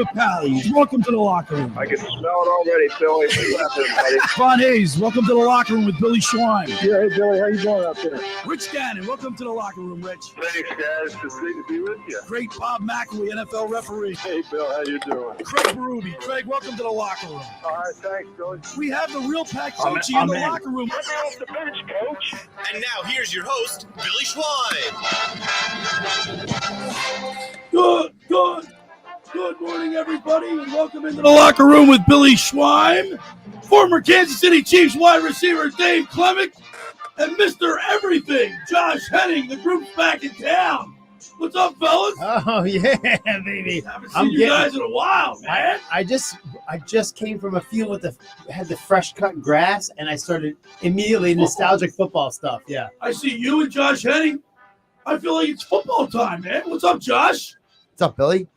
Papali, welcome to the locker room. I can smell it already, Philly. What's happening, buddy? Ron Hayes, welcome to the locker room with Billy Schwein. Yeah, hey, Billy, how you doing out there? Rich Gannon, welcome to the locker room, Rich. Thanks, guys. It's great to be with you. Great Bob McElwee, NFL referee. Hey, Bill, how you doing? Craig Berube. Craig, welcome to the locker room. All right, thanks, Billy. We have the real Pat Ruley in the locker room. Get me off the bench, Coach. And now here's your host, Billy Schwein. Good morning, everybody, and welcome into the locker room with Billy Schwein, former Kansas City Chiefs wide receiver Dave Klemic, and Mr. Everything, Josh Hennig. The group's back in town. What's up, fellas? Oh yeah, baby. Haven't seen you guys in a while, man. I just came from a field had the fresh cut grass, and I started immediately nostalgic football stuff. Yeah. I see you and Josh Hennig. I feel like it's football time, man. What's up, Josh? What's up, Billy?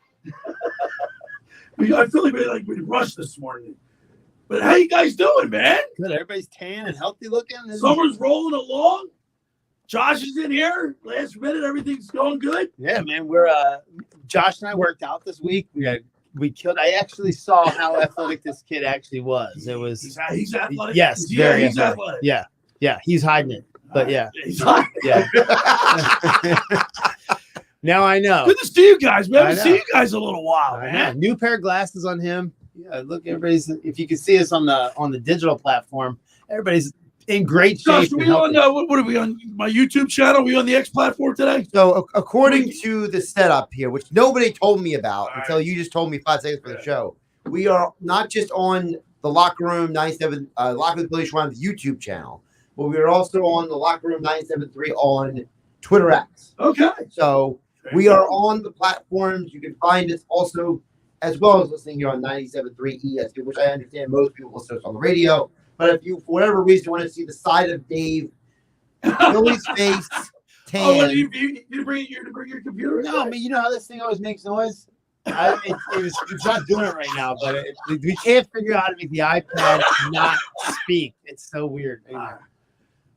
I feel like we rushed this morning. But how you guys doing, man? Good. Everybody's tan and healthy looking. Summer's rolling along. Josh is in here. Last minute, everything's going good. Yeah, man. We're Josh and I worked out this week. We killed. I actually saw how athletic this kid actually was. It was he's athletic. Yes, very athletic. Yeah. He's hiding it, but yeah. He's hiding it. Yeah. Now I know. Good to see you guys. We haven't seen you guys in a little while, man. New pair of glasses on him. Yeah, look, everybody's. If you can see us on the digital platform, everybody's in great shape. Josh, are we on? What are we on? My YouTube channel? Are we on the X platform today? So, according to the setup here, which nobody told me about until you just told me 5 seconds for the show, we are not just on the Locker Room 97, Locker Room Billy Schwein's YouTube channel, but we are also on the Locker Room 97.3 on Twitter X. Okay. So. We are on the platforms. You can find us also, as well as listening here on 97.3 ESP, which I understand most people listen to us on the radio. But if you, for whatever reason, want to see the side of Dave, Billy's face, tan. Oh, you bring your computer? No, but you know how this thing always makes noise? It's not doing it right now, but we can't figure out how to make the iPad not speak. It's so weird.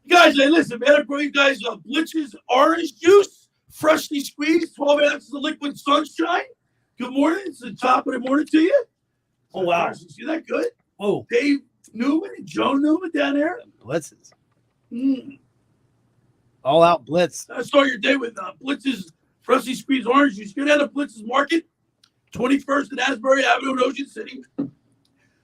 Guys, hey, listen, man, I brought you guys Blitz's orange juice. Freshly squeezed, 12 ounces of liquid sunshine. Good morning. It's the top of the morning to you. Oh, wow. You see that good? Oh. Dave Newman and Joe Newman down there. Blitzes. All out blitz. Start your day with Blitz's freshly squeezed orange juice. Go down to Blitz's Market, 21st and Asbury Avenue in Ocean City.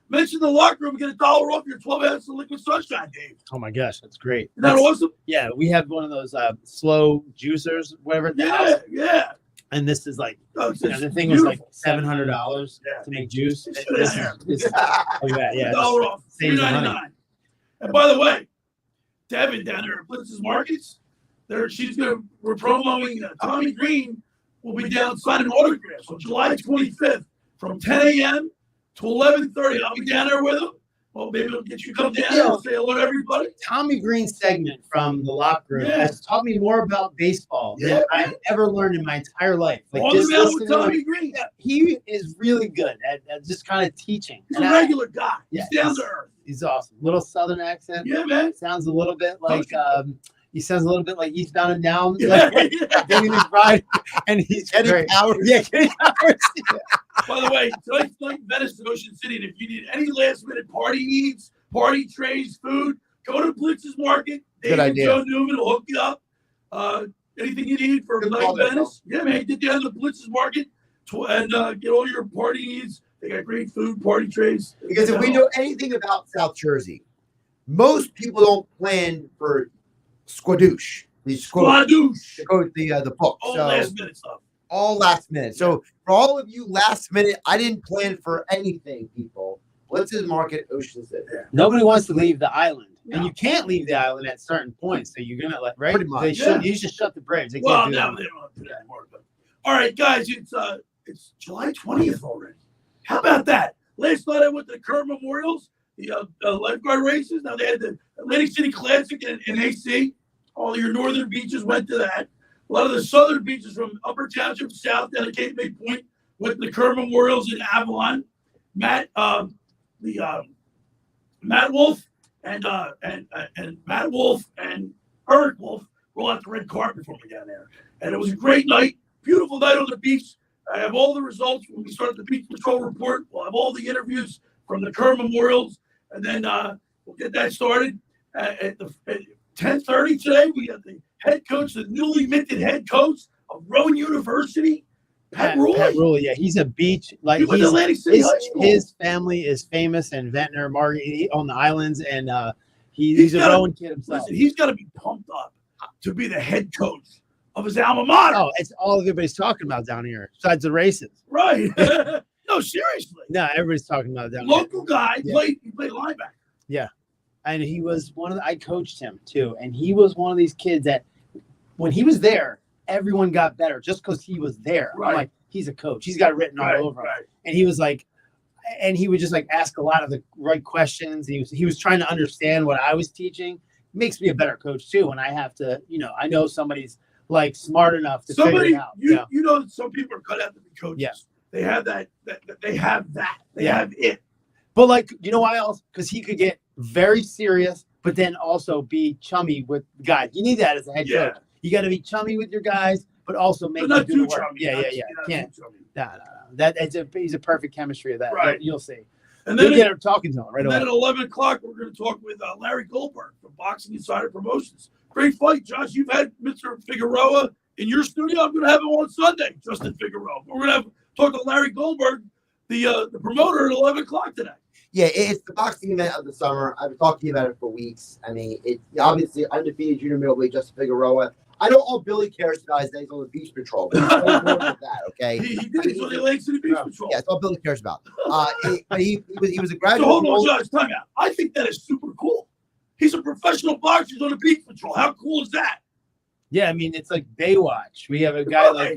Mention the locker room, get $1 off your 12 ounces of liquid sunshine, Dave. Oh my gosh, that's great. Isn't that awesome? Yeah, we have one of those slow juicers, whatever. Yeah. And this is like, the thing was like $700 to make juice. $1 off, $3.99. And by the way, Devin down there at Blitz's Markets, we're promoting Tommy Green will be down signing autographs on July 25th from 10 a.m. to 11:30. I'll be down there with him. Well, maybe we'll get you to come down and say hello to everybody. Tommy Green's segment from the locker room has taught me more about baseball than I've ever learned in my entire life. Like All about with Tommy Green. He is really good at just kind of teaching. He's a regular guy. He's down to earth. He's awesome. Little Southern accent. Yeah, man. Sounds a little bit like he sounds a little bit like Eastbound and Down. Danny McBride, and he's Eddie Powers. Yeah, Eddie Powers. By the way, tonight's like Venice and Ocean City. And if you need any last-minute party needs, party trays, food, go to Blitz's Market. Good idea. Joe Newman will hook you up. Anything you need for night in Venice. Yeah, man. Get down to Blitz's Market and get all your party needs. They got great food, party trays. Because if we know anything about South Jersey, most people don't plan for squadoosh. Squadoosh. To go with the book. All last-minute stuff. All last minute. So for all of you last minute, I didn't plan for anything, people. Blitz's Market, Ocean City. Nobody wants to leave the island. And you can't leave the island at certain points. So you're going to, right? Pretty much. You should shut the bridge. They Well, can't do no, they don't have to do that anymore. But. All right, guys, it's July 20th already. How about that? Last night I went to the Kerr Memorials, the Lifeguard races. Now they had the Atlantic City Classic in AC. All your northern beaches went to that. A lot of the southern beaches from Upper Township south down to Cape May Point with the Kerr Memorials in Avalon. Matt Wolf and Matt Wolf and Eric Wolf rolled out the red carpet for me down there, and it was a great night, beautiful night on the beach. I have all the results when we start the Beach Patrol report. We'll have all the interviews from the Kerr Memorials, and then we'll get that started at 10:30 today. We got the head coach, the newly minted head coach of Rowan University, Pat Ruley. Pat Ruley, yeah, he's a beach He went to Atlantic City High School. His family is famous in Ventnor, Margate, on the islands, and he's a Rowan kid himself. Listen, he's got to be pumped up to be the head coach of his alma mater. Oh, it's all everybody's talking about down here, besides the races. Right. No, seriously. No, everybody's talking about it down here. Local guy, he played linebacker. Yeah. And he was I coached him too. And he was one of these kids that when he was there, everyone got better just because he was there. Right. I'm like, he's a coach. He's got it written all over him. Right. And he was like, and he would just like ask a lot of the right questions. He was trying to understand what I was teaching. It makes me a better coach too. When I have to, I know somebody's like smart enough to figure it out. You know that some people are cut out to be coaches. Yeah. They have that. They have that. They have it. But like, you know why else? Because he could get very serious, but then also be chummy with guys. You need that as a head coach. You got to be chummy with your guys, but also make them do the work. Chummy, Yeah. Can't. No. He's a perfect chemistry of that. Right. You'll see. And then you'll get her talking to him right away. Then at 11 o'clock, we're going to talk with Larry Goldberg from Boxing Insider Promotions. Great fight, Josh. You've had Mr. Figueroa in your studio. I'm going to have him on Sunday, Justin Figueroa. We're going to talk to Larry Goldberg, the promoter, at 11 o'clock today. Yeah, it's the boxing event of the summer. I've been talking about it for weeks. I mean, it obviously undefeated junior middleweight Justin Figueroa. I know all Billy cares about is that he's on the Beach Patrol, but he's way more than that, okay? He did. He's on the Atlantic City Beach Patrol. Yeah, that's all Billy cares about. He was a graduate. So hold on, Josh, time out. I think that is super cool. He's a professional boxer. He's on the Beach Patrol. How cool is that? Yeah, I mean, it's like Baywatch. We have a guy the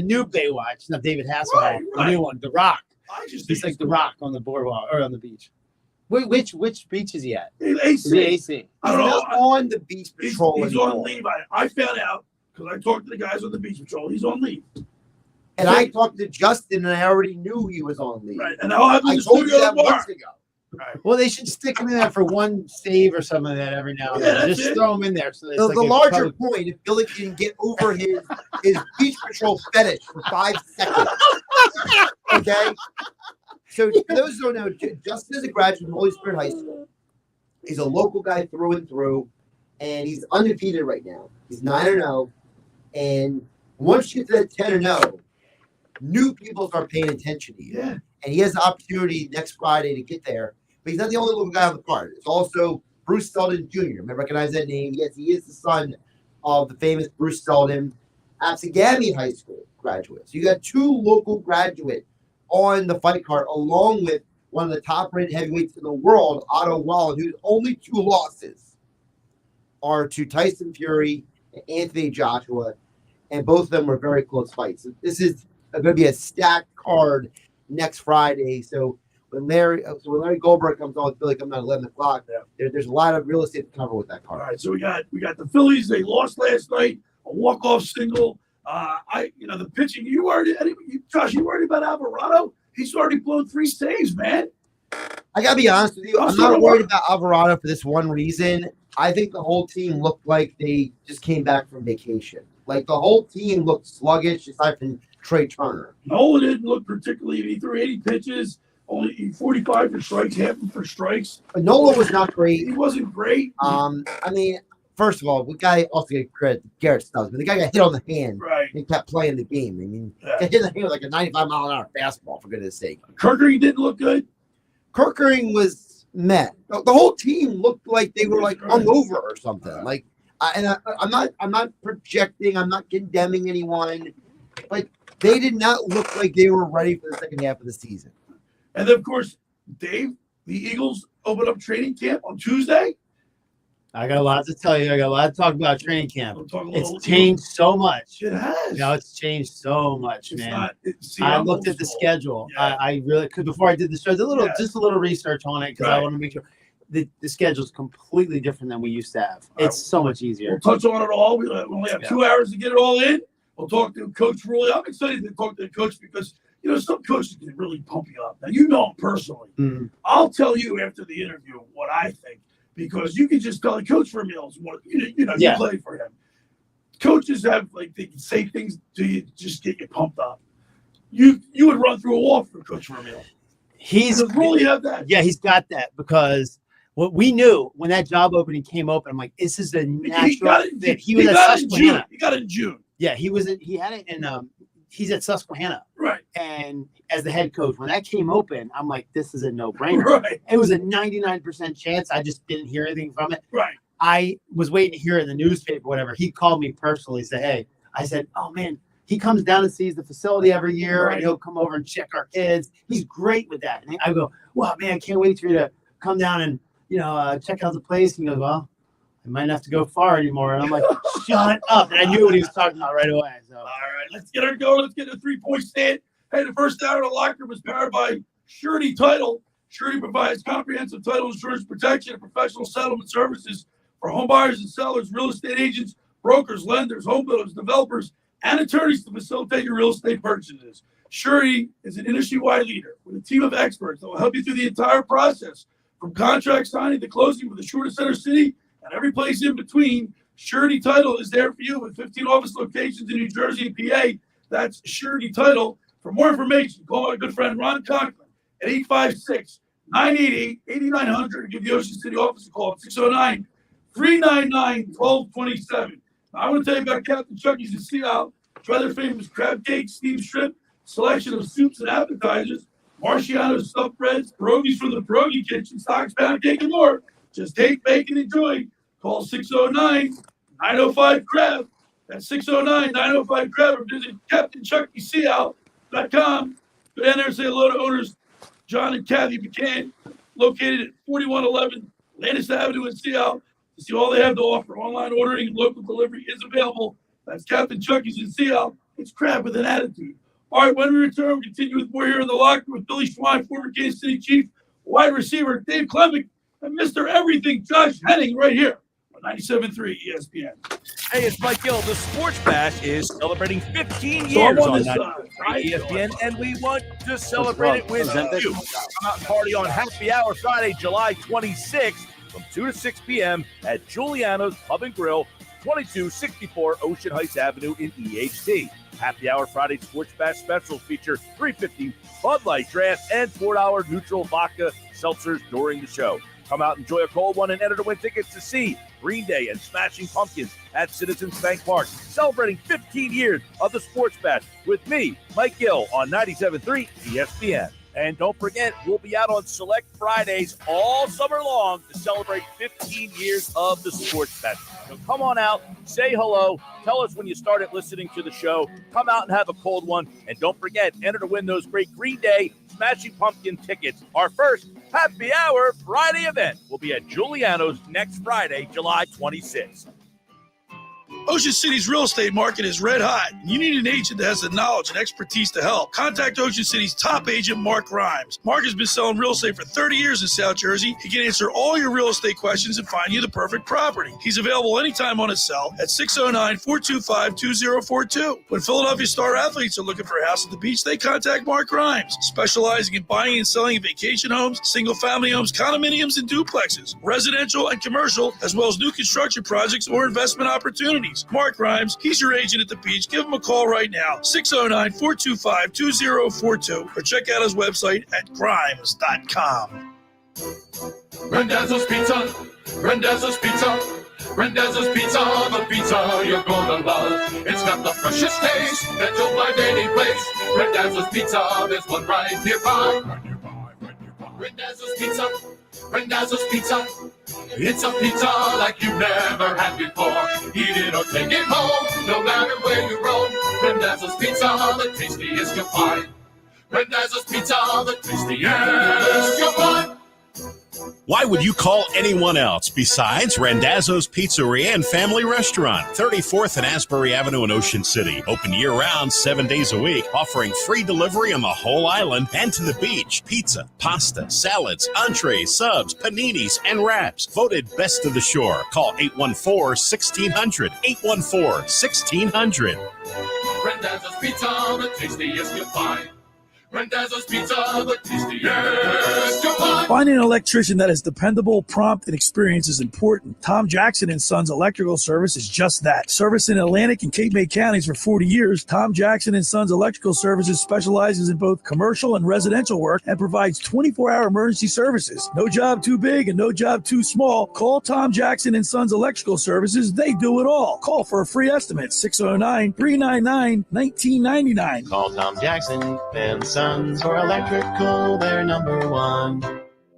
new Baywatch, not David Hasselhoff, the new one, The Rock. He's like The Rock on the boardwalk or on the beach. Wait, which beach is he at? AC. The AC. I don't know. On the Beach Patrol. He's on leave. I found out because I talked to the guys on the Beach Patrol. He's on leave. And I talked to Justin, and I already knew he was on leave. Right, and I'll have him in the told you studio that tomorrow. months ago. Right. Well, they should stick him in there for one save or something like that every now and then. Just throw him in there. So The larger point, if Billy can get over his Beach Patrol fetish for 5 seconds, okay? So for those who don't know, Justin is a graduate of Holy Spirit High School. He's a local guy through and through, and he's undefeated right now. He's 9-0, and once you get to that 10-0, new people start paying attention to you. Yeah. And he has the opportunity next Friday to get there. But he's not the only local guy on the card. It's also Bruce Selden Jr. You may recognize that name. Yes, he is the son of the famous Bruce Selden, Absegami High School graduate. So you got 2 local graduates on the fight card, along with one of the top-rated heavyweights in the world, Otto Wallen, whose only 2 losses are to Tyson Fury and Anthony Joshua, and both of them were very close fights. So this is going to be a stacked card next Friday. So when Larry Goldberg comes on with Billy coming out at 11 o'clock, there's a lot of real estate to cover with that card. All right, so we got the Phillies. They lost last night, a walk-off single. The pitching. Josh, you worried about Alvarado? He's already blown 3 saves, man. I gotta be honest with you. I'm not worried about Alvarado for this one reason. I think the whole team looked like they just came back from vacation. Like the whole team looked sluggish, aside from Trey Turner. Nola didn't look particularly. He threw 80 pitches, only 45 for strikes, half for strikes. But Nola was not great. He wasn't great. I mean, first of all, the guy also gave credit to Garrett Stubbs, but the guy got hit on the hand. Right. And kept playing the game. I mean, got hit in the hand with like a 95-mile-an-hour fastball, for goodness sake. Kerr didn't look good. Kerr was met. The whole team looked like they were like hungover or something. Like, I'm not projecting. I'm not condemning anyone, but they did not look like they were ready for the second half of the season. And then, of course, Dave, the Eagles opened up training camp on Tuesday. I got a lot to tell you. I got a lot to talk about training camp. It's changed so much. It has. It's changed so much, man. I looked at the schedule. Yeah. I really could before I did the show. Just a little research on it because I want to make sure the schedule is completely different than we used to have. It's so much easier. We'll touch on it all. We only have 2 hours to get it all in. We'll talk to Coach Ruley. I'm excited to talk to the coach because some coaches can really pump you up. Now you know him personally. Mm-hmm. I'll tell you after the interview what I think. Because you can just tell Coach Vermeil's what you play for him. coaches have like they can say things to you to just get you pumped up. You would run through a wall for Coach Vermeil. Does Ruley have that? Yeah, he's got that because what we knew when that job opening came open, I'm like, this is a natural fit. He was at Susquehanna. He got it in June. Yeah, he had it in he's at Susquehanna. Right. And as the head coach, when that came open, I'm like, this is a no-brainer. Right. It was a 99% chance. I just didn't hear anything from it. Right. I was waiting to hear in the newspaper, whatever. He called me personally, said, hey, I said, oh man, he comes down and sees the facility every year, and he'll come over and check our kids. He's great with that. And I go, wow, man, I can't wait for you to come down and, check out the place. And he goes, well, I might not have to go far anymore. And I'm like, shut up. And I knew what he was talking about right away. So. All right, let's get her going. Let's get a 3-point stand. Hey, the first hour of the locker room was powered by Surety Title. Surety provides comprehensive title insurance protection and professional settlement services for home buyers and sellers, real estate agents, brokers, lenders, home builders, developers, and attorneys to facilitate your real estate purchases. Surety is an industry-wide leader with a team of experts that will help you through the entire process, from contract signing to closing with the Shorter Center City and every place in between. Surety Title is there for you with 15 office locations in New Jersey and PA. That's Surety Title. For more information, call our good friend Ron Conklin at 856-988-8900. Give the Ocean City office a call at 609-399-1227. I want to tell you about Captain Chucky's in Seattle. Try their famous crab cake, steamed shrimp, selection of soups and appetizers, Marciano's stuffed breads, pierogies from the pierogi kitchen, stocks, pound cake, and more. Just take, bake, and enjoy. Call 609-905-CRAB. That's 609-905-CRAB. Or visit CaptainChuckySeattle.com. Go down there and say hello to owners John and Kathy McCann, located at 4111 Landis Avenue in Seattle. To see all they have to offer. Online ordering and local delivery is available. That's Captain Chucky's in Seattle. It's crab with an attitude. All right, when we return, we continue with more here in the locker with Billy Schwein, former Kansas City Chief, wide receiver Dave Klemic, and Mr. Everything Josh Hennig right here on 97.3 ESPN. Hey, it's Mike Gill. The Sports Bash is celebrating 15 years on 93 ESPN, and we want to celebrate it with you. Come out and party on Happy Hour Friday, July 26th from 2 to 6 p.m. at Giuliano's Pub and Grill, 2264 Ocean Heights Avenue in EHT. Happy Hour Friday Sports Bash specials feature $3.50 Bud Light draft and $4 neutral vodka seltzers during the show. Come out, enjoy a cold one, and enter to win tickets to see Green Day and Smashing Pumpkins at Citizens Bank Park, celebrating 15 years of the Sports Bash with me, Mike Gill, on 97.3 ESPN. And don't forget, we'll be out on Select Fridays all summer long to celebrate 15 years of the Sports Bash. So come on out, say hello, tell us when you started listening to the show, come out and have a cold one, and don't forget, enter to win those great Green Day Smashing Pumpkin tickets. Our first Happy Hour Friday event will be at Giuliano's next Friday, July 26th. Ocean City's real estate market is red hot. You need an agent that has the knowledge and expertise to help. Contact Ocean City's top agent, Mark Grimes. Mark has been selling real estate for 30 years in South Jersey. He can answer all your real estate questions and find you the perfect property. He's available anytime on his cell at 609-425-2042. When Philadelphia star athletes are looking for a house at the beach, they contact Mark Grimes, specializing in buying and selling vacation homes, single-family homes, condominiums, and duplexes, residential and commercial, as well as new construction projects or investment opportunities. Mark Grimes, he's your agent at the beach. Give him a call right now, 609-425-2042, or check out his website at grimes.com. Randazzo's Pizza, Randazzo's Pizza, Randazzo's Pizza, the pizza you're gonna love. It's got the freshest taste that you'll find any place. Randazzo's Pizza, there's one right nearby. Randazzo's Pizza, Randazzo's Pizza. It's a pizza like you've never had before. Eat it or take it home, no matter where you roam. Randazzo's Pizza, the tastiest you'll find. Randazzo's Pizza, the tastiest you'll find. Why would you call anyone else besides Randazzo's Pizzeria and Family Restaurant, 34th and Asbury Avenue in Ocean City. Open year-round, 7 days a week, offering free delivery on the whole island and to the beach. Pizza, pasta, salads, entrees, subs, paninis, and wraps. Voted best of the shore. Call 814-1600. 814-1600. Randazzo's Pizza, the tastiest you'll find. Randazzo's Pizza, the tastiest. Come on. Finding an electrician that is dependable, prompt, and experienced is important. Tom Jackson and Sons Electrical Service is just that. Service in Atlantic and Cape May counties for 40 years, Tom Jackson and Sons Electrical Services specializes in both commercial and residential work and provides 24-hour emergency services. No job too big and no job too small. Call Tom Jackson and Sons Electrical Services. They do it all. Call for a free estimate, 609-399-1999. Call Tom Jackson and Sons for electrical, they're number one.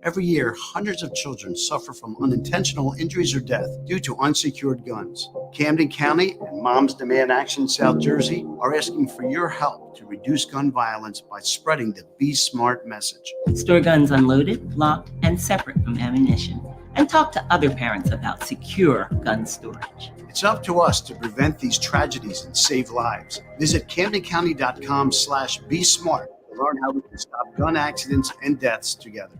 Every year, hundreds of children suffer from unintentional injuries or death due to unsecured guns. Camden County and Moms Demand Action South Jersey are asking for your help to reduce gun violence by spreading the Be Smart message. Store guns unloaded, locked, and separate from ammunition. And talk to other parents about secure gun storage. It's up to us to prevent these tragedies and save lives. Visit CamdenCounty.com/Be Smart to learn how we can stop gun accidents and deaths together.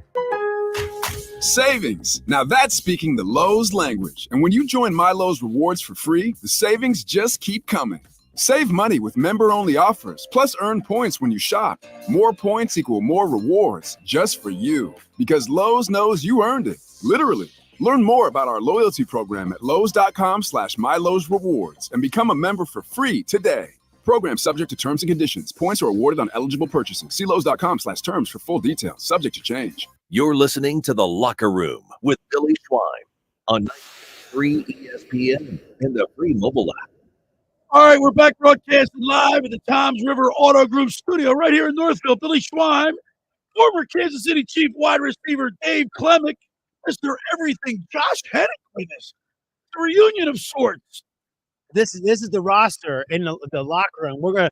Savings. Now that's speaking the Lowe's language. And when you join My Lowe's Rewards for free, the savings just keep coming. Save money with member-only offers, plus earn points when you shop. More points equal more rewards, just for you. Because Lowe's knows you earned it, literally. Learn more about our loyalty program at Lowes.com/MyLowe'sRewards and become a member for free today. Program subject to terms and conditions. Points are awarded on eligible purchases. See Lowe's.com/terms for full details. Subject to change. You're listening to The Locker Room with Billy Schwein on 93 ESPN and the free mobile app. All right, we're back broadcasting live at the Toms River Auto Group studio right here in Northfield. Billy Schwein, former Kansas City Chief wide receiver Dave Klemic, Mr. Everything Josh Hennig with us. A reunion of sorts. This is the roster in the locker room. We're gonna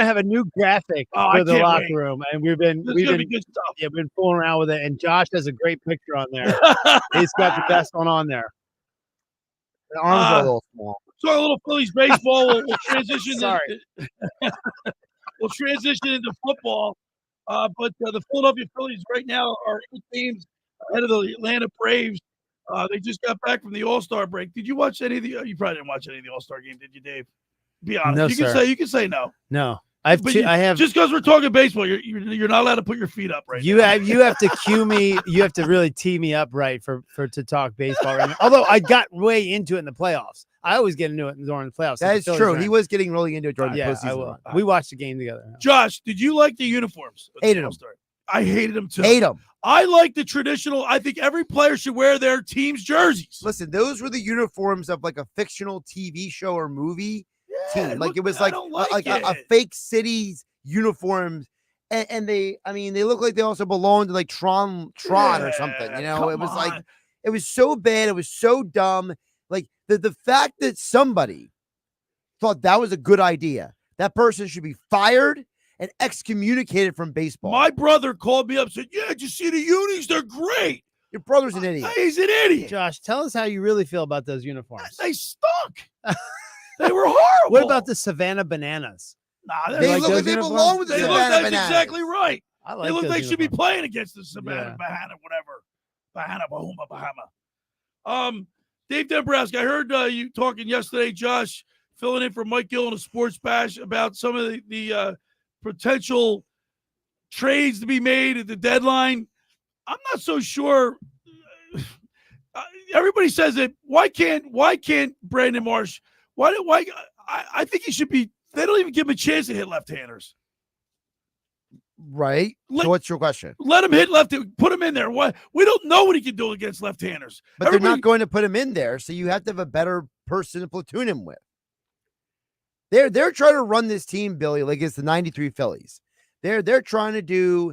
have a new graphic for the locker room, and we've been good stuff. Yeah, been fooling around with it. And Josh has a great picture on there. He's got the best one on there. The arms are a little small. So a little Phillies baseball. We'll transition. We'll transition into football. But the Philadelphia Phillies right now are 8 games ahead of the Atlanta Braves. They just got back from the All-Star break. Did you watch any of the? You probably didn't watch any of the All-Star game, did you, Dave? Be honest. No, You can say no. No, I have. Just because we're talking baseball, you're not allowed to put your feet up right You now. have to cue me. You have to really tee me up right for to talk baseball right now. Although I got way into it in the playoffs. I always get into it during the playoffs. That is true. He was getting really into it during the postseason. I will. We watched the game together. Josh, did you like the uniforms? Hated them. I hated them too. Hate them. I like the traditional. I think every player should wear their team's jerseys. Listen, those were the uniforms of like a fictional TV show or movie team. Like it was I like don't a fake city's uniforms. And they look like they also belonged to like Tron or something. You know, it was like, it was so bad. It was so dumb. Like the fact that somebody thought that was a good idea, that person should be fired and excommunicated from baseball. My brother called me up and said, yeah, did you see the unis? They're great. Your brother's an idiot. He's an idiot. Josh, tell us how you really feel about those uniforms. They stunk. They were horrible. What about the Savannah Bananas? Nah, they look like they belong with the Savannah Bananas. That's exactly right. I like they look those like they should be uniforms. playing against the Savannah, Bahama, whatever. Bahama. Dave Dombrowski, I heard you talking yesterday, Josh, filling in for Mike Gill in a sports bash about some of the potential trades to be made at the deadline. I'm not so sure. Everybody says that. Why can't Brandon Marsh? I think he should be. They don't even give him a chance to hit left-handers. Right. So what's your question? Let him hit left. Put him in there. Why? We don't know what he can do against left-handers. But they're not going to put him in there, so you have to have a better person to platoon him with. They're trying to run this team, Billy, like it's the 93 Phillies. They're trying to do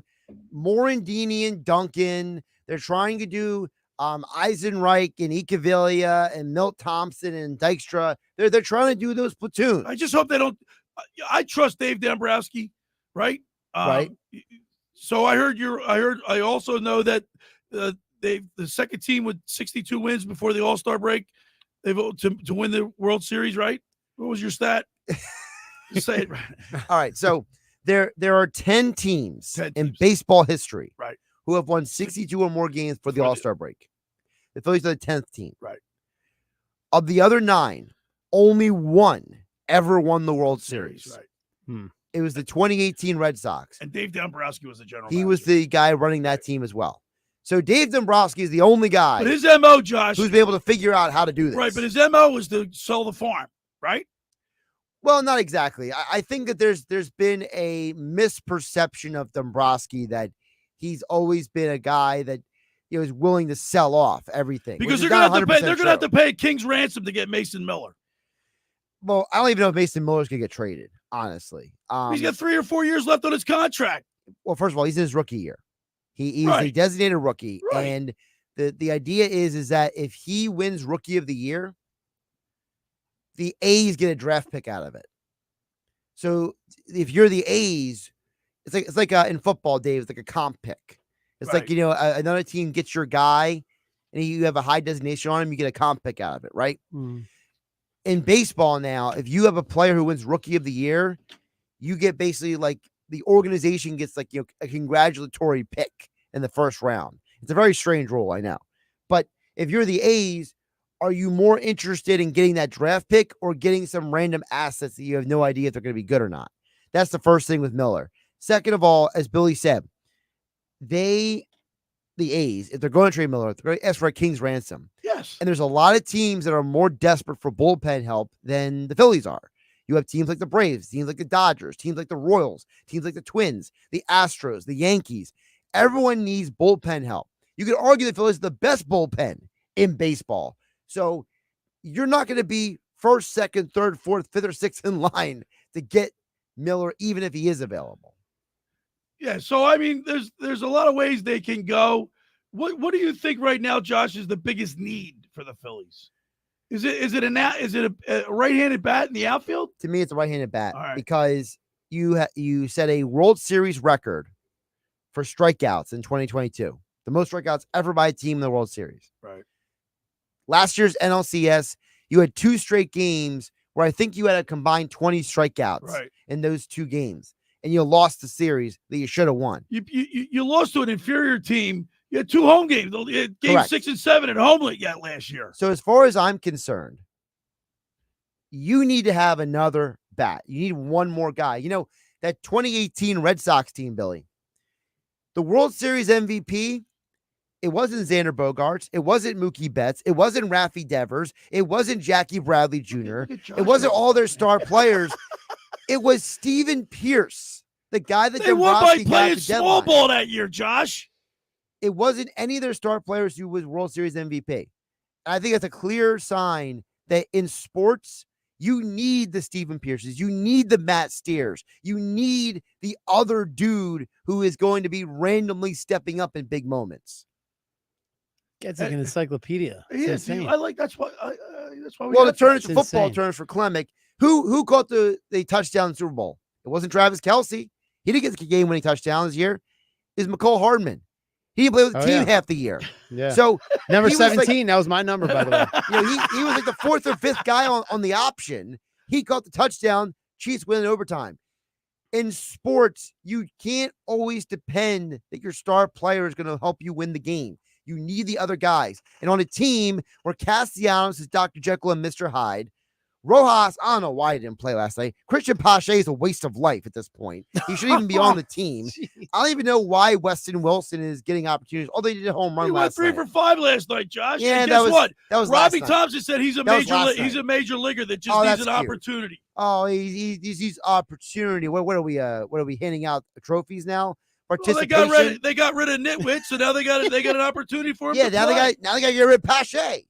Morandini and Duncan. They're trying to do Eisenreich and Ikavilia and Milt Thompson and Dykstra. They're trying to do those platoons. I just hope they don't. I trust Dave Dombrowski, right? Right. So I also know that the second team with 62 wins before the All-Star break, they vote to win the World Series, right? What was your stat? Just say it right. All right. So there are 10 teams in baseball history, right, who have won 62 or more games for the All-Star break. The Phillies are the 10th team. Right. Of the other 9, only one ever won the World Series. Right. It was the 2018 Red Sox. And Dave Dombrowski was the general He manager. was the guy running that team as well. So Dave Dombrowski is the only guy But his MO, Josh, who's been able to figure out how to do this. right, but his MO was to sell the farm, right? Well, not exactly. I think that there's been a misperception of Dombrowski that he's always been a guy that is willing to sell off everything. Because they're gonna have to pay a king's ransom to get Mason Miller. Well, I don't even know if Mason Miller's gonna get traded, honestly. He's got 3 or 4 years left on his contract. Well, first of all, he's in his rookie year. He's a Right. designated rookie. Right. And the idea is that if he wins rookie of the year, the A's get a draft pick out of it. So if you're the A's, it's like in football, Dave, it's like a comp pick. It's like, Right. Another team gets your guy and you have a high designation on him, you get a comp pick out of it, right? In baseball now, if you have a player who wins rookie of the year, you get basically like the organization gets like, a congratulatory pick in the first round. It's a very strange rule, I know. But if you're the A's, are you more interested in getting that draft pick or getting some random assets that you have no idea if they're going to be good or not? That's the first thing with Miller. Second of all, as Billy said, the A's, if they're going to trade Miller, they're going to ask for a king's ransom. Yes. And there's a lot of teams that are more desperate for bullpen help than the Phillies are. You have teams like the Braves, teams like the Dodgers, teams like the Royals, teams like the Twins, the Astros, the Yankees. Everyone needs bullpen help. You could argue the Phillies are the best bullpen in baseball. So you're not going to be first, second, third, fourth, fifth, or sixth in line to get Miller, even if he is available. Yeah, so I mean, there's a lot of ways they can go. What do you think right now, Josh, is the biggest need for the Phillies? Is it a right-handed bat in the outfield? To me, it's a right-handed bat All right. because you set a World Series record for strikeouts in 2022, the most strikeouts ever by a team in the World Series. Right. Last year's NLCS, you had 2 straight games where I think you had a combined 20 strikeouts in those 2 games, and you lost the series that you should have won. You lost to an inferior team. You had 2 home games. You had game Correct. 6 and 7 at home last year. So as far as I'm concerned, you need to have another bat. You need one more guy. That 2018 Red Sox team, Billy, the World Series MVP, it wasn't Xander Bogaerts. It wasn't Mookie Betts. It wasn't Raffy Devers. It wasn't Jackie Bradley Jr. It wasn't all their star players. It was Steven Pierce, the guy that They won by Dombrowski got playing the small deadline. ball that year, Josh. It wasn't any of their star players who was World Series MVP. And I think that's a clear sign that in sports, you need the Steven Pierces. You need the Matt Steers. You need the other dude who is going to be randomly stepping up in big moments. Gets like an encyclopedia. It's Yeah, insane. I like that's why we Well, the got turns that. to football turns for Klemic. Who caught the touchdown in the Super Bowl? It wasn't Travis Kelce. He didn't get the game-winning touchdown this year. It's McCole Hardman. He didn't play with the team half the year. Yeah. So number he was like- 17. That was my number, by the way. he was like the 4th or 5th guy on the option. He caught the touchdown. Chiefs win in overtime. In sports, you can't always depend that your star player is going to help you win the game. You need the other guys. And on a team where Castellanos is Dr. Jekyll and Mr. Hyde, Rojas, I don't know why he didn't play last night. Christian Pache is a waste of life at this point. He shouldn't even be on the team. I don't even know why Weston Wilson is getting opportunities. Oh, they did a home run He went last 3 night. for 5 last night, Josh. Yeah, and that guess was- what? that was last Robbie night. Thompson said he's a That was last he's night. a major leaguer that just Oh, needs that's an cute. opportunity. Oh, he's opportunity. What are we handing out trophies now? Well, Participation. they got rid of Nitwit, so now they got an opportunity for him. Yeah, to now they play. got to get rid of Pache.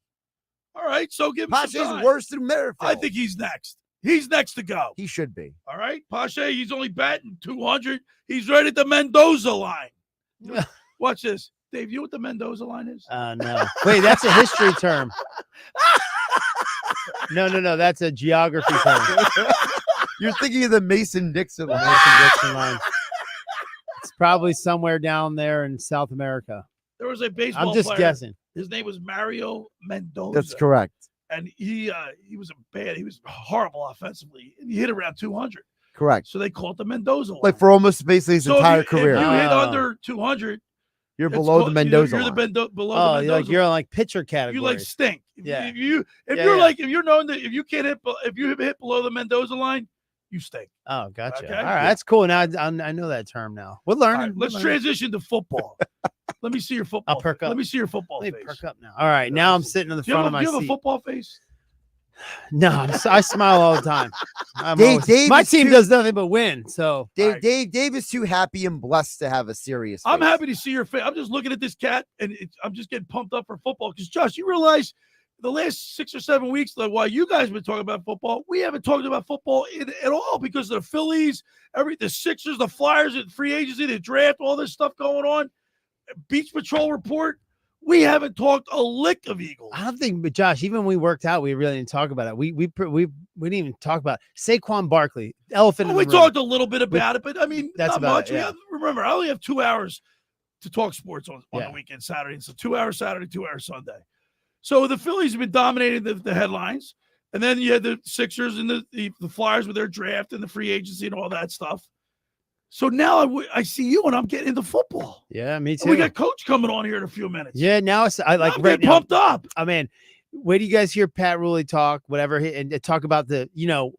All right, so give him Pache's some time. worse than Merrifield. I think he's next. He's next to go. He should be. All right, Pache, he's only batting 200. He's right at the Mendoza line. Watch this, Dave. You know what the Mendoza line is? No. Wait, that's a history term. No. That's a geography term. You're thinking of the Mason Dixon line. Mason-Dixon line. It's probably somewhere down there in South America. There was a baseball I'm just player. guessing. His name was Mario Mendoza. That's correct. And he was he was horrible offensively. He hit around 200. Correct. So they called the Mendoza line. Like for almost basically his So entire if career. you hit under 200, You're it's below the called- Mendoza You're line. below Oh, the Mendoza. you're like pitcher category. You like stink. Yeah. If you're Yeah. like if you're known that if you can't hit if you hit below the Mendoza line, you stink. Oh, gotcha. Okay. All right, that's cool. Now I know that term now. We're learning. All right, let's transition to football. Let me see your football. I'll perk up. Let me see your football Let me face. perk up now. All right, now I'm sitting in the front of my Do you have seat. a football face? No, I smile all the time. Dave My is team too- does nothing but win. So Dave is too happy and blessed to have a serious I'm face. happy to see your face. I'm just looking at this cat, and I'm just getting pumped up for football. Because, Josh, you realize the last 6 or 7 weeks, like, while you guys have been talking about football, we haven't talked about football at all because of the Phillies, the Sixers, the Flyers, and free agency, the draft, all this stuff going on. Beach Patrol report. We haven't talked a lick of Eagles. I don't think, but Josh, even when we worked out, we really didn't talk about it. We didn't even talk about Saquon Barkley, elephant in the We room. talked a little bit about it, but I mean, That's not about much. it, yeah. Remember, I only have 2 hours to talk sports on Yeah. the weekend, Saturday. So 2 hours Saturday, 2 hours Sunday. So the Phillies have been dominating the headlines. And then you had the Sixers and the Flyers with their draft and the free agency and all that stuff. So now I see you and I'm getting into football. Yeah, me too. And we got Coach coming on here in a few minutes. Yeah, now I like I'm right getting now. pumped up. I mean, wait do you guys hear Pat Ruley talk, whatever, and talk about the,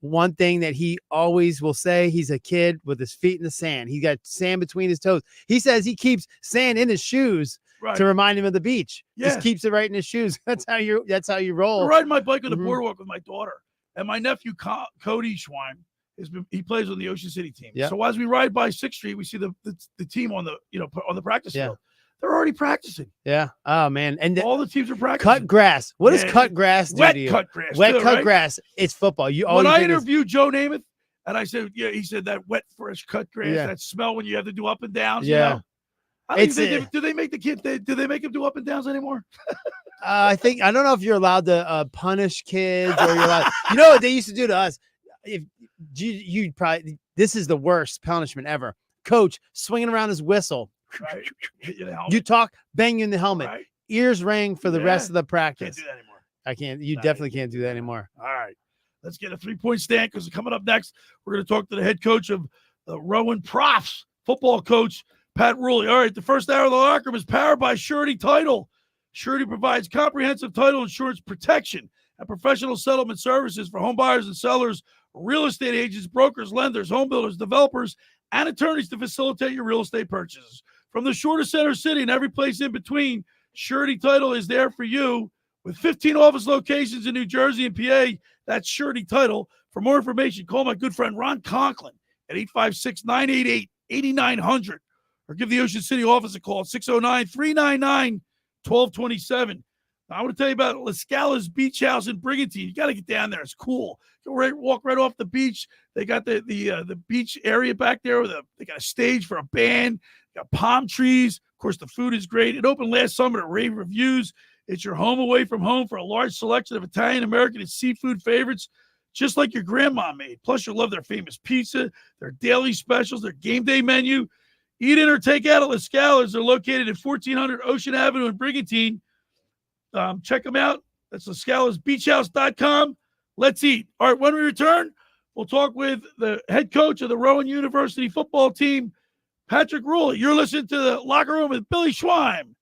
one thing that he always will say, he's a kid with his feet in the sand. He got sand between his toes. He says he keeps sand in his shoes to remind him of the beach. Yeah. Just keeps it right in his shoes. That's how you roll. I'm riding my bike on the Mhm. boardwalk with my daughter. And my nephew, Cody Schwein, he plays on the Ocean City team. Yeah. So as we ride by 6th Street, we see the team on the practice field. They're already practicing. Yeah. Oh man. And all the teams are practicing. cut grass. What does Yeah. cut grass do Wet to you? cut grass, Wet too, cut right? grass. It's football. When I interviewed Joe Namath, and I said, he said that wet, fresh cut grass, Yeah. that smell when you have to do up and downs. Yeah. I don't It's even think do they make the kid? Do they make him do up and downs anymore? I don't know if you're allowed to punish kids or you're allowed. You know what they used to do to us? If you probably, this is the worst punishment ever. Coach swinging around his whistle. Right. Hit you in the helmet. You talk, bang you in the helmet. Right. Ears ring for the rest of the Can't practice. do that anymore. I can't. You definitely can't do that anymore. All right. Let's get a 3-point stand because coming up next, we're going to talk to the head coach of the Rowan Profs, football coach, Pat Ruley. All right. The first hour of the locker room is powered by Surety Title. Surety provides comprehensive title insurance protection and professional settlement services for home buyers and sellers, real estate agents, brokers, lenders, home builders, developers, and attorneys to facilitate your real estate purchases. From the shore to center city and every place in between, Surety Title is there for you. With 15 office locations in New Jersey and PA, that's Surety Title. For more information, call my good friend Ron Conklin at 856-988-8900 or give the Ocean City office a call at 609-399-1227. Now, I want to tell you about La Scala's Beach House in Brigantine. You got to get down there. It's cool. Walk right off the beach. They got the beach area back there. They got a stage for a band. They got palm trees. Of course, the food is great. It opened last summer to rave reviews. It's your home away from home for a large selection of Italian, American, and seafood favorites, just like your grandma made. Plus, you'll love their famous pizza, their daily specials, their game day menu. Eat in or take out at La Scala's. They're located at 1400 Ocean Avenue in Brigantine. Check them out. That's LaScalasBeachHouse.com. Let's eat. All right, when we return, we'll talk with the head coach of the Rowan University football team, Patrick Ruley. You're listening to the Locker Room with Billy Schwein,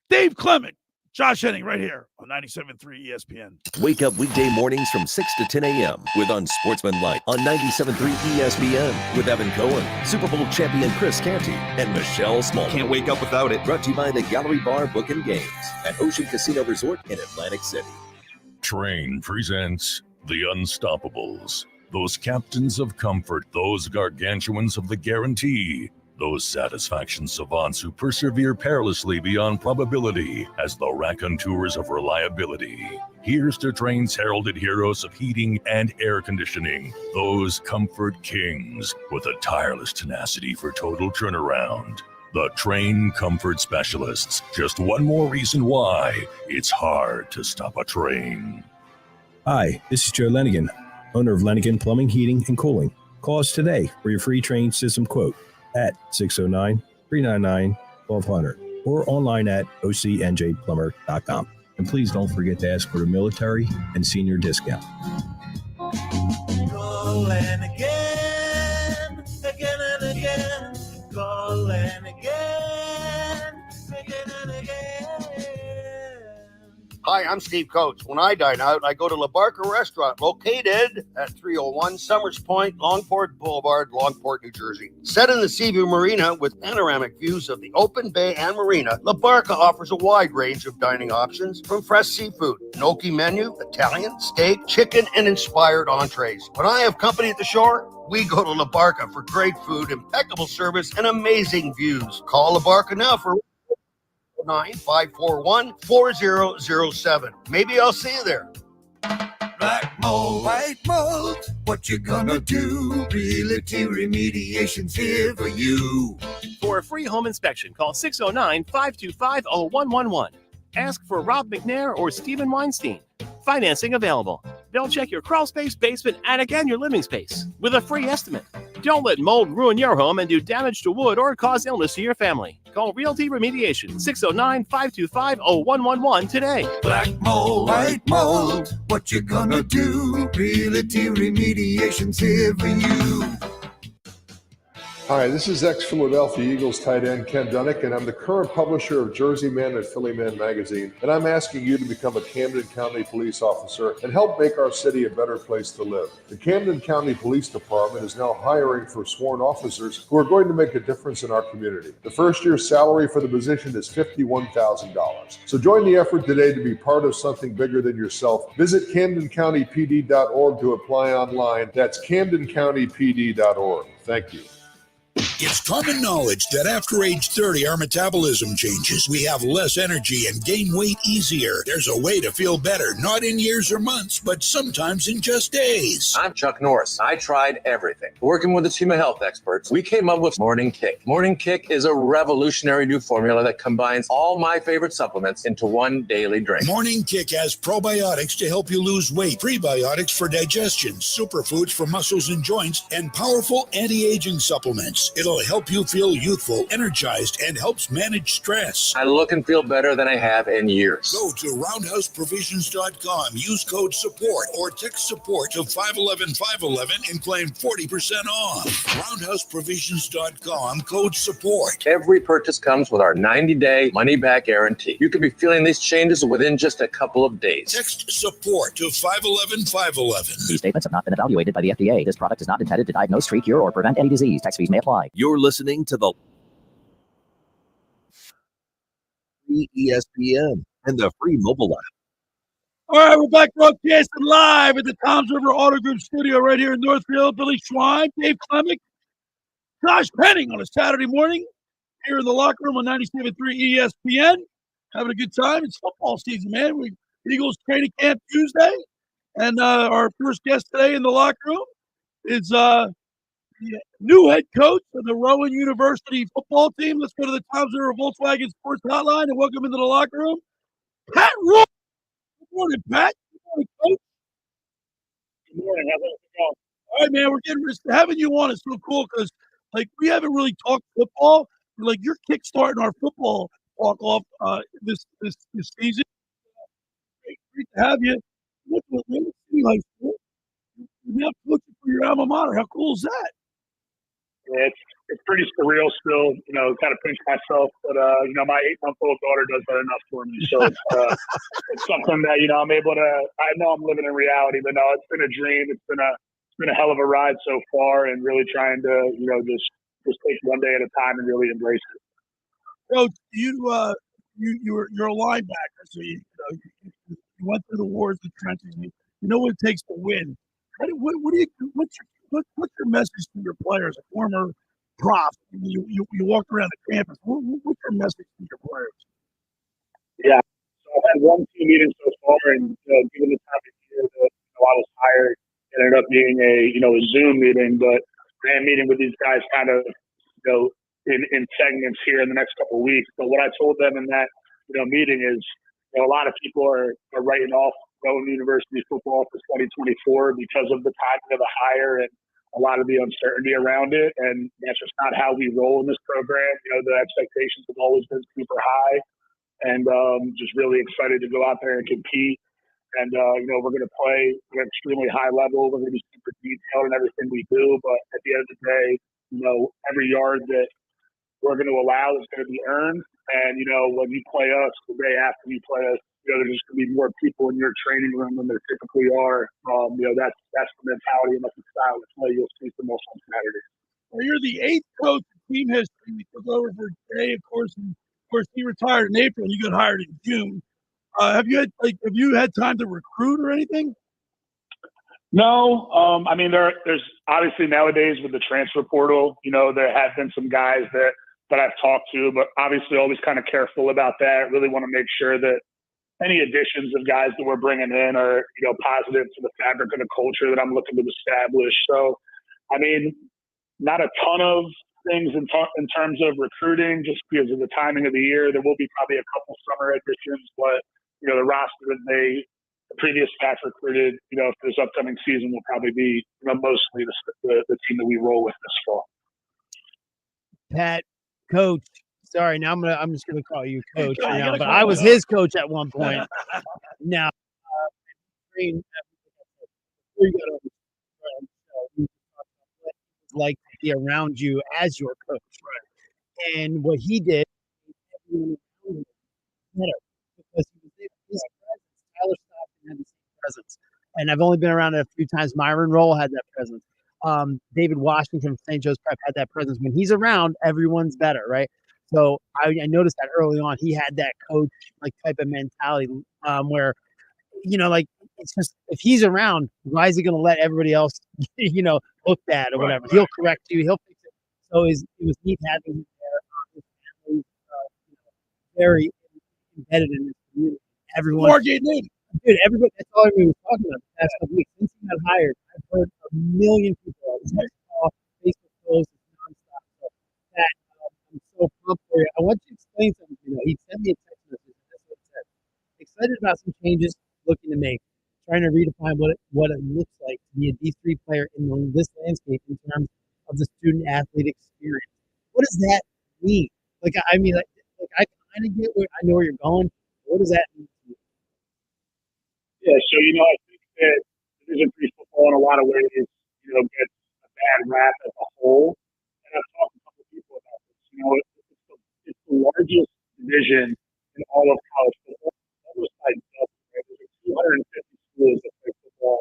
Dave Klemic, Josh Hennig, right here on 97.3 ESPN. Wake up weekday mornings from 6 to 10 a.m. with Unsportsmanlike on 97.3 ESPN with Evan Cohen, Super Bowl champion Chris Canty, and Michelle Small. Can't wake up without it. Brought to you by the Gallery Bar Book and Games at Ocean Casino Resort in Atlantic City. Train presents The Unstoppables. Those captains of comfort, those gargantuans of the guarantee, those satisfaction savants who persevere perilously beyond probability as the raconteurs of reliability. Here's to Train's heralded heroes of heating and air conditioning, those comfort kings with a tireless tenacity for total turnaround. The Train Comfort Specialists. Just one more reason why it's hard to stop a train. Hi, this is Joe Lenigan, owner of Lenigan Plumbing, Heating, and Cooling. Call us today for your free train system quote at 609-399-1200 or online at ocnjplumber.com. And please don't forget to ask for the military and senior discount. Call and again and again. Call and again and again. Hi, I'm Steve Coates. When I dine out, I go to La Barca Restaurant, located at 301 Summers Point, Longport Boulevard, Longport, New Jersey. Set in the Seaview Marina with panoramic views of the open bay and marina, La Barca offers a wide range of dining options from fresh seafood, gnocchi menu, Italian, steak, chicken, and inspired entrees. When I have company at the shore, we go to La Barca for great food, impeccable service, and amazing views. Call La Barca now for 541-4007. Maybe I'll see you there. Black mold, white mold, what you gonna do? Realty Remediation's here for you. For a free home inspection, call 609-525-0111. Ask for Rob McNair or Stephen Weinstein. Financing available. They'll check your crawl space, basement, attic, and your living space with a free estimate. Don't let mold ruin your home and do damage to wood or cause illness to your family. Call Realty Remediation, 609-525-0111 today. Black mold, white mold, what you gonna do? Realty Remediation's here for you. Hi, this is ex-Philadelphia Eagles tight end Ken Dunnick, and I'm the current publisher of Jersey Man and Philly Man magazine, and I'm asking you to become a Camden County police officer and help make our city a better place to live. The Camden County Police Department is now hiring for sworn officers who are going to make a difference in our community. The first year's salary for the position is $51,000. So join the effort today to be part of something bigger than yourself. Visit CamdenCountyPD.org to apply online. That's CamdenCountyPD.org. Thank you. It's common knowledge that after age 30, our metabolism changes. We have less energy and gain weight easier. There's a way to feel better, not in years or months, but sometimes in just days. I'm Chuck Norris. I tried everything. Working with a team of health experts, we came up with Morning Kick. Morning Kick is a revolutionary new formula that combines all my favorite supplements into one daily drink. Morning Kick has probiotics to help you lose weight, prebiotics for digestion, superfoods for muscles and joints, and powerful anti-aging supplements. It'll help you feel youthful, energized, and helps manage stress. I look and feel better than I have in years. Go to roundhouseprovisions.com, use code SUPPORT or text SUPPORT to 511-511 and claim 40% off. Roundhouseprovisions.com, code SUPPORT. Every purchase comes with our 90-day money-back guarantee. You could be feeling these changes within just a couple of days. Text SUPPORT to 511-511. These statements have not been evaluated by the FDA. This product is not intended to diagnose, treat, cure, or prevent any disease. Tax fees may apply. You're listening to the free ESPN and the free mobile app. All right, we're back broadcasting live at the Toms River Auto Group studio right here in Northfield. Billy Schwein, Dave Klemic, Josh Hennig on a Saturday morning here in the locker room on 97.3 ESPN. Having a good time. It's football season, man. Eagles training camp Tuesday. And our first guest today in the locker room is the new head coach of the Rowan University Football team. Let's go to the Toms River Volkswagen Sports Hotline and welcome into the locker room, Pat Ruley. Good morning, Pat. Good morning, Coach. Good morning. How's it going? All right, man. We're getting having you on is so cool because, we haven't really talked football. You're kickstarting our football talk off this season. Great to have you. What's high school? You're now coaching for your alma mater. How cool is that? Yeah, it's pretty surreal still, kind of pinch myself, but my 8-month-old daughter does that enough for me. So it's something that, I'm able to, I know I'm living in reality, but no, it's been a dream. It's been a hell of a ride so far, and really trying to, just take one day at a time and really embrace it. Coach, you're a linebacker, so you went through the wars, the trenches. You know what it takes to win. What's your message to your players? A former prof, you walked around the campus. What's your message to your players? Yeah, so I've had one team meeting so far, and given the time of year that I was hired, it ended up being a Zoom meeting, but I am meeting with these guys kind of in segments here in the next couple of weeks. But what I told them in that meeting is a lot of people are writing off Rowan University Football for 2024 because of the timing of the hire and a lot of the uncertainty around it. And that's just not how we roll in this program. The expectations have always been super high, and just really excited to go out there and compete. And, we're going to play at an extremely high level. We're going to be super detailed in everything we do. But at the end of the day, every yard that we're going to allow is going to be earned. And, when you play us the day after you play us, there's just going to be more people in your training room than there typically are. That's the mentality and that's the style of play you'll see the most on Saturday. Well, you're the 8th coach in team history. We took over for Jay, of course, and of course he retired in April. You got hired in June. Have you had time to recruit or anything? No, I mean there's obviously nowadays with the transfer portal, there have been some guys that I've talked to, but obviously always kind of careful about that. Really want to make sure that any additions of guys that we're bringing in are positive to the fabric of the culture that I'm looking to establish. So, I mean, not a ton of things in terms of recruiting, just because of the timing of the year. There will be probably a couple summer additions, but the roster that the previous staff recruited, for this upcoming season will probably be mostly the team that we roll with this fall. Pat, coach. Sorry, now I'm just gonna call you coach now, but I was his coach at one point. Now, like to be around you as your coach, right? And what he did, better because his presence, Tyler Stockton had the same presence, and I've only been around it a few times. Myron Roll had that presence. David Washington from St. Joe's Prep had that presence. When he's around, everyone's better, right? So I noticed that early on, he had that coach type of mentality where, it's just if he's around, why is he going to let everybody else, look bad or whatever? He'll correct you. He'll fix it. So it was neat having him there. His family, very embedded in his community. Everyone, dude, everybody. That's all everybody was talking about the past couple weeks. Since he got hired, I've heard a million people Facebook posts nonstop. So that I'm so pumped for you. I want you to explain something. He sent me a text message. That's what it said. Excited about some changes looking to make. Trying to redefine what it looks like to be a D3 player in this landscape in terms of the student athlete experience. What does that mean? I kind of get where I know where you're going. What does that mean to you? Yeah, so I think that Division III football in a lot of ways, gets a bad rap as a whole. And I've talked to a couple of people about this. It's the largest division in all of college football. Almost like there's 250 schools that play football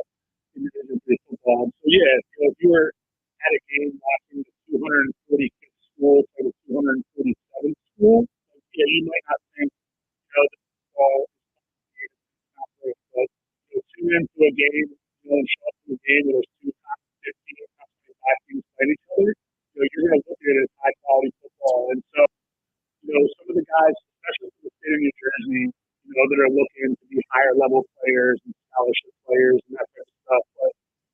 in Division III football. So if you were at a game watching the 245th school to the 247th school, you might not think that football is not great. But tune into a game, and show up to a game where there's two top 15, top 25 teams playing each other, you're going to look at it as high quality football. And so, some of the guys, especially from the state of New Jersey, that are looking to be higher level players and scholarship players and that type of stuff. But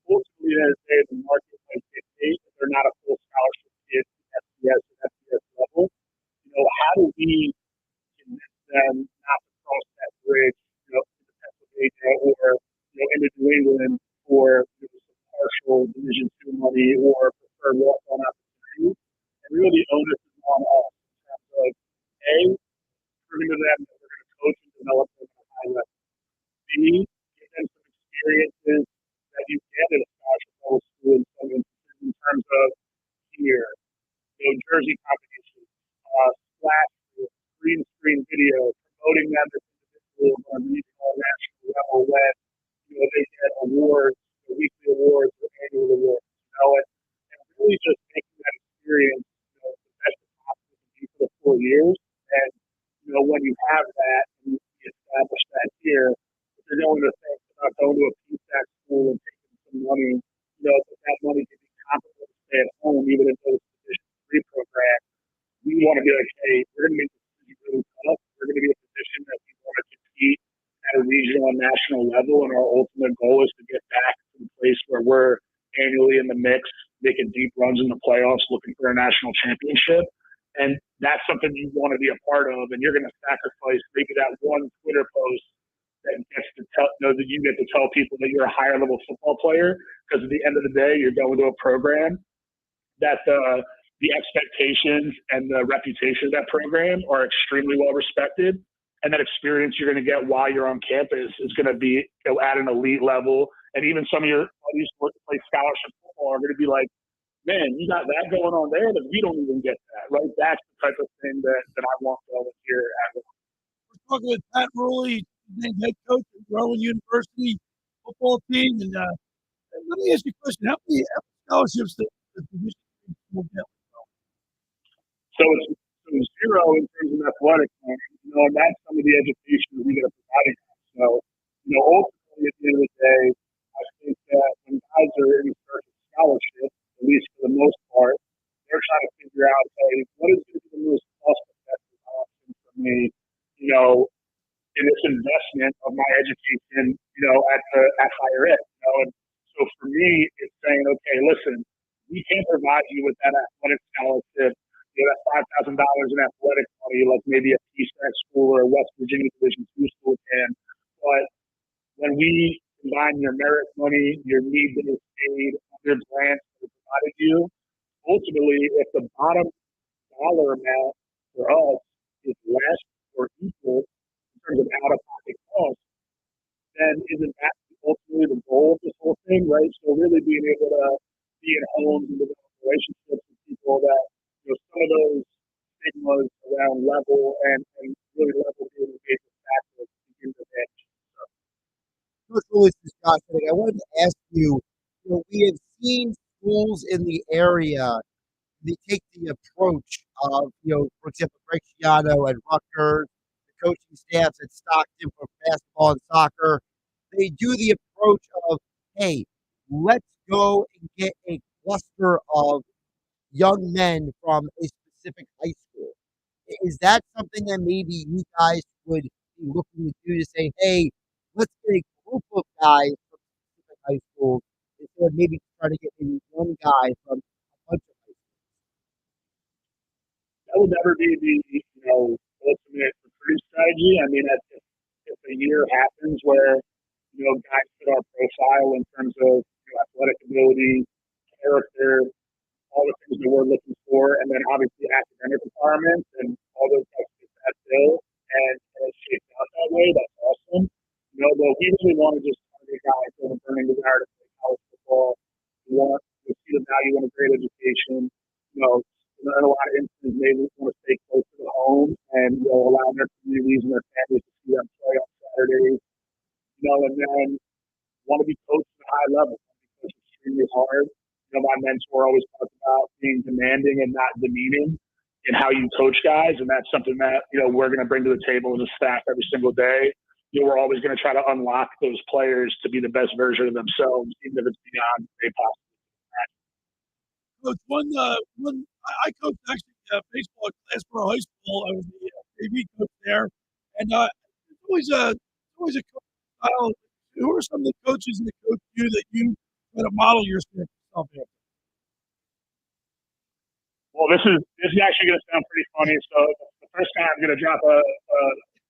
ultimately, as the market might dictate that they're not a full scholarship kid at FCS and FCS level, how do we convince them not to cross that bridge, into Pennsylvania or, into New England for some partial Division II money or preferred walk-on opportunities? And really, the onus is on us in terms of A, proving to them that we're going to coach and develop them at a high level. B, give them some experiences that you get at a scholarship level school in some instances in terms of gear, jersey combinations, splash, green screen video, promoting them as individuals on a regional and national level when they get awards, weekly awards or annual awards, and really just making that experience the best possible to be for the 4 years. And when you have that and you establish that here, if you're going to think about going to a PSAC school and taking some money, that money can be comparable to stay at home, even if those Division III programs. We want to be like, hey, we're going to make this decision really tough. We're going to be in a position that we want to compete at a regional and national level, and our ultimate goal is to get back to the place where we're annually in the mix, making deep runs in the playoffs, looking for a national championship. And that's something you want to be a part of, and you're going to sacrifice maybe that one Twitter post that gets to tell, that you get to tell people that you're a higher level football player, because at the end of the day, you're going to a program that the expectations and the reputation of that program are extremely well respected, and that experience you're going to get while you're on campus is going to be at an elite level. And even some of your buddies who play scholarship football are going to be like, man, you got that going on there, but we don't even get that, right? That's the type of thing that I want going here at. We're talking with Pat Ruley, named head coach of Rowan University Football team. And let me ask you a question: how many scholarships does the Division III school get? So it's zero in terms of athletic planning, and that's some of the education that we get providing. So, ultimately at the end of the day, I think that when guys are in search of scholarship, at least for the most part, they're trying to figure out, hey, what is going to be the most cost-effective option for me, in this investment of my education, at higher ed. And so for me, it's saying, okay, listen, we can't provide you with that athletic scholarship, that $5,000 in athletic money, like maybe a PSAC school or a West Virginia Division II school can. But when we combine your merit money, your need-based aid, other grants that we provided you, ultimately, if the bottom dollar amount for us is less or equal in terms of out-of-pocket costs, then isn't that ultimately the goal of this whole thing, right? So really being able to be in homes and develop relationships with people that, some of those stigmas around level and really level being a major factor begin to vanish. Coach Ruley, this is Josh Hennig. I wanted to ask you, we have seen schools in the area, they take the approach of, for example, Greg Schiano at Rutgers, the coaching staffs at Stockton for basketball and soccer. They do the approach of, hey, let's go and get a cluster of young men from a specific high school. Is that something that maybe you guys would be looking to do to say, hey, let's get a group of guys from specific high schools instead of maybe trying to get maybe one guy from a bunch of high schools? That would never be the ultimate recruiting strategy. I mean, if a year happens where guys fit our profile in terms of athletic ability, character, all the things that we're looking for, and then obviously academic requirements and all those guys fit that bill, and it's shaped out that way, that's awesome. But we really want to just target guys who are burning desire to play college football. We want to see the value in a great education. In a lot of instances, maybe want to stay close to the home and allow their communities and their families to see them play on Saturdays. And then want to be coached at a high level. It's extremely hard. My mentor always talks about being demanding and not demeaning in how you coach guys, and that's something that we're going to bring to the table as a staff every single day. We're always going to try to unlock those players to be the best version of themselves, even if it's beyond they possibly can. Coach, I coached actually baseball at Glassboro High School. I was the AV coach there, and it's always a coach style. Who are some of the coaches that coach you that you try to model yourself after? Well, this is actually going to sound pretty funny. So the first guy I'm going to drop a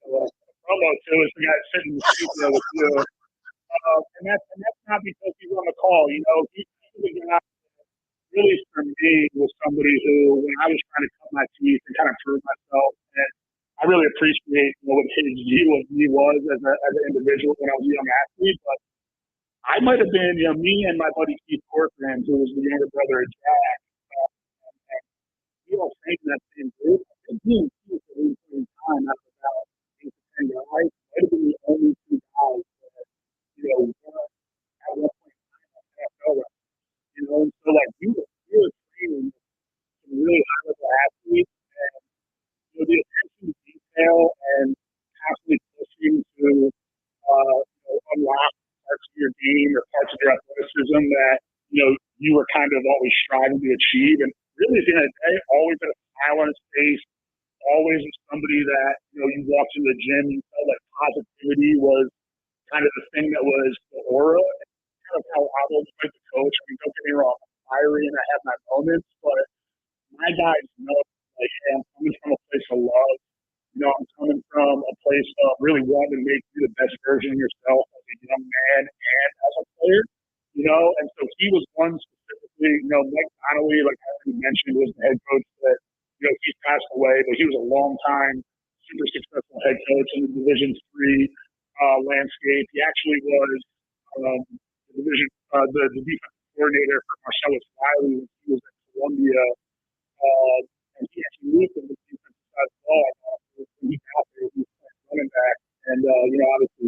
promo to is the guy sitting in the studio with you, and that's not because he's on the call. He really for me was somebody who, when I was trying to cut my teeth and kind of prove myself, and I really appreciate what his view of me was as an individual when I was a young athlete. But I might have been, me and my buddy Keith Corcoran, who was the younger brother of Jack, and we all trained in that same group. And he and Keith at one point in time, after about 8 to 10 guys, might have been the only two guys that, were at one point in time at NFL level. And so we were training some really high level athletes, and the attention to detail and constantly pushing to unlock parts of your game or parts of your athleticism that you were kind of always striving to achieve. And really, at the end of the day, always had a smile on his face, always was somebody that you walked into the gym, you felt like positivity was kind of the thing that was the aura. Kind of how I was like the coach. I mean, don't get me wrong, I'm fiery and I have my moments, but my guys know, hey, I'm coming from a place of love. I'm coming from a place of really wanting to make you the best version of yourself as a young man and as a player. And so he was one specifically. Mike Donnelly, like I already mentioned, was the head coach that he's passed away, but he was a long time super successful head coach in the Division III landscape. He actually was the defensive coordinator for Marcellus Wiley when he was at Columbia, and he actually moved to the defensive side of the ball. He got there, he was running back, and obviously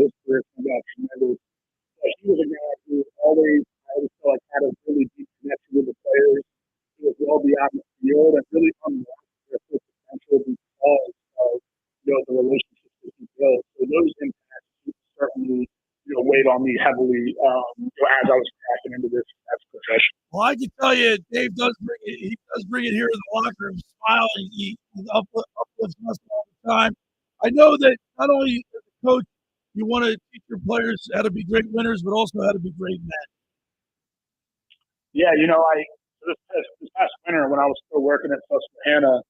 weighed on me heavily as I was crashing into this as a profession. Well, I can tell you, Dave does bring it. He does bring it here in the locker room, smiling. He uplifts us all the time. I know that not only as a coach, you want to teach your players how to be great winners, but also how to be great men. Yeah, this past winter when I was still working at Susquehanna,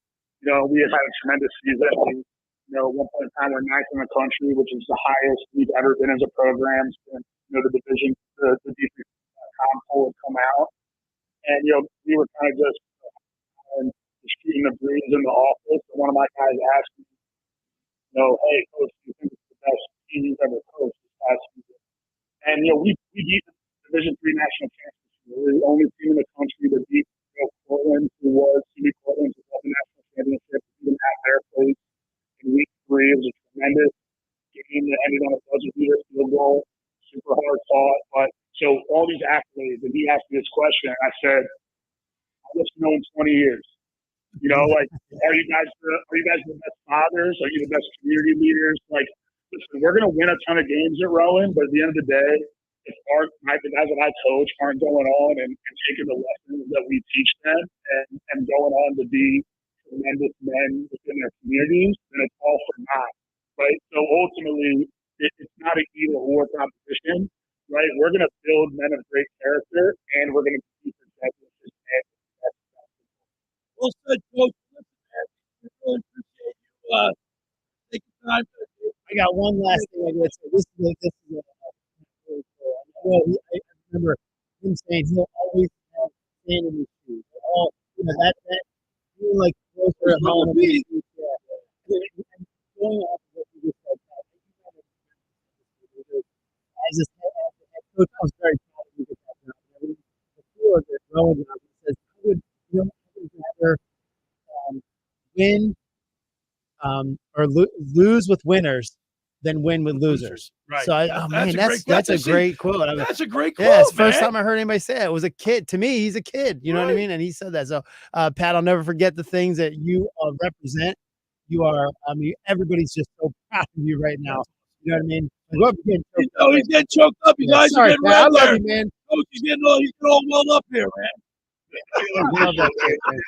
we had a tremendous season. At one point in time, we're ninth in the country, which is the highest we've ever been as a program since the division, the D3 poll had come out. And we were kind of just shooting the breeze in the office. And one of my guys asked me, hey, coach, do you think it's the best team you've ever coached this past season? And we beat the Division III national championship. We're the only team in the country that beat Portland, who was SUNY Portland, who won the national championship, even at their place in week 3. It was a tremendous game that ended on a buzzer beater field goal, super hard fought. But so all these accolades, and he asked me this question, and I said, I'll let you know in 20 years. Are you guys the best fathers? Are you the best community leaders? Listen, we're going to win a ton of games at Rowan, but at the end of the day, if the guys that I coach aren't going on and taking the lessons that we teach them and going on to be tremendous men within their communities, then it's all for naught, right? So ultimately, it's not an either-or competition, right? We're going to build men of great character, and we're going to keep protecting this man. Well said, Coach. Listen, man, we really appreciate you taking time. I got one last thing I got to say. This is really cool. I remember him saying he'll always have sand in his shoes. All that feeling like closer at home. And going off of what you just said, as a head coach, I was very proud of you with that job. Before the Rowan job, he says, I would rather win or lose with winners than win with losers. Right. So that's a great quote. That's a great quote. Yeah, it's the first time I heard anybody say it. It was a kid. To me, he's a kid. You know what I mean? And he said that. So, Pat, I'll never forget the things that you represent. You are. Everybody's just so proud of you right now. You know what I mean? He's getting choked up. You guys are getting Pat, I red love there. you, man. Coach, he's getting all welled up here, man. Love that kid, man.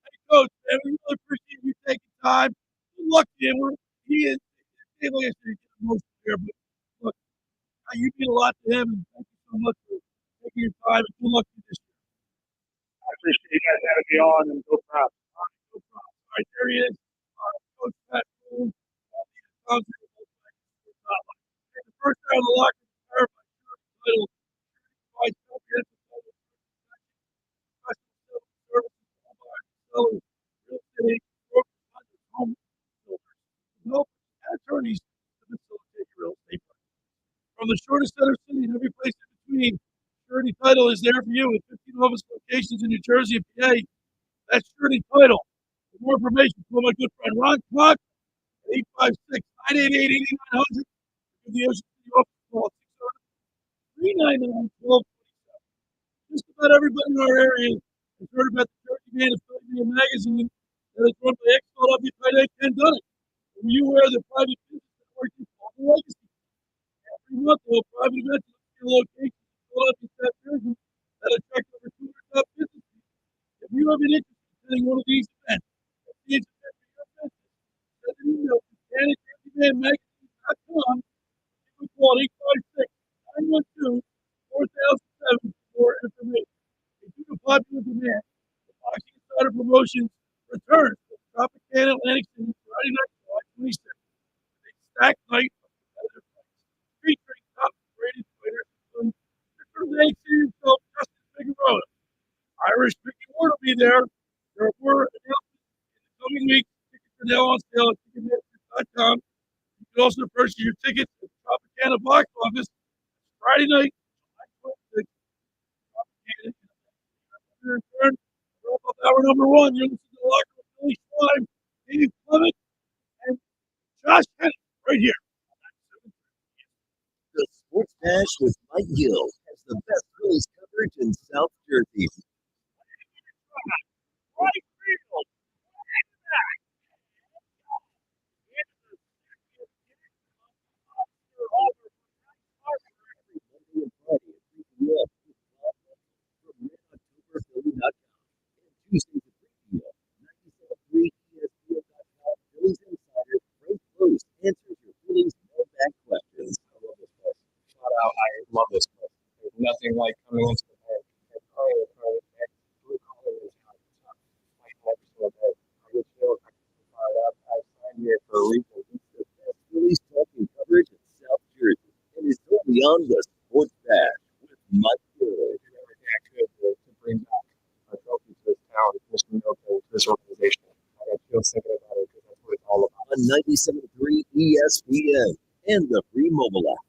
Hey, Coach, man, we really appreciate you taking time. Good luck to him. He is, like I said, he's most here, but look, you mean a lot to him, and thank you so much for taking your time, and good luck to you this year. I appreciate you guys having me on, and go Profs. All right, there he is. Coach Pat Ruley. The first round of the locker room, title, vice president, real estate, home builders, attorneys to facilitate real estate. From the shortest center city and every place in between, Surety Title is there for you with 15 office locations in New Jersey and PA. That's Surety Title. For more information, call my good friend Ron Clark at 856-988-8900. Give the Ocean City office call 600-399-1227. Just about everybody in our area has heard about the Jersey Man and Philly Man magazine that is run by ex-Philadelphia tight end Ken Dunnick. Were you aware of the private business network is called The Legacy? Every month, they'll have private events at your location in Philadelphia, South Jersey that attract over 200 top business people. If you have an interest in attending one of these events, or see it's event for your business, send an email to JanetJerseyManMagazine.com. Give a call at 856-912-4007 for information. Due to popular demand, the Boxing Insider Promotions returns to Tropicana Atlantic City Friday night, July 26th. A stacked night of competitive fights, featuring top-rated fighters including Victor Atlantic City himself, Justin Figueroa. Irish Mickey Ward will be there. There were announcements in the coming weeks. Tickets are now on sale at Ticketmaster.com. You can also purchase your tickets at the Tropicana box office Friday night, July 26th. Tropicana. Return. Wrap up hour number 1. You're listening to the Locker Room Philly Slime, Dave Klemic, and Josh Hennig right here. The Sports Dash with Mike Gill has the best Phillies coverage in South Jersey. Right field. love this place. There's nothing like coming into the bank and playing for the blue collar mentality. Fighting every single day. I get chills. I get fired up. I signed here for a reason. It's the best Phillies talking coverage in South Jersey. And it's only on the Sports Bash with Mike Kerr. Everything I could to bring back a trophy to this town, to this Milton, to this organization. I got chills thinking about it because that's what it's all about. On 97.3 ESPN and the free mobile app.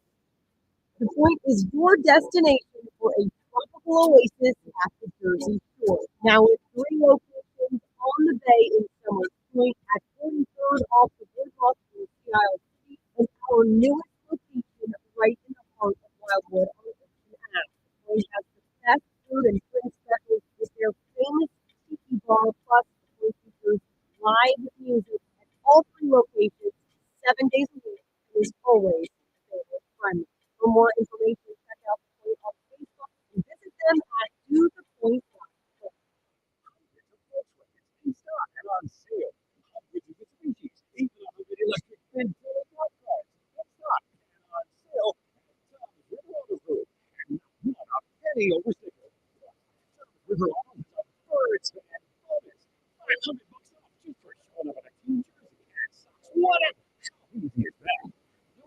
The Point is your destination for a tropical oasis at the Jersey Shore. Now with 3 locations on the bay in Summers Point at 43rd off the Boardwalk in Sea Isle City, and our newest location right in the heart of Wildwood on Ocean Ave. The Point has the best food and drink specials with their famous tiki bar, plus the Point features live music at all 3 locations 7 days a week, and is always favorite friend. For more information, check out The Point on Facebook and visit them at dothepoint.com. In stock and on sale. Hundreds of species, even 100 electric Pentair golf carts. In stock and on sale. Tom's River on the roof. And not a penny over sticker. Tom's River on the birds and bonus. $500 off just for showing up at a Team Jersey and socks. What a how easy is that?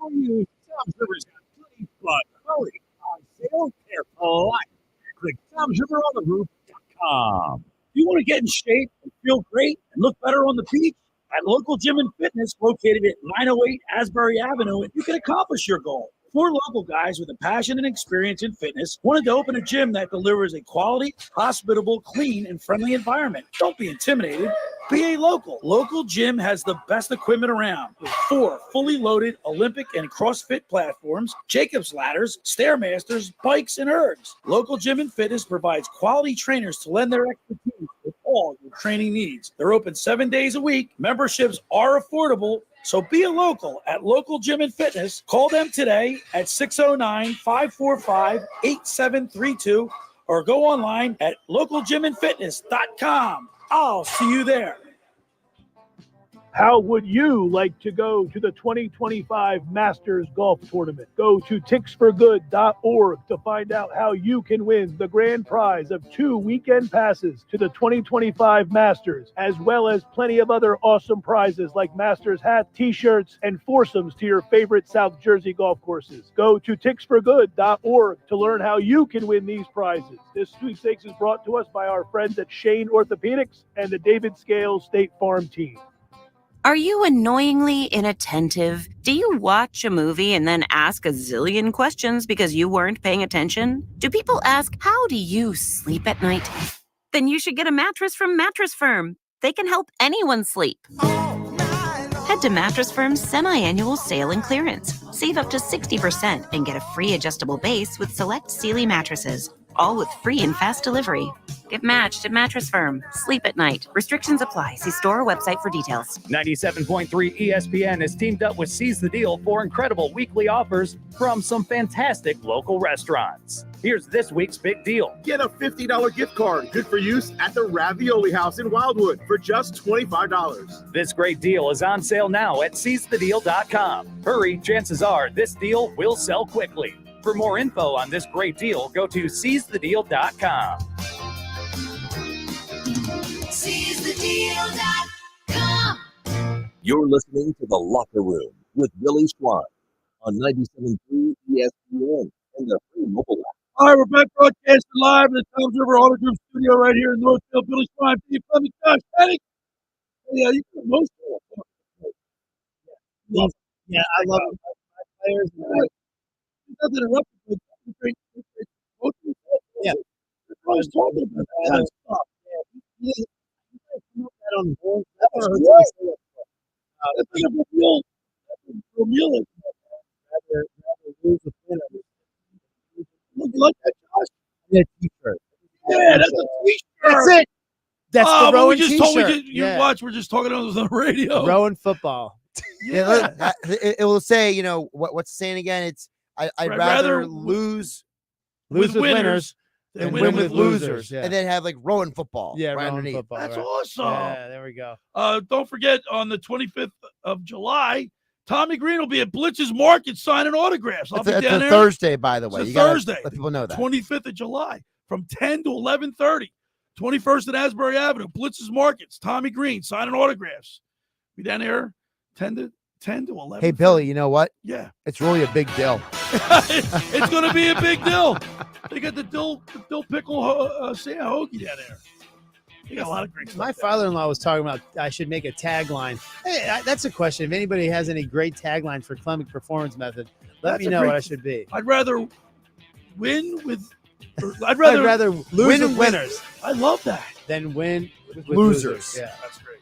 Don't use Tom's River's got plenty, but hurry. On sale, they're polite. Click Tom'sRiverOnTheRoof.com. You want to get in shape and feel great and look better on the beach? At Local Gym and Fitness, located at 908 Asbury Avenue, you can accomplish your goal. 4 local guys with a passion and experience in fitness wanted to open a gym that delivers a quality, hospitable, clean, and friendly environment. Don't be intimidated. Be a local. Local Gym has the best equipment around with 4 fully loaded Olympic and CrossFit platforms, Jacob's ladders, Stairmasters, bikes, and ergs. Local Gym and Fitness provides quality trainers to lend their expertise with all your training needs. They're open 7 days a week. Memberships are affordable. So be a local at Local Gym and Fitness. Call them today at 609-545-8732 or go online at localgymandfitness.com. I'll see you there. How would you like to go to the 2025 Masters Golf Tournament? Go to ticksforgood.org to find out how you can win the grand prize of 2 weekend passes to the 2025 Masters, as well as plenty of other awesome prizes like Masters hats, t-shirts, and foursomes to your favorite South Jersey golf courses. Go to ticksforgood.org to learn how you can win these prizes. This sweepstakes is brought to us by our friends at Shane Orthopedics and the David Scales State Farm team. Are you annoyingly inattentive? Do you watch a movie and then ask a zillion questions because you weren't paying attention? Do people ask, how do you sleep at night? Then you should get a mattress from Mattress Firm. They can help anyone sleep. Head to Mattress Firm's semi-annual sale and clearance. Save up to 60% and get a free adjustable base with select Sealy mattresses, all with free and fast delivery. Get matched at Mattress Firm. Sleep at night. Restrictions apply. See store or website for details. 97.3 ESPN has teamed up with Seize the Deal for incredible weekly offers from some fantastic local restaurants. Here's this week's big deal. Get a $50 gift card, good for use at the Ravioli House in Wildwood for just $25. This great deal is on sale now at seizethedeal.com. Hurry, chances are this deal will sell quickly. For more info on this great deal, go to seizethedeal.com. SeizeTheDeal.com. You're listening to The Locker Room with Willie Schwan on 97.3 ESPN and the free mobile app. All right, we're back broadcasting live in the Tom's River Auto Group studio right here in Northfield. Billy Swan, Steve Klemic, Josh Hennig. Yeah, you can most of it. Yeah, I love my players. Nothing interrupted, but yeah. I was talking about that stuff. He doesn't that on the board. That's like a real rather lose the win. You like that, Josh? Yeah, t-shirt. Yeah, that's a t-shirt. That's it. That's the Rowan t-shirt. You watch, we're just talking on the radio. Rowan football. Yeah, it will say, you know, what's the saying again? It's I'd rather lose with winners than win with losers. Yeah. And then have like Rowan football. Yeah, right Rowan underneath. football. That's right. awesome. Yeah, there we go. Don't forget on the 25th of July, Tommy Green will be at Blitz's Market signing autographs. I'll be It's down a there. Thursday, by the way. It's a You gotta Thursday. let people know that. 25th of July from 10 to 11:30. 21st at Asbury Avenue. Blitz's Markets. Tommy Green signing autographs. Be down there 10 to 11. Hey, Billy, you know what? Yeah. It's really a big deal. It's going to be a big deal. They got the dill pickle hoagie down there. They got a lot of great stuff. My father-in-law was talking about I should make a tagline. Hey, that's a question. If anybody has any great tagline for Klemic Performance Method, let me know what I should be. I'd rather win with. I'd rather rather lose with winners. I love that. Than win with Losers. Yeah. That's great.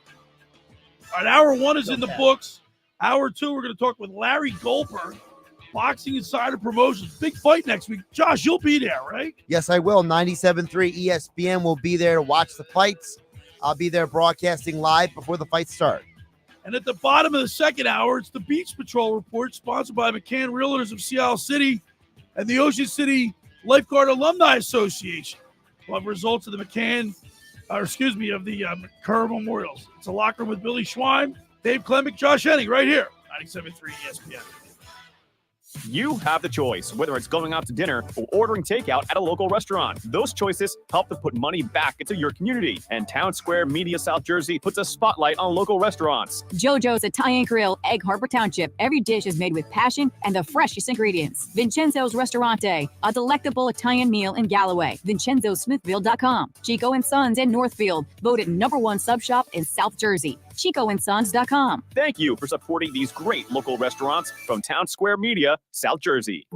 All right, hour 1 is in the books. Hour 2, we're going to talk with Larry Goldberg, Boxing Insider Promotions. Big fight next week. Josh, you'll be there, right? Yes, I will. 97.3 ESPN will be there to watch the fights. I'll be there broadcasting live before the fights start. And at the bottom of the second hour, it's the Beach Patrol Report, sponsored by McCann Realtors of Seattle City and the Ocean City Lifeguard Alumni Association. We'll have results of the of the Kerr Memorials. It's a locker room with Billy Schwein, Dave Klemic, Josh Hennig, right here, 97.3 ESPN. You have the choice, whether it's going out to dinner or ordering takeout at a local restaurant. Those choices help to put money back into your community. And Town Square Media South Jersey puts a spotlight on local restaurants. JoJo's Italian Grill, Egg Harbor Township. Every dish is made with passion and the freshest ingredients. Vincenzo's Ristorante, a delectable Italian meal in Galloway. VincenzoSmithfield.com. Chico & Sons in Northfield, voted #1 sub shop in South Jersey. ChicoandSons.com. Thank you for supporting these great local restaurants from Town Square Media, South Jersey.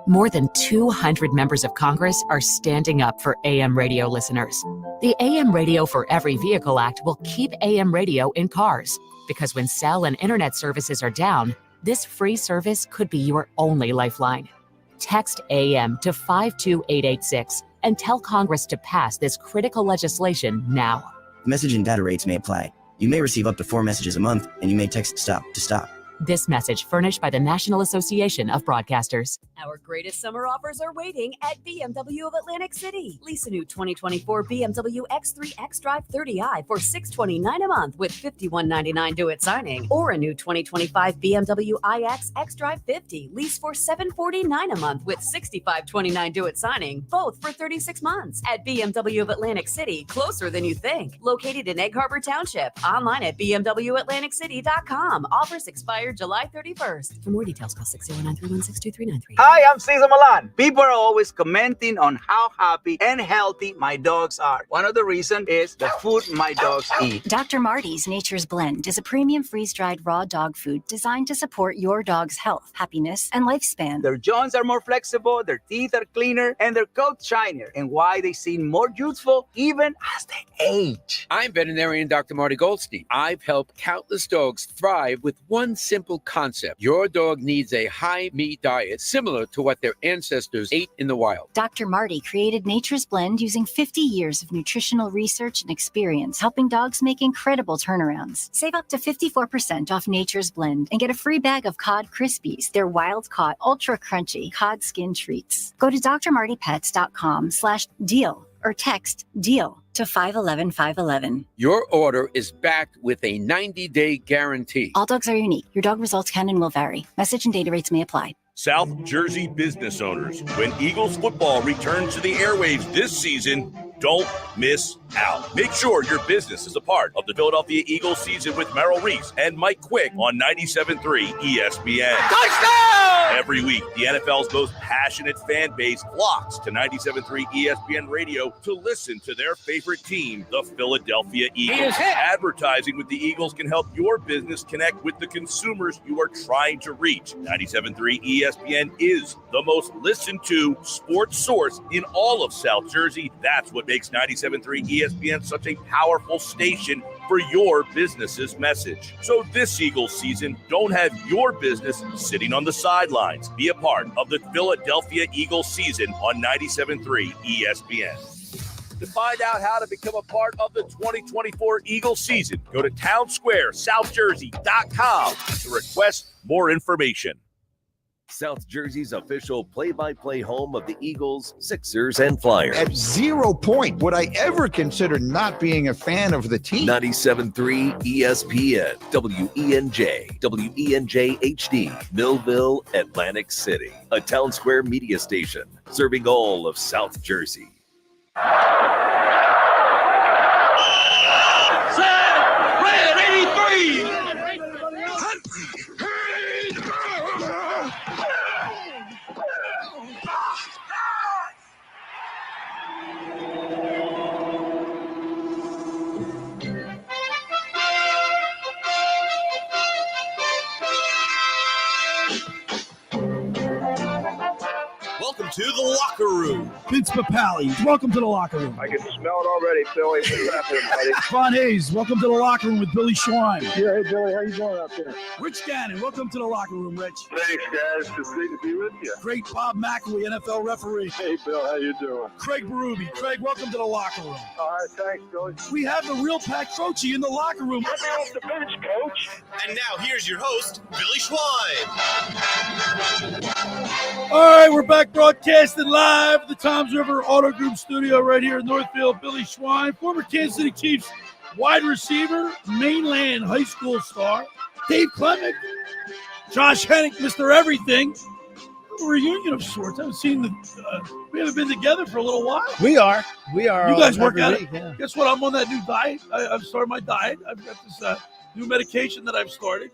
More than 200 members of Congress are standing up for AM radio listeners. The AM Radio for Every Vehicle Act will keep AM radio in cars, because when cell and internet services are down, this free service could be your only lifeline. Text AM to 52886 and tell Congress to pass this critical legislation now. Message and data rates may apply. You may receive up to 4 messages a month, and you may text STOP to stop. This message furnished by the National Association of Broadcasters. Our greatest summer offers are waiting at BMW of Atlantic City. Lease a new 2024 BMW X3 xDrive 30i for $629 a month with $51.99 due at signing. Or a new 2025 BMW iX xDrive 50. Lease for $749 a month with $65.29 due at signing. Both for 36 months. At BMW of Atlantic City, closer than you think. Located in Egg Harbor Township. Online at bmwatlanticcity.com. Offers expire July 31st. For more details, call 609-316-2393. Hi, I'm Cesar Milan. People are always commenting on how happy and healthy my dogs are. One of the reasons is the food my dogs eat. Dr. Marty's Nature's Blend is a premium freeze-dried raw dog food designed to support your dog's health, happiness, and lifespan. Their jaws are more flexible, their teeth are cleaner, and their coats shinier. And why they seem more youthful even as they age. I'm veterinarian Dr. Marty Goldstein. I've helped countless dogs thrive with one simple concept. Your dog needs a high meat diet similar to what their ancestors ate in the wild. Dr. Marty created Nature's Blend using 50 years of nutritional research and experience, helping dogs make incredible turnarounds. Save up to 54% off Nature's Blend and get a free bag of Cod Krispies, their wild-caught, ultra-crunchy cod skin treats. Go to drmartypets.com/deal or text DEAL to 511-511. Your order is backed with a 90-day guarantee. All dogs are unique. Your dog results can and will vary. Message and data rates may apply. South Jersey business owners, when Eagles football returns to the airwaves this season, don't miss out. Make sure your business is a part of the Philadelphia Eagles season with Merrill Reese and Mike Quick on 97.3 ESPN. Touchdown! Every week, the NFL's most passionate fan base flocks to 97.3 ESPN Radio to listen to their favorite team, the Philadelphia Eagles. Advertising with the Eagles can help your business connect with the consumers you are trying to reach. 97.3 ESPN is the most listened to sports source in all of South Jersey. That's what makes 97.3 ESPN such a powerful station for your business's message. So this Eagles season, don't have your business sitting on the sidelines. Be a part of the Philadelphia Eagles season on 97.3 ESPN. To find out how to become a part of the 2024 Eagles season, go to townsquaresouthjersey.com to request more information. South Jersey's official play-by-play home of the Eagles, Sixers, and Flyers. At 0 point would I ever consider not being a fan of the team. 97.3 ESPN, WENJ, WENJ HD, Millville, Atlantic City. A Town Square media station serving all of South Jersey. Red 83! Welcome to the locker room. Vince Papali, welcome to the locker room. I can smell it already, Philly. What's happening, buddy? Ron Hayes, welcome to the locker room with Billy Schwein. Yeah, hey, Billy, how you doing out there? Rich Gannon, welcome to the locker room, Rich. Thanks, guys. It's great to be with you. Great Bob McElwee, NFL referee. Hey, Bill, how you doing? Craig Berube. Craig, welcome to the locker room. All right, thanks, Billy. We have the real Pat Croce in the locker room. Get me off the bench, Coach. And now here's your host, Billy Schwein. All right, we're back broadcasting live at the Toms River Auto Group studio right here in Northfield. Billy Schwein, former Kansas City Chiefs wide receiver, mainland high school star. Dave Klemic, Josh Hennig, Mr. Everything. A reunion of sorts. I haven't seen we haven't been together for a little while. We are. You guys work out. Yeah. Guess what? I'm on that new diet. I've started my diet. I've got this new medication that I've started,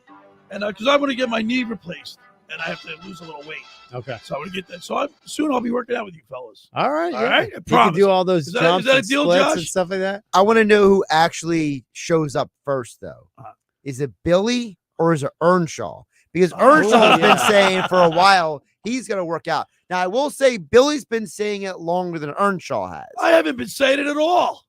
and because I want to get my knee replaced, and I have to lose a little weight. Okay. So I want to get that. So soon I'll be working out with you fellas. All right. All right. I You promise. can do all those Is jumps that a and deal, splits Josh? and stuff like that. I want to know who actually shows up first, though. Is it Billy or is it Earnshaw? Because Earnshaw's been saying for a while he's going to work out. Now, I will say Billy's been saying it longer than Earnshaw has. I haven't been saying it at all.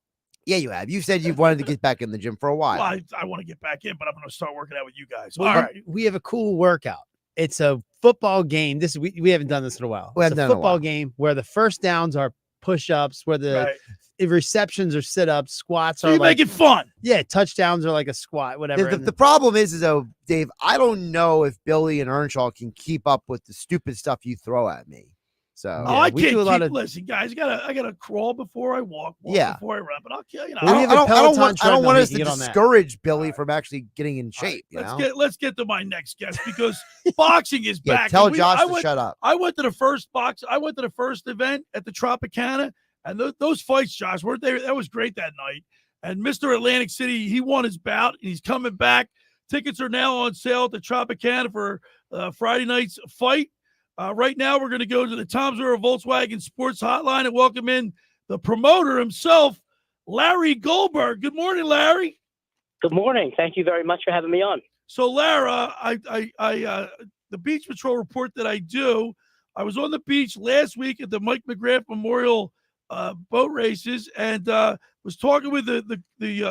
Yeah, you have. You said you've wanted to get back in the gym for a while. Well, I want to get back in, but I'm going to start working out with you guys. Well, All right. We have a cool workout. It's a football game. We haven't done this in a while. We It's haven't a done it in a football while. game where the first downs are push-ups, where the Right. receptions are sit-ups, squats So are you like make it fun. Yeah, touchdowns are like a squat, whatever. The problem is, though, Dave, I don't know if Billy and Earnshaw can keep up with the stupid stuff you throw at me. So I we can't do a lot keep. of- Listen, guys, I gotta crawl before I walk Yeah. before I run. But I'll kill you know. Well, we have a Peloton I don't treadmill, want we us can to get on that. discourage Billy from actually getting in shape. You know? Let's get to my next guest because boxing is Yeah, back. tell And Josh to shut up. I went to the first event at the Tropicana, and those fights, Josh, weren't they? That was great that night. And Mr. Atlantic City, he won his bout, and he's coming back. Tickets are now on sale at the Tropicana for Friday night's fight. Right now, we're going to go to the Toms River Volkswagen Sports Hotline and welcome in the promoter himself, Larry Goldberg. Good morning, Larry. Good morning. Thank you very much for having me on. So, Lara, the Beach Patrol report that I do, I was on the beach last week at the Mike McGrath Memorial boat races and was talking with the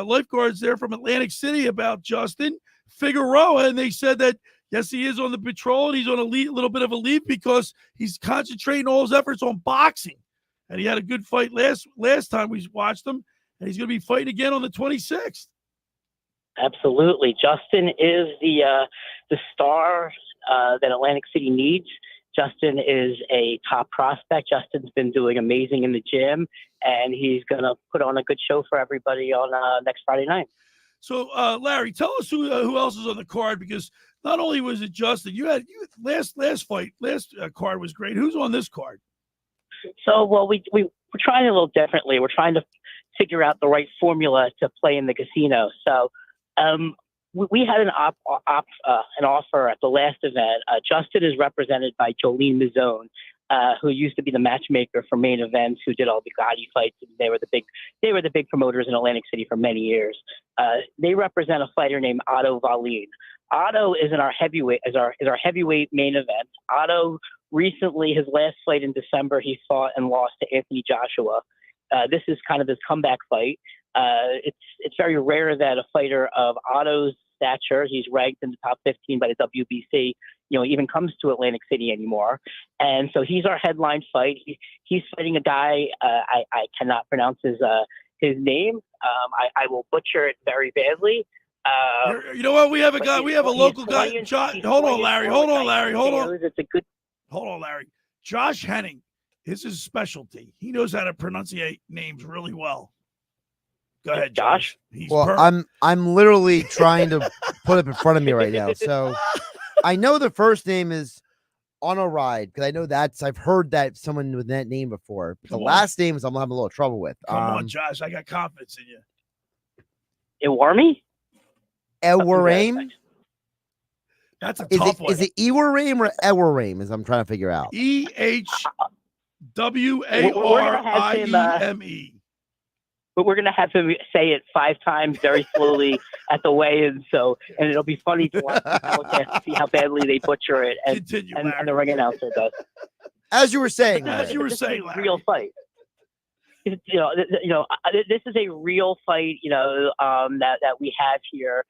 lifeguards there from Atlantic City about Justin Figueroa, and they said that yes, he is on the patrol and he's on a little bit of a leave because he's concentrating all his efforts on boxing. And he had a good fight last time we watched him, and he's going to be fighting again on the 26th. Absolutely. Justin is the star that Atlantic City needs. Justin is a top prospect. Justin's been doing amazing in the gym, and he's going to put on a good show for everybody on next Friday night. So, Larry, tell us who else is on the card, because not only was it Justin, you had last card was great. Who's on this card? So, well, we're trying a little differently. We're trying to figure out the right formula to play in the casino. So, we had an offer at the last event. Justin is represented by Jolene Mazzone, who used to be the matchmaker for main events, who did all the Gotti fights. They were the big promoters in Atlantic City for many years. They represent a fighter named Otto Valin. Otto is our heavyweight main event. Otto recently, his last fight in December, he fought and lost to Anthony Joshua. This is kind of his comeback fight. It's very rare that a fighter of Otto's stature, he's ranked in the top 15 by the WBC, even comes to Atlantic City anymore. And so he's our headline fight. He's fighting a guy, I cannot pronounce his name. I will butcher it very badly. You know what? We have a guy. We have a local guy. Hold on, Larry. Hold on. It's a good. Hold on, Larry. Josh Hennig is his specialty. He knows how to pronunciate names really well. Go ahead, Josh. He's Well, I'm literally trying to put it in front of me right now. So I know the first name is On a Ride because I know I've heard that someone with that name before. The last name is I'm having a little trouble with. Come on, Josh. I got confidence in you. Ewarmy? Ewarame? That's a tough one. Is it Ewarame or Ewarame? As I'm trying to figure out. EHWARIEME. But we're gonna have him say it 5 times very slowly at the weigh-in, and it'll be funny to watch to see how badly they butcher it, and the ring announcer does. As you were saying, Larry. Real fight. This is a real fight. That we have here.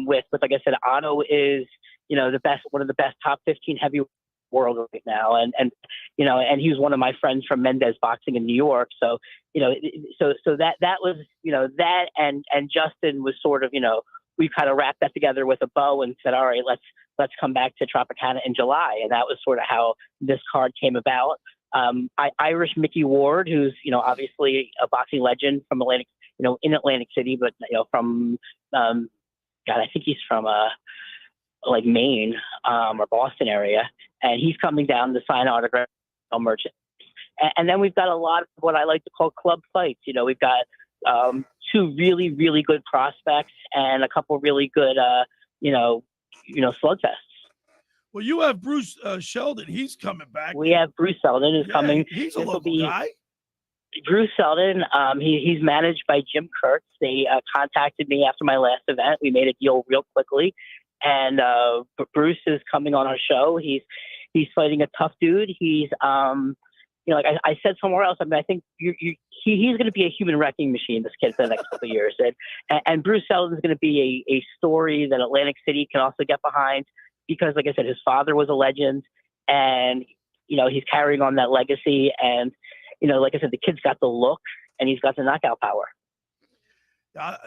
With like I said, Otto is one of the best top 15 heavyweight world right now, and he was one of my friends from Mendez Boxing in New York. So that was that and Justin was sort of we kind of wrapped that together with a bow and said, all right, let's come back to Tropicana in July, and that was sort of how this card came about. Irish Mickey Ward, who's obviously a boxing legend from Atlantic City, but from I think he's from like Maine or Boston area, and he's coming down to sign autograph merchant. And then we've got a lot of what I like to call club fights. We've got 2 really, really good prospects and a couple really good slugfests. Well, you have Bruce Sheldon. He's coming back. We have Bruce Sheldon who's coming. He's a local guy. Bruce Sheldon, he's managed by Jim Kurtz. They contacted me after my last event. We made a deal real quickly, and Bruce is coming on our show. He's fighting a tough dude. He's like I said somewhere else. I mean, I think he's going to be a human wrecking machine. This kid for the next couple of years, and Bruce Sheldon is going to be a story that Atlantic City can also get behind because, like I said, his father was a legend, and he's carrying on that legacy and. Like I said, the kid's got the look and he's got the knockout power.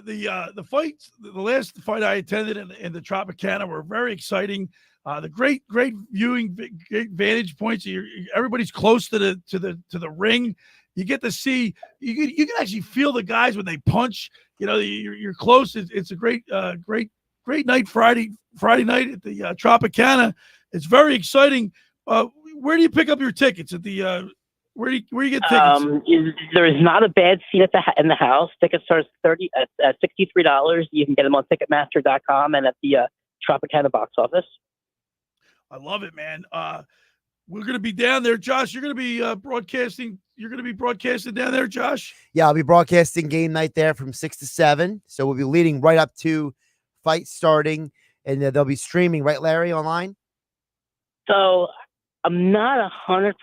The fights, the last fight I attended in the Tropicana were very exciting. The great viewing, great vantage points. Everybody's close to the ring. You get to see. You can actually feel the guys when they punch. You're close. It's a great night Friday night at the Tropicana. It's very exciting. Where do you pick up your tickets at the? Where do you get tickets? There is not a bad seat in the house. Tickets start at $63. You can get them on Ticketmaster.com and at the Tropicana box office. I love it, man. We're going to be down there, Josh. You're going to be broadcasting. You're going to be broadcasting down there, Josh. Yeah, I'll be broadcasting game night there from 6 to 7. So we'll be leading right up to fight starting, and they'll be streaming, right, Larry, online. So. I'm not 100%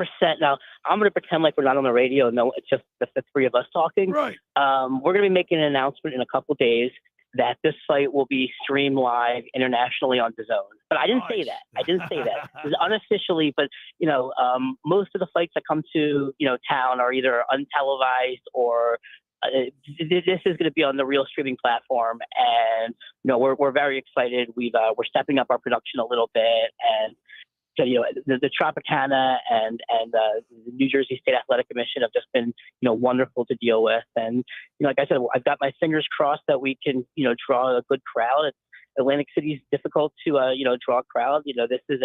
now. I'm going to pretend like we're not on the radio. No, it's just the 3 of us talking. Right. We're going to be making an announcement in a couple days that this fight will be streamed live internationally on DAZN. But I didn't say that. It was unofficially, but most of the fights that come to town are either untelevised or this is going to be on the real streaming platform. And we're very excited. We're stepping up our production a little bit and. So, the Tropicana and the New Jersey State Athletic Commission have just been, wonderful to deal with. And, like I said, I've got my fingers crossed that we can, draw a good crowd. Atlantic City is difficult to, draw a crowd. This is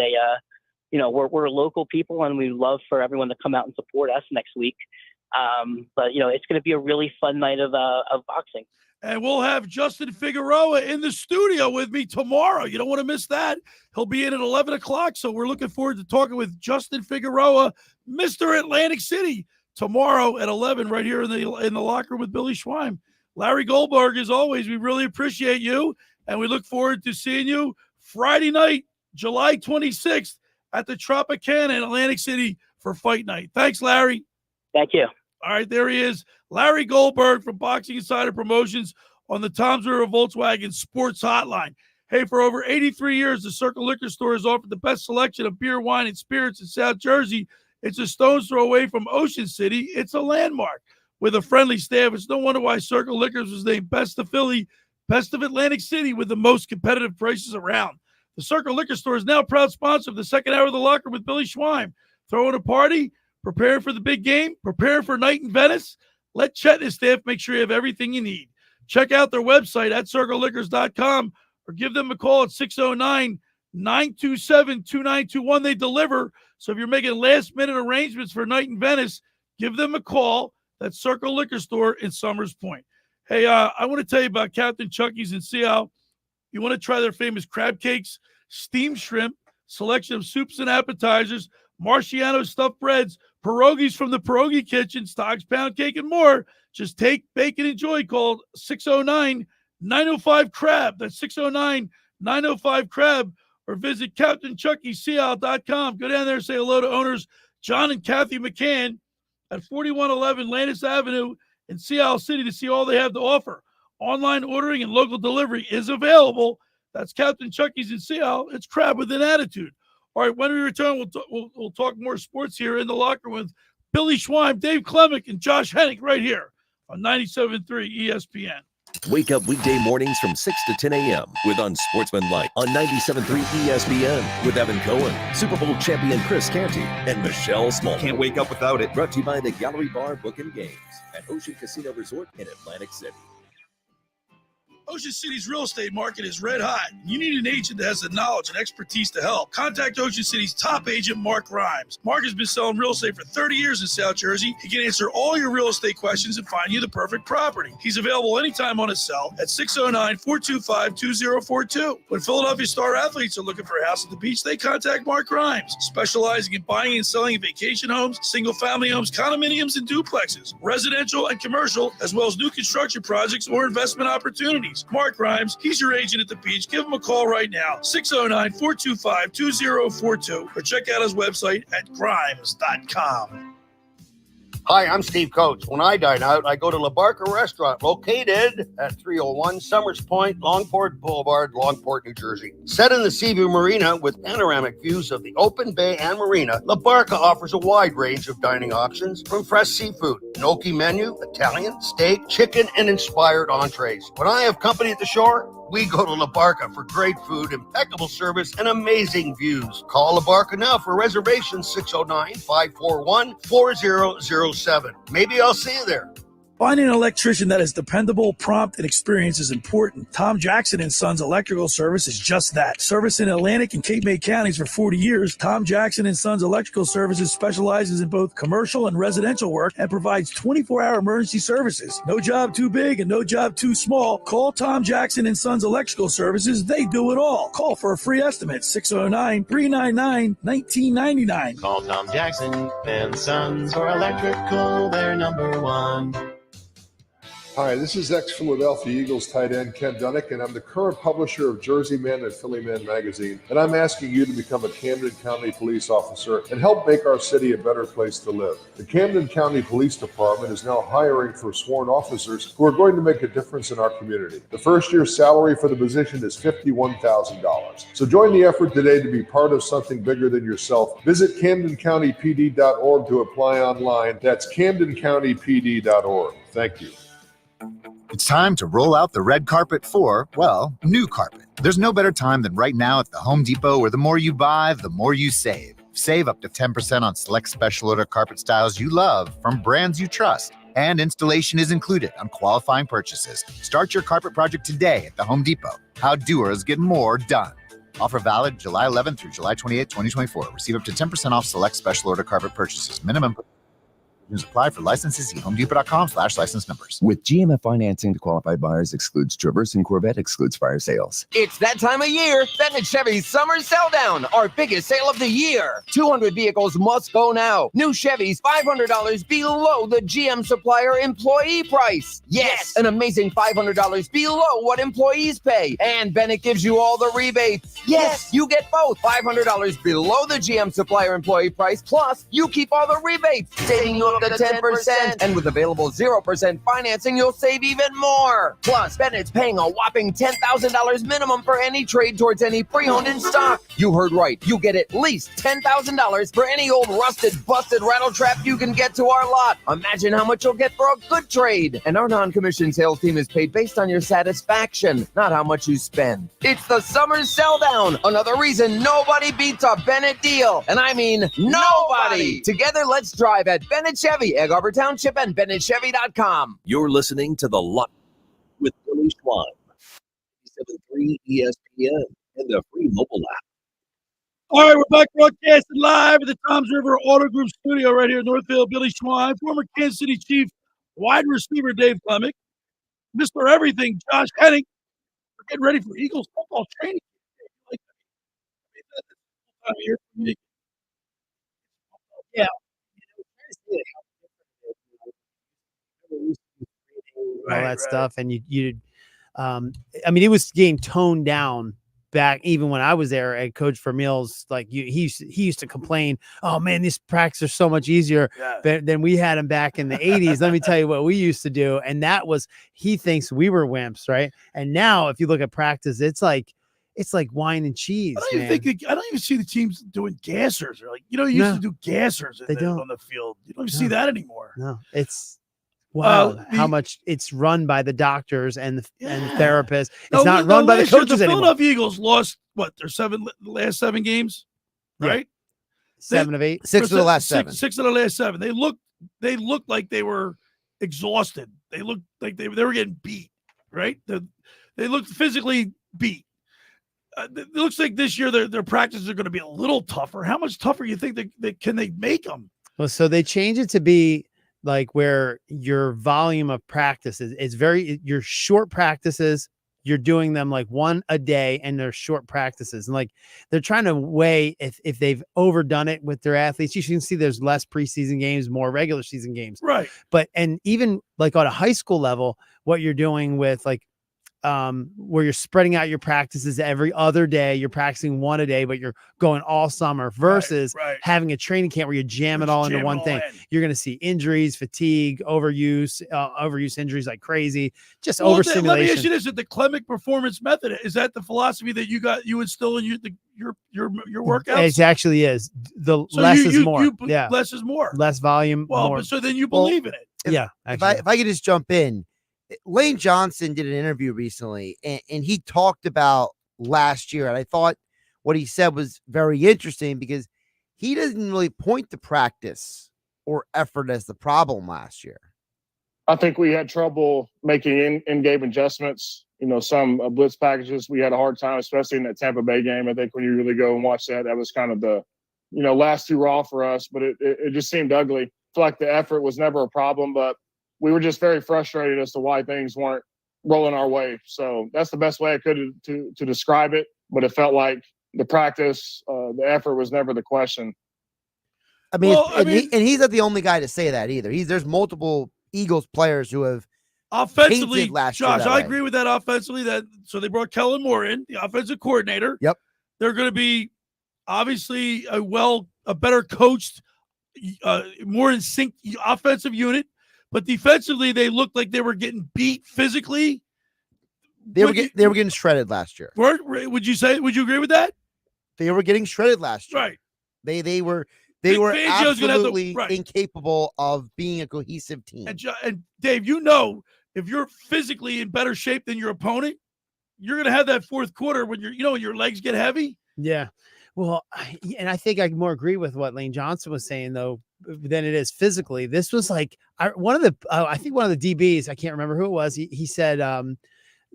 we're local people and we love for everyone to come out and support us next week. But, it's going to be a really fun night of boxing. And we'll have Justin Figueroa in the studio with me tomorrow. You don't want to miss that. He'll be in at 11 o'clock. So we're looking forward to talking with Justin Figueroa, Mr. Atlantic City, tomorrow at 11 right here in the locker room with Billy Schweim. Larry Goldberg, as always, we really appreciate you. And we look forward to seeing you Friday night, July 26th at the Tropicana in Atlantic City for Fight Night. Thanks, Larry. Thank you. All right, there he is, Larry Goldberg from Boxing Insider Promotions on the Toms River Volkswagen Sports Hotline. Hey, for over 83 years, the Circle Liquor Store has offered the best selection of beer, wine, and spirits in South Jersey. It's a stone's throw away from Ocean City. It's a landmark with a friendly staff. It's no wonder why Circle Liquors was named Best of Philly, Best of Atlantic City with the most competitive prices around. The Circle Liquor Store is now proud sponsor of the second hour of the Locker Room with Billy Schweim. Throwing a party, preparing for the big game, preparing for a night in Venice. Let Chet and his staff make sure you have everything you need. Check out their website at circleliquors.com or give them a call at 609-927-2921. They deliver. So if you're making last-minute arrangements for a night in Venice, give them a call. That's Circle Liquor Store in Summers Point. Hey, I want to tell you about Captain Chucky's in Seattle. You want to try their famous crab cakes, steamed shrimp, selection of soups and appetizers, Marciano stuffed breads, pierogies from the Pierogi Kitchen, Stog's Pound Cake, and more. Just take, bake, and enjoy. Call 609-905-CRAB. That's 609-905-CRAB. Or visit CaptainChuckySeattle.com. Go down there and say hello to owners John and Kathy McCann at 4111 Landis Avenue in Seattle City to see all they have to offer. Online ordering and local delivery is available. That's Captain Chucky's in Seattle. It's crab with an attitude. All right, when we return, we'll talk more sports here in the locker room with Billy Schweim, Dave Klemic, and Josh Hennig right here on 97.3 ESPN. Wake up weekday mornings from 6 to 10 a.m. with Unsportsmanlike on 97.3 ESPN with Evan Cohen, Super Bowl champion Chris Canty, and Michelle Small. Can't wake up without it. Brought to you by the Gallery Bar Book and Games at Ocean Casino Resort in Atlantic City. Ocean City's real estate market is red hot. You need an agent that has the knowledge and expertise to help. Contact Ocean City's top agent, Mark Rhymes. Mark has been selling real estate for 30 years in South Jersey. He can answer all your real estate questions and find you the perfect property. He's available anytime on his cell at 609-425-2042. When Philadelphia star athletes are looking for a house at the beach, they contact Mark Rhymes, specializing in buying and selling vacation homes, single-family homes, condominiums, and duplexes, residential and commercial, as well as new construction projects or investment opportunities. Mark Rhymes, he's your agent at the beach. Give him a call right now, 609-425-2042, or check out his website at grimes.com. Hi, I'm Steve Coates. When I dine out, I go to La Barca Restaurant, located at 301 Summers Point, Longport Boulevard, Longport, New Jersey. Set in the Seaview Marina with panoramic views of the open bay and marina, La Barca offers a wide range of dining options from fresh seafood, gnocchi menu, Italian, steak, chicken, and inspired entrees. When I have company at the shore, we go to La Barca for great food, impeccable service, and amazing views. Call La Barca now for reservations, 609-541-4007. Maybe I'll see you there. Finding an electrician that is dependable, prompt, and experienced is important. Tom Jackson & Sons Electrical Service is just that. Service in Atlantic and Cape May counties for 40 years, Tom Jackson & Sons Electrical Services specializes in both commercial and residential work and provides 24-hour emergency services. No job too big and no job too small. Call Tom Jackson & Sons Electrical Services. They do it all. Call for a free estimate, 609-399-1999. Call Tom Jackson & Sons for electrical, they're number one. Hi, this is ex-Philadelphia Eagles tight end Ken Dunnick, and I'm the current publisher of Jersey Men and Philly Men magazine, and I'm asking you to become a Camden County police officer and help make our city a better place to live. The Camden County Police Department is now hiring for sworn officers who are going to make a difference in our community. The first year's salary for the position is $51,000. So join the effort today to be part of something bigger than yourself. Visit CamdenCountyPD.org to apply online. That's CamdenCountyPD.org. Thank you. It's time to roll out the red carpet for, well, new carpet. There's no better time than right now at the Home Depot, where the more you buy, the more you save. Save up to 10% on select special order carpet styles you love from brands you trust. And installation is included on qualifying purchases. Start your carpet project today at the Home Depot. How doers get more done. Offer valid July 11th through July 28th, 2024. Receive up to 10% off select special order carpet purchases. Minimum apply for licenses. See homedepot.com/license numbers. With GMF financing to qualified buyers excludes Traverse and Corvette excludes fire sales. It's that time of year. Fenton Chevy's Summer Sell Down, our biggest sale of the year. 200 vehicles must go now. New Chevys, $500 below the GM supplier employee price. Yes, an amazing $500 below what employees pay. And Bennett gives you all the rebates. Yes, you get both. $500 below the GM supplier employee price, plus you keep all the rebates, saving you up to 10%. And with available 0% financing, you'll save even more. Plus, Bennett's paying a whopping $10,000 minimum for any trade towards any pre-owned in stock. You heard right. You get at least $10,000 for any old rusted, busted rattle trap you can get to our lot. Imagine how much you'll get for a good trade. And our non-commissioned sales team is paid based on your satisfaction, not how much you spend. It's the summer sell down. Another reason nobody beats a Bennett deal. And I mean nobody. Together, let's drive at Bennett Chevy, Egg Harbor Township, and BennettChevy.com. You're listening to The Lock with Billy Schwein, 97.3 ESPN, and the free mobile app. All right, we're back broadcasting live at the Toms River Auto Group studio right here in Northfield. Billy Schwein, former Kansas City Chief wide receiver Dave Klemic, Mr. Everything Josh Hennig. We're getting ready for Eagles football training. Yeah. All that stuff, and I mean, it was getting toned down back even when I was there at Coach for Mills. Like he used to complain, "Oh man, these practices are so much easier than we had them back in the '80s." Let me tell you what we used to do, and that was he thinks we were wimps, right? And now, if you look at practice, it's like wine and cheese. I don't even see the teams doing gassers. Or you used to do gassers on the field. You don't even see that anymore. No, it's. Wow, how much it's run by the doctors and therapists. It's not run by the coaches the anymore. Philadelphia Eagles lost their last 7 games, right? 7 of 8, 6 of the last 7. 6 of the last 7. They looked like they were exhausted. They looked like they were getting beat, right? They looked physically beat. It looks like this year their practices are going to be a little tougher. How much tougher you think can they make them? Well, so they change it to be like where your volume of practice is your short practices, you're doing them like 1 a day, and they're short practices. And like they're trying to weigh if they've overdone it with their athletes. You can see there's less preseason games, more regular season games. Right. And even like on a high school level, what you're doing with like where you're spreading out your practices every other day, you're practicing 1 a day, but you're going all summer versus having a training camp where you jam it all into one thing. You're going to see injuries, fatigue, overuse injuries like crazy, just overstimulation. Let me ask you this: is the Klemic performance method, is that the philosophy that you instill in your workouts? It actually is. Less is more. Less is more. Less volume. Well, more. so then you believe in it. If I could just jump in. Lane Johnson did an interview recently, and he talked about last year. And I thought what he said was very interesting because he doesn't really point to practice or effort as the problem last year. I think we had trouble making in-game adjustments. Some blitz packages, we had a hard time, especially in that Tampa Bay game. I think when you really go and watch that was kind of the, last 2 raw for us, but it just seemed ugly. I feel like the effort was never a problem, but we were just very frustrated as to why things weren't rolling our way. So that's the best way I could to describe it. But it felt like the practice, the effort was never the question. I mean, he's not the only guy to say that either. There's multiple Eagles players who have offensively last Josh, year I agree with that offensively. So they brought Kellen Moore in, the offensive coordinator. Yep. They're going to be obviously a better coached, more in sync offensive unit. But defensively, they looked like they were getting beat physically. They were getting shredded last year. Would you agree with that? They were getting shredded last year. Right. They were absolutely incapable of being a cohesive team. And Dave, if you're physically in better shape than your opponent, you're going to have that fourth quarter when when your legs get heavy. Yeah. Well, and I think I more agree with what Lane Johnson was saying, though, than it is physically. This was like one of the DBs, I can't remember who it was. He said,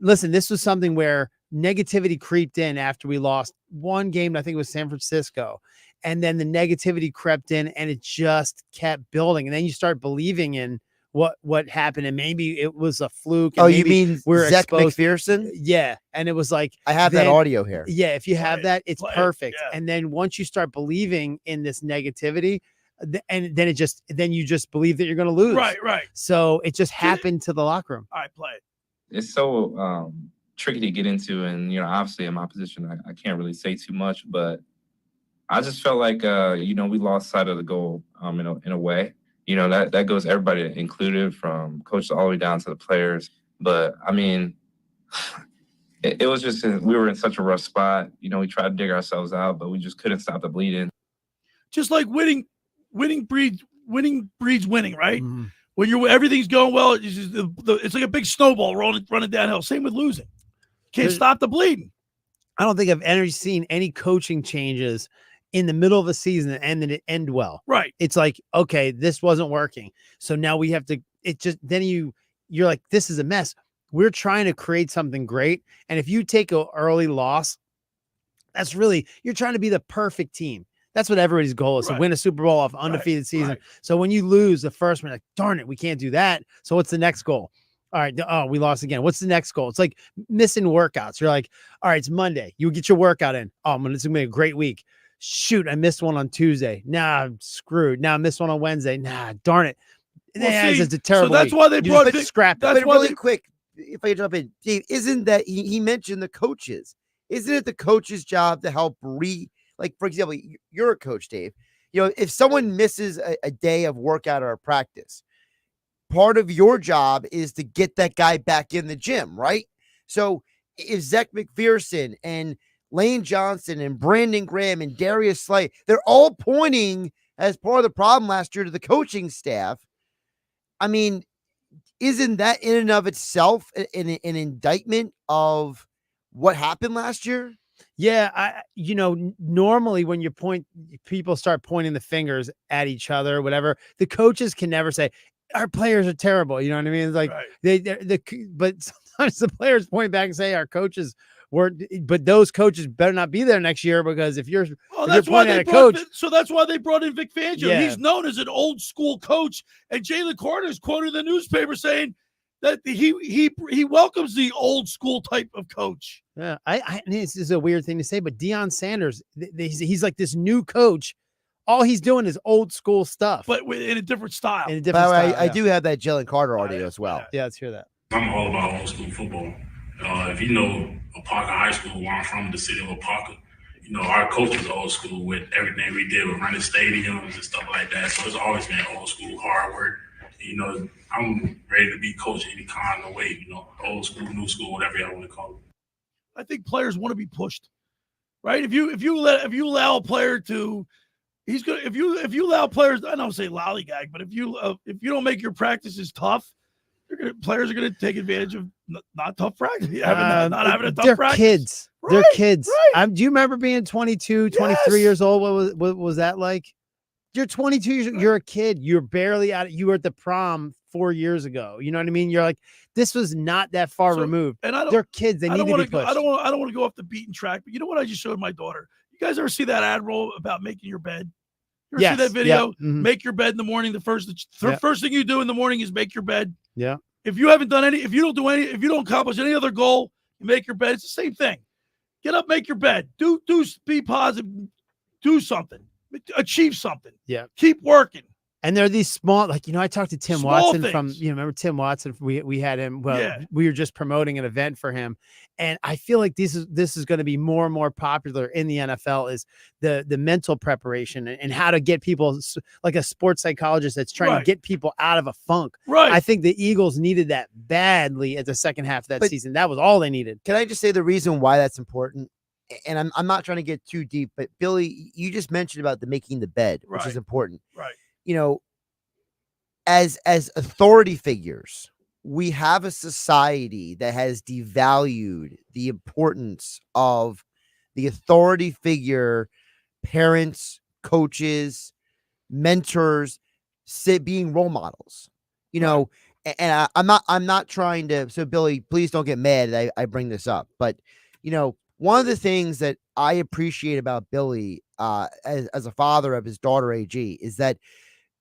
listen, this was something where negativity creeped in after we lost one game. I think it was San Francisco. And then the negativity crept in and it just kept building. And then you start believing in what happened. And maybe it was a fluke. Oh, you mean Zach McPherson? Yeah. And it was like, I have that audio here. Yeah. If you have that, it's perfect. Yeah. And then once you start believing in this negativity, and then you just believe that you're going to lose. Right. So it just happened to the locker room. All right, play it. It's so tricky to get into. And, obviously in my position, I can't really say too much, but I just felt like, we lost sight of the goal in a way. you know, that goes everybody included, from coaches all the way down to the players. But I mean, it was just, we were in such a rough spot. You know, we tried to dig ourselves out, but we just couldn't stop the bleeding. Just like winning breeds winning, right? Mm-hmm. When everything's going well, it's just it's like a big snowball running downhill. Same with losing. Can't stop the bleeding. I don't think I've ever seen any coaching changes in the middle of a season and then it end well. Right. It's like, okay, this wasn't working. So now we have to, then you're like, this is a mess. We're trying to create something great. And if you take an early loss, you're trying to be the perfect team. That's what everybody's goal is, to win a Super Bowl off undefeated season. Right. So when you lose the first one, like, darn it, we can't do that. So what's the next goal? All right. Oh, we lost again. What's the next goal? It's like missing workouts. You're like, all right, it's Monday. You get your workout in. Oh, it's going to be a great week. Shoot, I missed one on Tuesday. Nah, I'm screwed. Now I missed one on Wednesday. Nah, darn it. It's a terrible So that's week. why they brought scrap. But really quick, if I jump in, Dave, isn't that he mentioned the coaches? Isn't it the coach's job to help like, for example, you're a coach, Dave. You know, if someone misses a day of workout or a practice, part of your job is to get that guy back in the gym, right? So if Zach McPherson and Lane Johnson and Brandon Graham and Darius Slay, they're all pointing as part of the problem last year to the coaching staff. I mean, isn't that in and of itself an indictment of what happened last year? Yeah, normally when people start pointing the fingers at each other, whatever, the coaches can never say our players are terrible. You know what I mean? It's like but sometimes the players point back and say our coaches weren't. But those coaches better not be there next year, because if you're pointing at a coach, so that's why they brought in Vic Fangio. Yeah. He's known as an old school coach, and Jalen Carter is quoted in the newspaper saying that he welcomes the old school type of coach. Yeah, this is a weird thing to say, but Deion Sanders, he's like this new coach. All he's doing is old school stuff, but in a different style. I do have that Jalen Carter audio as well. Yeah, let's hear that. I'm all about old school football. If you know Apaka High School, where I'm from, the city of Apaka, you know, our coach was old school with everything we did with running stadiums and stuff like that. So it's always been old school, hard work. You know, I'm ready to be coached any kind of way, you know, old school, new school, whatever y'all want to call it. I think players want to be pushed, right? If you allow a player to, he's good. If you allow players, I don't say lollygag, but if you don't make your practices tough, players are going to take advantage of not tough practice, not having a tough practice. Kids. Right, they're kids. Right. Do you remember being 22, 23 years old? What was that like? You're 22 years old. You're a kid. You're barely out. You were at the prom 4 years ago. You know what I mean? You're like, this was not that far removed. And they're kids. They need to be pushed. I don't want to go off the beaten track, but you know what I just showed my daughter? You guys ever see that ad roll about making your bed? You ever see that video? Yeah. Mm-hmm. Make your bed in the morning. The first thing you do in the morning is make your bed. Yeah. If you haven't done if you don't accomplish any other goal, you make your bed. It's the same thing. Get up, make your bed. Be positive. Do something. Achieve something. Yeah. Keep working. And there are these small, like, I talked to Tim Watson from, remember Tim Watson? We had him. Well, we were just promoting an event for him. And I feel like this is going to be more and more popular in the NFL, is the mental preparation and how to get people, like a sports psychologist that's trying to get people out of a funk. Right. I think the Eagles needed that badly at the second half of that season. That was all they needed. Can I just say the reason why that's important? And I'm not trying to get too deep, but Billy, you just mentioned about making the bed, which is important. Right. You know, as authority figures, we have a society that has devalued the importance of the authority figure, parents, coaches, mentors, being role models. You know, and I'm not trying to. So Billy, please don't get mad that I bring this up, but one of the things that I appreciate about Billy, as a father of his daughter AG, is that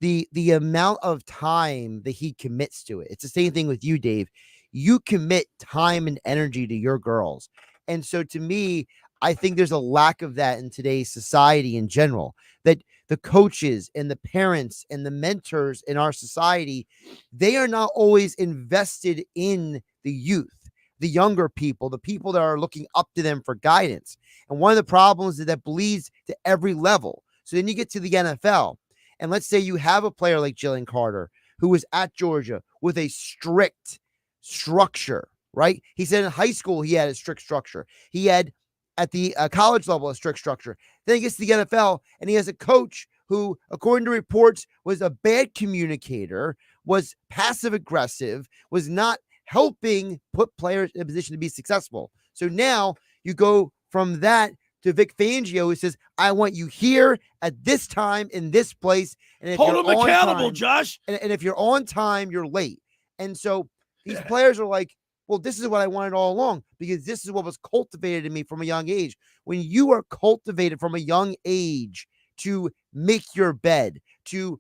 the amount of time that he commits to it. It's the same thing with you, Dave. You commit time and energy to your girls. And so to me, I think there's a lack of that in today's society in general, that the coaches and the parents and the mentors in our society, they are not always invested in the youth, the younger people, the people that are looking up to them for guidance. And one of the problems is that bleeds to every level. So then you get to the NFL. And let's say you have a player like Jalen Carter who was at Georgia with a strict structure, right? He said in high school he had a strict structure. He had at the college level a strict structure. Then he gets to the NFL and he has a coach who, according to reports, was a bad communicator, was passive aggressive, was not helping put players in a position to be successful. So now you go from that to Vic Fangio, who says, I want you here at this time in this place. And if Hold you're him on accountable, time, Josh. And if you're on time, you're late. And so these players are like, well, this is what I wanted all along, because this is what was cultivated in me from a young age. When you are cultivated from a young age to make your bed, to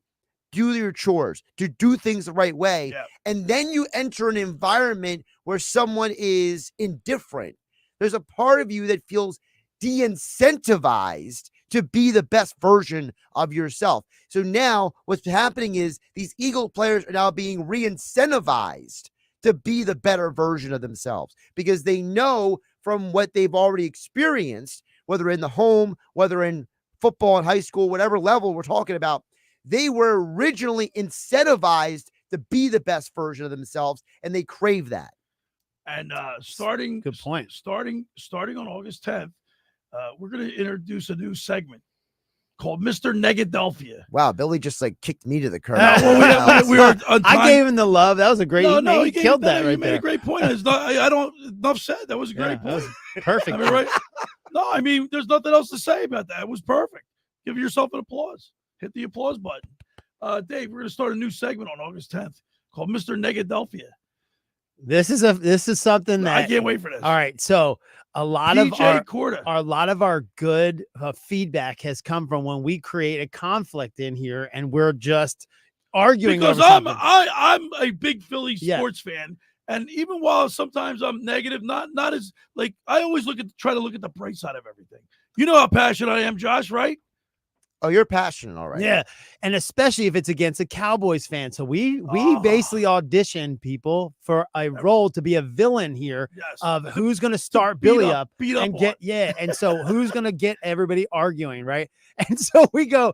do your chores, to do things the right way, and then you enter an environment where someone is indifferent, there's a part of you that feels de-incentivized to be the best version of yourself. So now what's happening is these Eagle players are now being re-incentivized to be the better version of themselves, because they know from what they've already experienced, whether in the home, whether in football in high school, whatever level we're talking about, they were originally incentivized to be the best version of themselves, and they crave that. And starting good point. Starting on August 10th, we're going to introduce a new segment called Mr. Negadelphia. Wow, Billy just like kicked me to the curb. We were on time. I gave him the love. That was a great. He killed that right You made there. a great point. It's not, I don't. Enough said. That was a great point. Was perfect. I mean, right? No, I mean, there's nothing else to say about that. It was perfect. Give yourself an applause. Hit the applause button. Dave, we're going to start a new segment on August 10th called Mr. Negadelphia. This is something that I can't wait for this. All right, so a lot of our good feedback has come from when we create a conflict in here, and we're just arguing because over something. I'm a big Phillies sports fan, and even while sometimes I'm negative, not as like I always try to look at the bright side of everything. You know how passionate I am, Josh, right? Oh, you're passionate, all right. Yeah, and especially if it's against a Cowboys fan. So we basically audition people for a role to be a villain here of who's going to start Billy up and get and so who's going to get everybody arguing, right? And so we go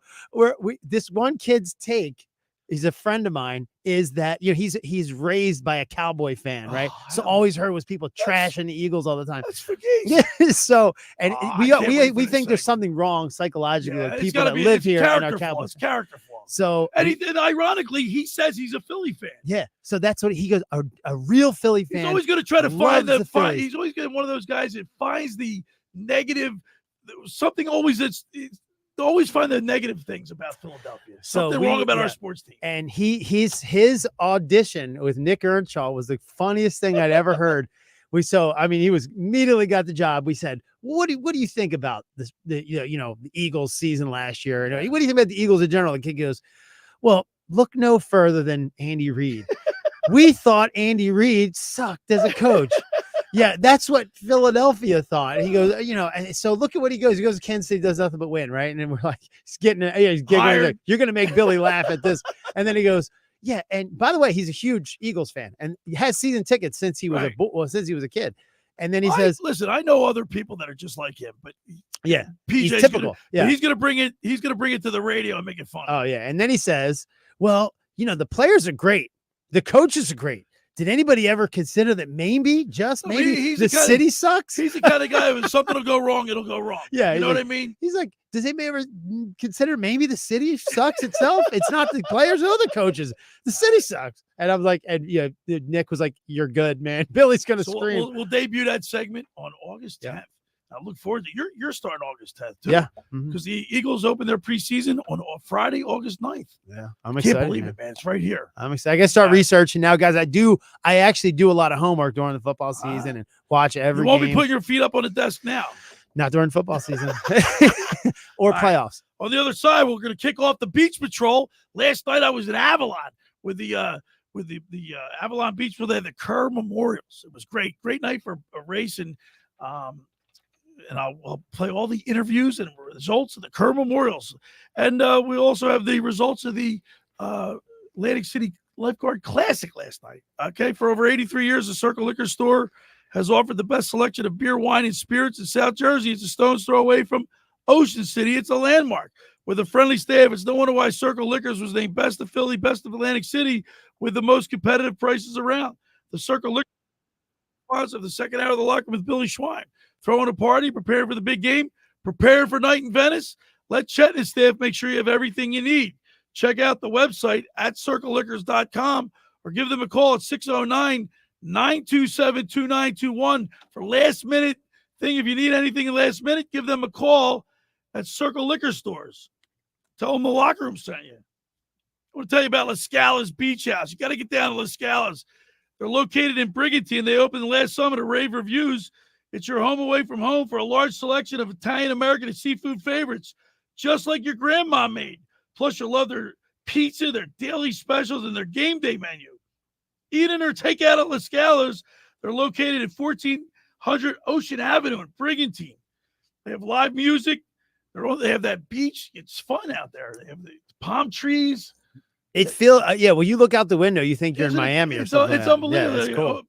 this one kid's take. He's a friend of mine. Is that he's raised by a Cowboy fan, right? So all he's heard was people trashing the Eagles all the time. That's for yeah. So and we think there's something wrong psychologically with people that live here and are Cowboys. Character flaws. So and ironically, he says he's a Philly fan. Yeah. So that's what he goes. A real Philly fan. He's always going to try to find Phillies. He's always going to be one of those guys that finds the negative. Something always always find the negative things about Philadelphia. Something wrong about our sports team. And his audition with Nick Earnshaw was the funniest thing I'd ever heard. He was immediately got the job. We said, what do you think about this? The Eagles season last year? And what do you think about the Eagles in general? The kid goes, well, look no further than Andy Reid. We thought Andy Reid sucked as a coach. Yeah, that's what Philadelphia thought. He goes, and so look at what he goes. He goes, Kansas City does nothing but win, right? And then we're like, he's giggling. Like, you're going to make Billy laugh at this. And then he goes, yeah. And by the way, he's a huge Eagles fan and he has season tickets since he was a kid. And then he says, listen, I know other people that are just like him, but yeah, PJ's he's typical. He's going to bring it. He's going to bring it to the radio and make it fun. Oh yeah. And then he says, well, the players are great. The coaches are great. Did anybody ever consider that maybe the city sucks? He's the kind of guy when something will go wrong, it'll go wrong. Yeah. You know what I mean? He's like, does anybody ever consider maybe the city sucks itself? It's not the players or the coaches. The city sucks. And I'm like, Nick was like, you're good, man. Billy's going to scream. We'll debut that segment on August 10th. I look forward to you're starting August 10th too. Yeah. Because the Eagles open their preseason on Friday, August 9th. Yeah. I'm excited. Can't believe it, man. It's right here. I'm excited. I got to start researching now, guys. I actually do a lot of homework during the football season and watch every game. You won't be putting your feet up on the desk now. Not during football season or playoffs. On the other side, we're going to kick off the Beach Patrol. Last night I was in Avalon with the Avalon Beach where they had the Kerr Memorials. It was great. Great night for a race and I'll play all the interviews and results of the Kerr Memorials. And we also have the results of the Atlantic City Lifeguard Classic last night. Okay, for over 83 years, the Circle Liquor Store has offered the best selection of beer, wine, and spirits in South Jersey. It's a stone's throw away from Ocean City. It's a landmark. with a friendly staff. It's no wonder why Circle Liquors was named Best of Philly, Best of Atlantic City with the most competitive prices around. The Circle Liquor sponsor of the second hour of the locker room with Billy Schwein. Throwing a party, preparing for the big game, preparing for night in Venice. Let Chet and his staff make sure you have everything you need. Check out the website at circleliquors.com or give them a call at 609-927-2921 for last minute thing. If you need anything in last minute, give them a call at Circle Liquor Stores. Tell them the locker room sent you. I want to tell you about La Scala's Beach House. You got to get down to La Scala's. They're located in Brigantine. They opened last summer to rave reviews. It's your home away from home for a large selection of Italian, American, and seafood favorites, just like your grandma made. Plus, you'll love their pizza, their daily specials, and their game day menu. Eat in or take out at La Scala's. They're located at 1400 Ocean Avenue in Brigantine. They have live music. They have that beach. It's fun out there. They have the palm trees. It feels, when you look out the window, you think you're in Miami or something. It's unbelievable. Yeah, it's cool.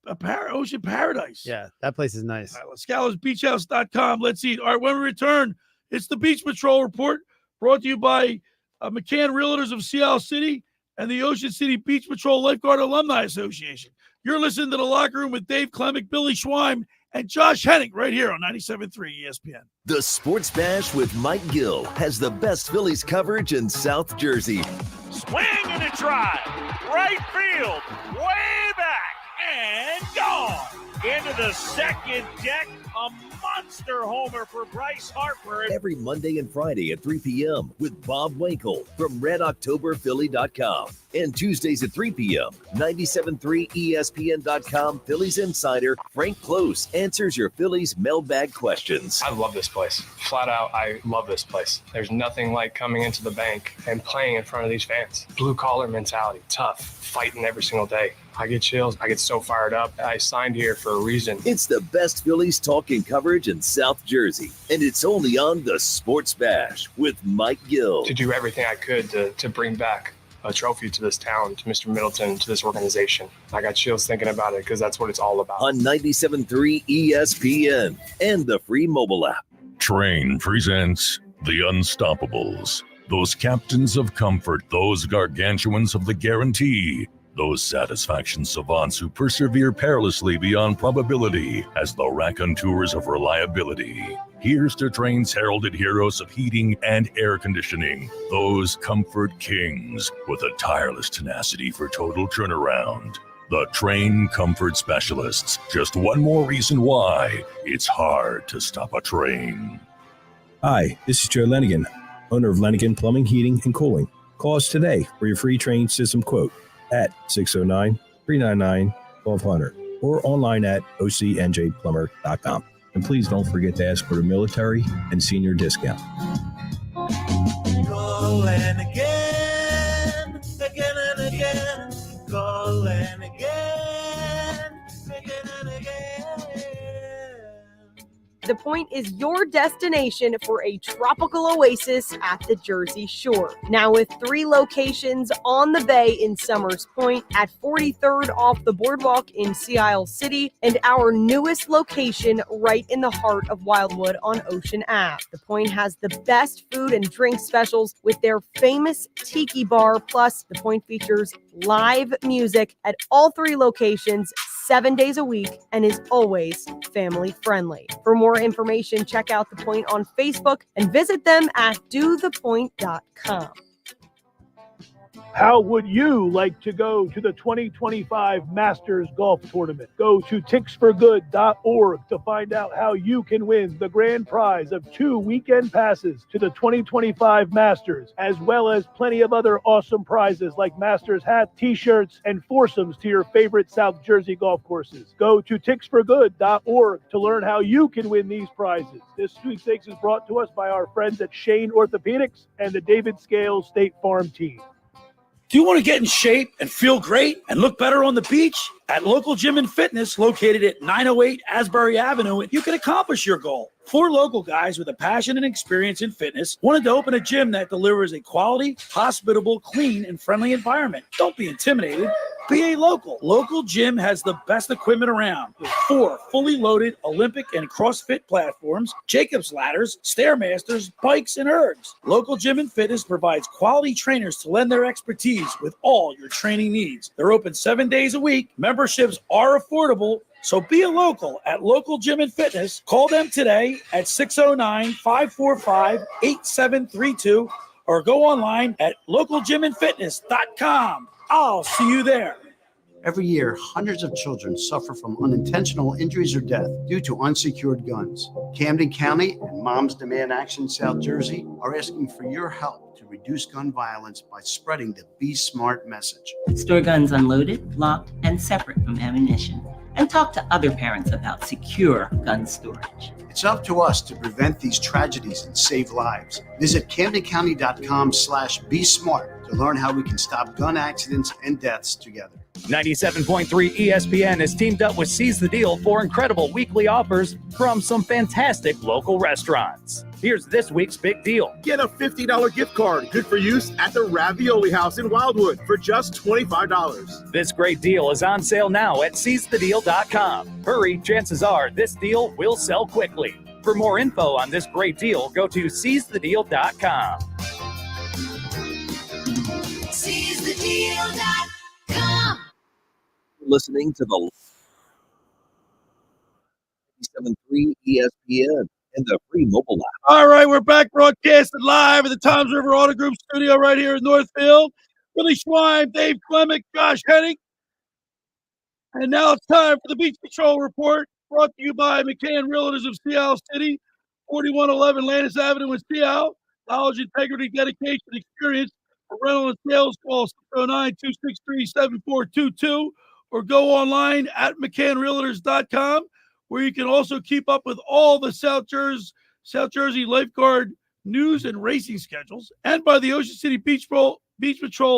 Ocean paradise. Yeah, that place is nice. All right, LaScalasBeachHouse.com. Let's eat. All right, when we return, it's the Beach Patrol Report brought to you by McCann Realtors of Seattle City and the Ocean City Beach Patrol Lifeguard Alumni Association. You're listening to The Locker Room with Dave Klemic, Billy Schwein, and Josh Hennig right here on 97.3 ESPN. The Sports Bash with Mike Gill has the best Phillies coverage in South Jersey. Swing and a drive, right field, way back, and gone. Into the second deck, a monster homer for Bryce Harper. Every Monday and Friday at 3 p.m. with Bob Wankel from RedOctoberPhilly.com. And Tuesdays at 3 p.m., 97.3 ESPN.com Phillies insider Frank Close answers your Phillies mailbag questions. I love this place. Flat out, I love this place. There's nothing like coming into the bank and playing in front of these fans. Blue collar mentality, tough, fighting every single day. I get chills. I get so fired up. I signed here for a reason. It's the best Phillies talk and coverage in South Jersey, and it's only on the Sports Bash with Mike Gill. To do everything I could to bring back a trophy to this town, to Mr. Middleton, to this organization. I got chills thinking about it because that's what it's all about. On 97.3 ESPN and the free mobile app. Train presents The Unstoppables. Those captains of comfort, those gargantuans of the guarantee, those satisfaction savants who persevere perilously beyond probability as the raconteurs of reliability. Here's to Train's heralded heroes of heating and air conditioning, those comfort kings with a tireless tenacity for total turnaround. The Train Comfort Specialists. Just one more reason why it's hard to stop a train. Hi, this is Joe Lenigan, owner of Lenigan Plumbing, Heating, and Cooling. Call us today for your free Train system quote at 609-399-1200 or online at ocnjplumber.com. And please don't forget to ask for the military and senior discount. Call and again, again and again. Call and again, again and again. The Point is your destination for a tropical oasis at the Jersey Shore. Now with 3 locations on the bay in Summers Point, at 43rd off the boardwalk in Sea Isle City, and our newest location right in the heart of Wildwood on Ocean Ave. The Point has the best food and drink specials with their famous Tiki Bar, plus The Point features live music at all 3 locations 7 days a week and is always family friendly. For more information, check out The Point on Facebook and visit them at dothepoint.com. How would you like to go to the 2025 Masters Golf Tournament? Go to ticksforgood.org to find out how you can win the grand prize of 2 weekend passes to the 2025 Masters, as well as plenty of other awesome prizes like Masters hats, t-shirts, and foursomes to your favorite South Jersey golf courses. Go to ticksforgood.org to learn how you can win these prizes. This sweepstakes is brought to us by our friends at Shane Orthopedics and the David Scales State Farm team. Do you want to get in shape and feel great and look better on the beach? At Local Gym and Fitness, located at 908 Asbury Avenue, you can accomplish your goal. 4 local guys with a passion and experience in fitness wanted to open a gym that delivers a quality, hospitable, clean, and friendly environment. Don't be intimidated. Be a local. Local Gym has the best equipment around with 4 fully loaded Olympic and CrossFit platforms, Jacob's ladders, Stairmasters, bikes, and ergs. Local Gym and Fitness provides quality trainers to lend their expertise with all your training needs. They're open 7 days a week. Memberships are affordable. So be a local at Local Gym and Fitness. Call them today at 609-545-8732 or go online at localgymandfitness.com. I'll see you there. Every year, hundreds of children suffer from unintentional injuries or death due to unsecured guns. Camden County and Moms Demand Action South Jersey are asking for your help to reduce gun violence by spreading the Be Smart message. Store guns unloaded, locked, and separate from ammunition. And talk to other parents about secure gun storage. It's up to us to prevent these tragedies and save lives. Visit CamdenCounty.com/BeSmart to learn how we can stop gun accidents and deaths together. 97.3 ESPN has teamed up with Seize the Deal for incredible weekly offers from some fantastic local restaurants. Here's this week's big deal. Get a $50 gift card, good for use at the Ravioli House in Wildwood for just $25. This great deal is on sale now at seizethedeal.com. Hurry, chances are this deal will sell quickly. For more info on this great deal, go to seizethedeal.com. SeizeTheDeal.com. Listening to the 97.3 ESPN and the free mobile app. All right, we're back broadcasting live at the Toms River Auto Group studio right here in Northfield. Billy Schwein, Dave Klemic, Josh Hennig. And now it's time for the Beach Patrol Report, brought to you by McCann Realtors of Seattle City, 4111 Landis Avenue in Seattle. Knowledge, integrity, dedication, experience. For rental and sales, call 609-263-7422 or go online at McCannRealtors.com, where you can also keep up with all the South Jersey Lifeguard news and racing schedules, and by the Ocean City Beach Patrol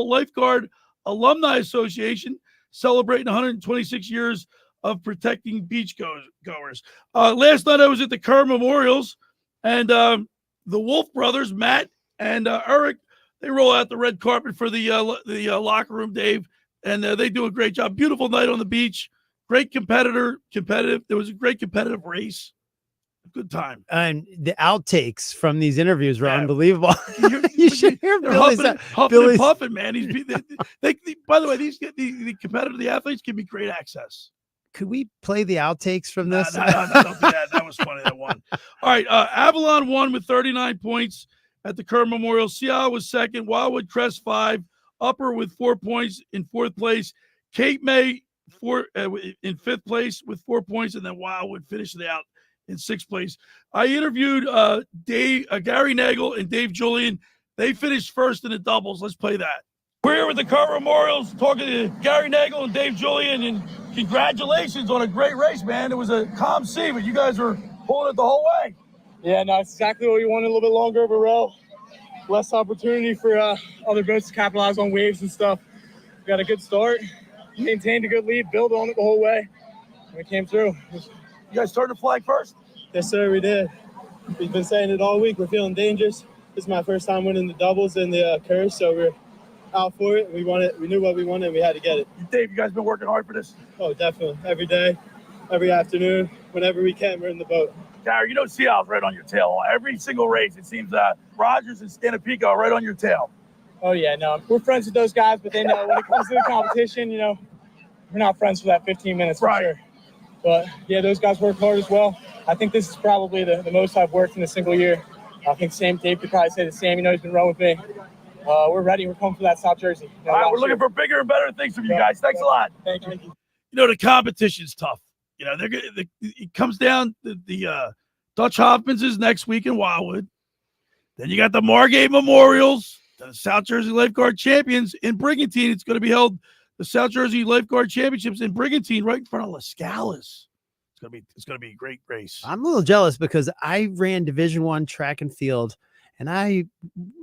Lifeguard Alumni Association, celebrating 126 years of protecting beach goers. Last night I was at the Kerr Memorials, and the Wolf brothers, Matt and Eric, they roll out the red carpet for the locker room, Dave, and they do a great job. Beautiful night on the beach. Great competitive. There was a great competitive race. Good time. And the outtakes from these interviews were unbelievable. You should hear Billy's huffing and puffing, man. By the way, the competitive, the athletes give me great access. Could we play the outtakes from this? No, don't do that. That was funny. That one. All right. Avalon won with 39 points at the Kerr Memorial. Seattle was second. Wildwood Crest 5. Upper with 4 points in fourth place. Cape May in fifth place with 4 points, and then Wildwood finished it out in sixth place. I interviewed Gary Nagel and Dave Julian. They finished first in the doubles. Let's play that. We're here with the Kerr Memorials talking to Gary Nagel and Dave Julian, and congratulations on a great race, man. It was a calm sea, but you guys were pulling it the whole way. Yeah, no, it's exactly what we wanted. A little bit longer of a row, less opportunity for other boats to capitalize on waves and stuff. We got a good start, maintained a good lead, built on it the whole way, and we came through. You guys started the flag first? Yes, sir, we did. We've been saying it all week. We're feeling dangerous. This is my first time winning the doubles in the Kerr, so we're out for it. We want it. We knew what we wanted, and we had to get it. Dave, you guys been working hard for this? Oh, definitely. Every day, every afternoon, whenever we can, we're in the boat. Gary, you know Seattle's right on your tail. Every single race, it seems that Rogers and Stanapico are right on your tail. Oh, yeah, no. We're friends with those guys, but they know when it comes to the competition, you know, we're not friends for that 15 minutes for sure. But, yeah, those guys work hard as well. I think this is probably the most I've worked in a single year. I think Dave could probably say the same. You know, he's been rowing with me. We're ready. We're coming for that South Jersey. All right, we're looking for bigger and better things from you guys. Thanks a lot. Thank you. You know, the competition's tough. You know, it comes down to the Dutch Hoffman's is next week in Wildwood. Then you got the Margate Memorials, the South Jersey Lifeguard Champions in Brigantine. It's going to be held, the South Jersey Lifeguard Championships in Brigantine, right in front of Las Scales. It's going to be a great race. I'm a little jealous because I ran Division I track and field, and I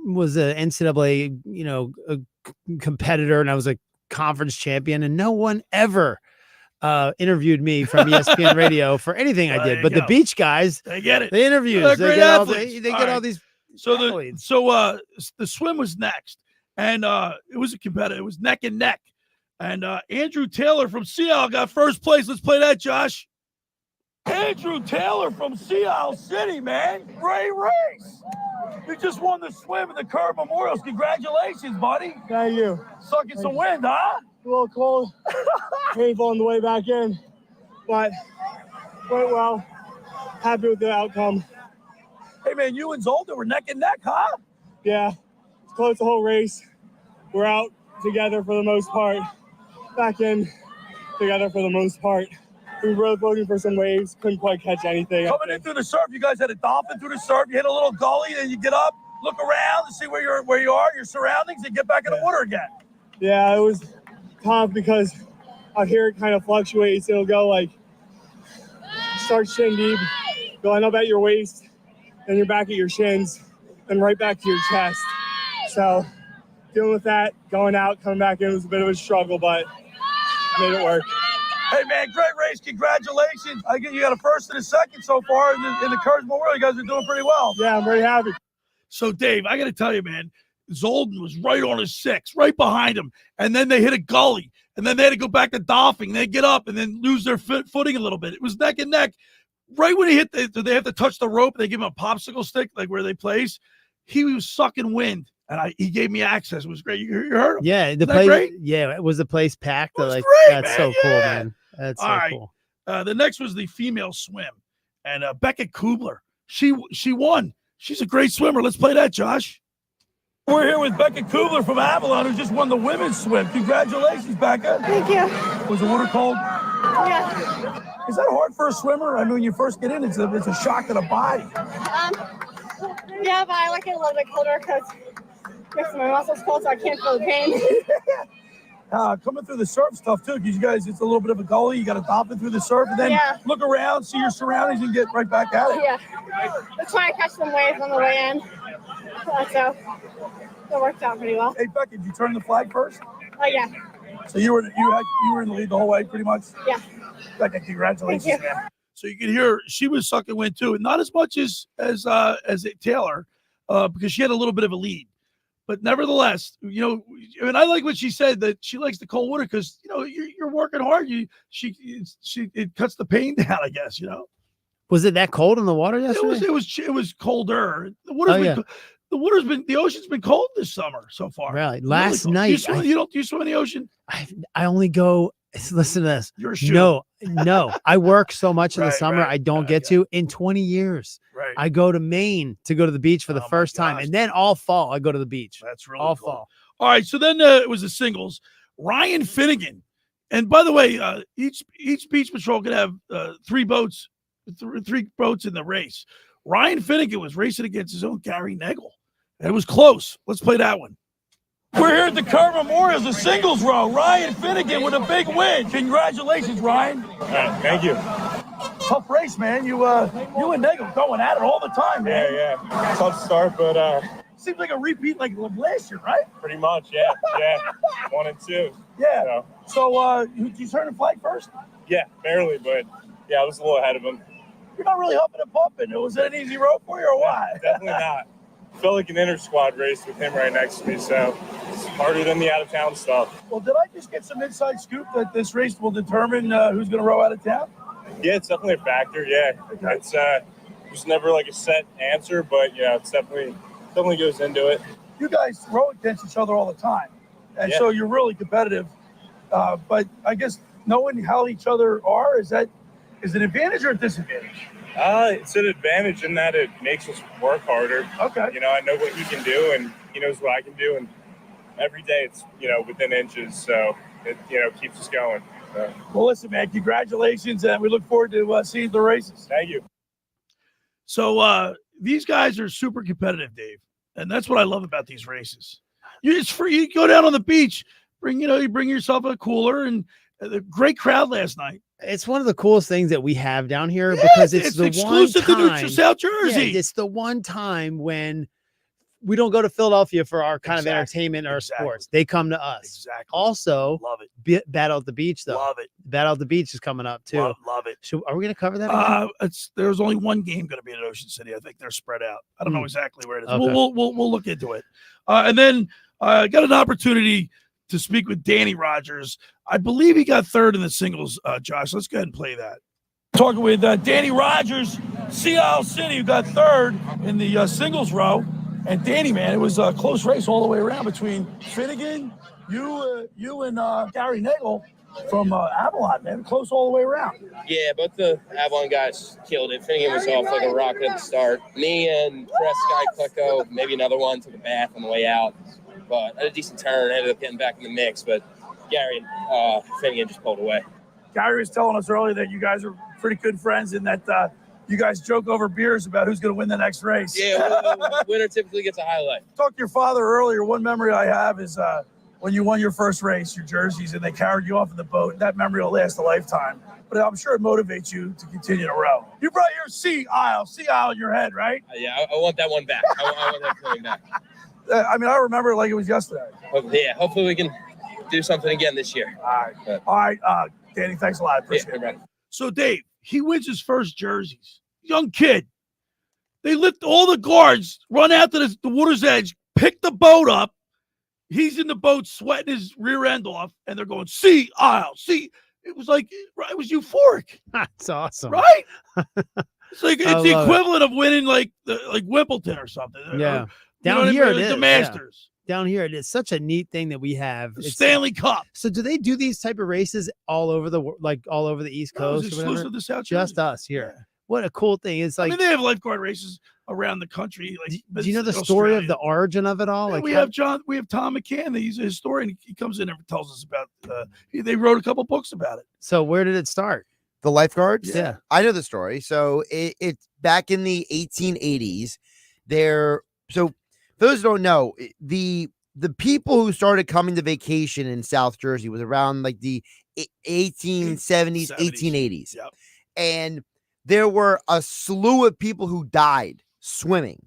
was a NCAA, a competitor, and I was a conference champion, and no one ever interviewed me from ESPN Radio for anything I did. But the beach guys, they get it. The interviews, They're they great get athletes. they get all these. So the swim was next, and it was a competitive. It was neck and neck. And Andrew Taylor from Seattle got first place. Let's play that, Josh. Andrew Taylor from Seattle City, man. Great race. You just won the swim at the Kerr Memorials. Congratulations, buddy. Thank you. Sucking some wind, huh? A little cold, painful on the way back in, but went well. Happy with the outcome. Hey, man, you and Zolder were neck and neck, huh? Yeah, it's close the whole race. We're out together for the most part. Back in together for the most part. We were both looking for some waves, couldn't quite catch anything. Coming in through the surf, you guys had a dolphin through the surf. You hit a little gully, and you get up, look around, and see where you are, your surroundings, and get back in the water again. Yeah, it was tough because out here it kind of fluctuates. It'll go like start shin deep, going up at your waist, then you're back at your shins, and right back to your chest. So dealing with that, going out, coming back in was a bit of a struggle, but made it work. Hey, man, great race. Congratulations. I get you got a first and a second so far in the Kerr Memorial. You guys are doing pretty well. Yeah, I'm very happy. So, Dave, I got to tell you, man, Zolden was right on his 6, right behind him. And then they hit a gully. And then they had to go back to Dolphin. They get up and then lose their footing a little bit. It was neck and neck. Right when he hit, they have to touch the rope. They give him a popsicle stick, like where they place. He was sucking wind. And he gave me access. It was great. You heard him? Yeah, the place. Great? Yeah, it was the place packed. It was Like great, that's man. so cool, man. That's All so right. cool. The next was the female swim, and Becca Kubler. She won. She's a great swimmer. Let's play that, Josh. We're here with Becca Kubler from Avalon, who just won the women's swim. Congratulations, Becca. Thank you. Was the water cold? Yeah. Is that hard for a swimmer? I mean, when you first get in, it's a shock to the body. Yeah, but I like it a little bit colder because it makes my muscles cold, so I can't feel the pain. Coming through the surf stuff too, because you guys, it's a little bit of a gully. You got to dolphin through the surf, and then look around, see your surroundings, and get right back at it. Yeah. Let's try to catch some waves on the way in. So it worked out pretty well. Hey, Becca, did you turn the flag first? Oh yeah. So you were in the lead the whole way, pretty much. Yeah. Becca, congratulations, Thank you. man. So you can hear she was sucking wind too, and not as much as Taylor, because she had a little bit of a lead. But nevertheless, and I like what she said, that she likes the cold water because you're working hard. It cuts the pain down, I guess. Was it that cold in the water yesterday? It was colder. The ocean's been cold this summer so far. Really? Last cold. night, Do you swim in the ocean? I only go. Listen to this. You're a shoe. No. I work so much in the summer. Right. I don't get to. In 20 years, Right. I go to Maine to go to the beach for the first time, and then all fall I go to the beach. That's really all cool. fall. All right, so then it was the singles. Ryan Finnegan, and by the way, each beach patrol could have 3 boats, 3 boats in the race. Ryan Finnegan was racing against his own Gary Nagel. It was close. Let's play that one. We're here at the Kerr Memorials, the singles row. Ryan Finnegan with a big win. Congratulations, Ryan. Thank you. Tough race, man. You and Nagel going at it all the time, man. Yeah. Tough start, but seems like a repeat like last year, right? pretty much, yeah. 1 and 2. Yeah. So did you turn the flag first? Yeah, barely, but yeah, I was a little ahead of him. You're not really huffing and puffing. Was it an easy road for you or what? Definitely not. Felt like an inter-squad race with him right next to me, so it's harder than the out-of-town stuff. Well, did I just get some inside scoop that this race will determine who's going to row out of town? Yeah, it's definitely a factor, yeah. It's there's never like a set answer, but yeah, it's definitely goes into it. You guys row against each other all the time, and so you're really competitive. But I guess knowing how each other are, is it an advantage or a disadvantage? It's an advantage in that it makes us work harder. Okay. I know what he can do, and he knows what I can do, and every day it's within inches, so it keeps us going. So. Well, listen, man, congratulations, and we look forward to seeing the races. Thank you. So these guys are super competitive, Dave, and that's what I love about these races. It's free. You go down on the beach, you bring yourself a cooler, and a great crowd last night. It's one of the coolest things that we have down here because it's the exclusive one to time, South Jersey. Yeah, it's the one time when we don't go to Philadelphia for our kind of entertainment or sports. They come to us. Exactly. Also, love it. Battle at the Beach, though. Love it. Battle at the Beach is coming up too. Love it. So, are we going to cover that? There's only one game going to be in Ocean City. I think they're spread out. I don't know exactly where it is. Okay. We'll look into it. And then got an opportunity to speak with Danny Rogers. I believe he got third in the singles, Josh. Let's go ahead and play that. Talking with Danny Rogers, Seattle City, who got third in the singles row. And Danny, man, it was a close race all the way around between Finnegan, you and Gary Nagel from Avalon, man. Close all the way around. Yeah, both the Avalon guys killed it. Finnegan was off like a rocket at the start. Me and Prescott, Klecko, maybe another one, took a bath on the way out. But had a decent turn, ended up getting back in the mix. But Gary and Finnegan just pulled away. Gary was telling us earlier that you guys are pretty good friends and that you guys joke over beers about who's going to win the next race. Yeah, winner typically gets a highlight. Talked to your father earlier. One memory I have is when you won your first race, your jerseys, and they carried you off of the boat. That memory will last a lifetime. But I'm sure it motivates you to continue to row. You brought your C aisle in your head, right? Yeah, I want that one back. I want that feeling back. I mean, I remember it like it was yesterday. Yeah, hopefully we can do something again this year. All right, Danny, thanks a lot. Appreciate it, man. So, Dave, he wins his first jerseys. Young kid. They lift all the guards, run out to the water's edge, pick the boat up. He's in the boat sweating his rear end off, and they're going, see aisle, see. It was like, it was euphoric. That's awesome. Right? It's like, it's the love equivalent of winning like Wimbledon or something. Yeah. Or, Down you know here what I mean? it is. The Masters. Yeah. Down here, it is such a neat thing that we have. The Stanley Cup. So do they do these type of races all over the East Coast? It's or whatever? exclusive to South Just Jersey. us here. What a cool thing. It's like, I mean, they have lifeguard races around the country. Like, do you know the story of the origin of it all? Yeah, Like we have Tom McCann. He's a historian. He comes in and tells us about. They wrote a couple books about it. So where did it start? The lifeguards? Yeah. I know the story. So it's back in the 1880s. So for those who don't know, the people who started coming to vacation in South Jersey was around like the 1870s, 1880s. Yep. And there were a slew of people who died swimming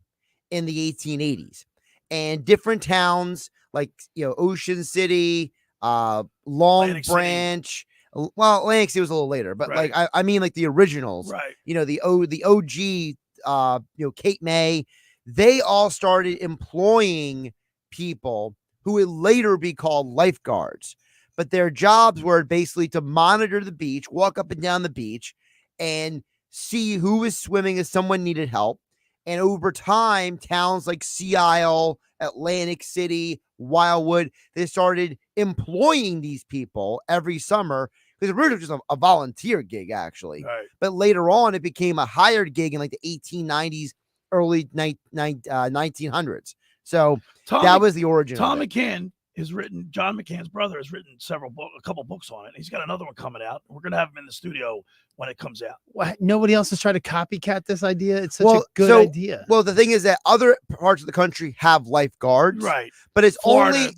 in the 1880s. And different towns like, Ocean City, Long Atlantic Branch. Well, Atlantic City was a little later, but Right. like I mean like the originals. Right. The OG Cape May, they all started employing people who would later be called lifeguards. But their jobs were basically to monitor the beach, walk up and down the beach, and see who was swimming if someone needed help. And over time, towns like Sea Isle, Atlantic City, Wildwood, they started employing these people every summer because originally it was just a volunteer gig, actually. Right. But later on, it became a hired gig in like the 1890s, early 1900s. So that was the origin. Tom of it. McCann John McCann's brother has written a couple books on it. He's got another one coming out. We're going to have him in the studio when it comes out. What? Nobody else has tried to copycat this idea. It's such a good idea. Well, the thing is that other parts of the country have lifeguards, Right. But it's Florida.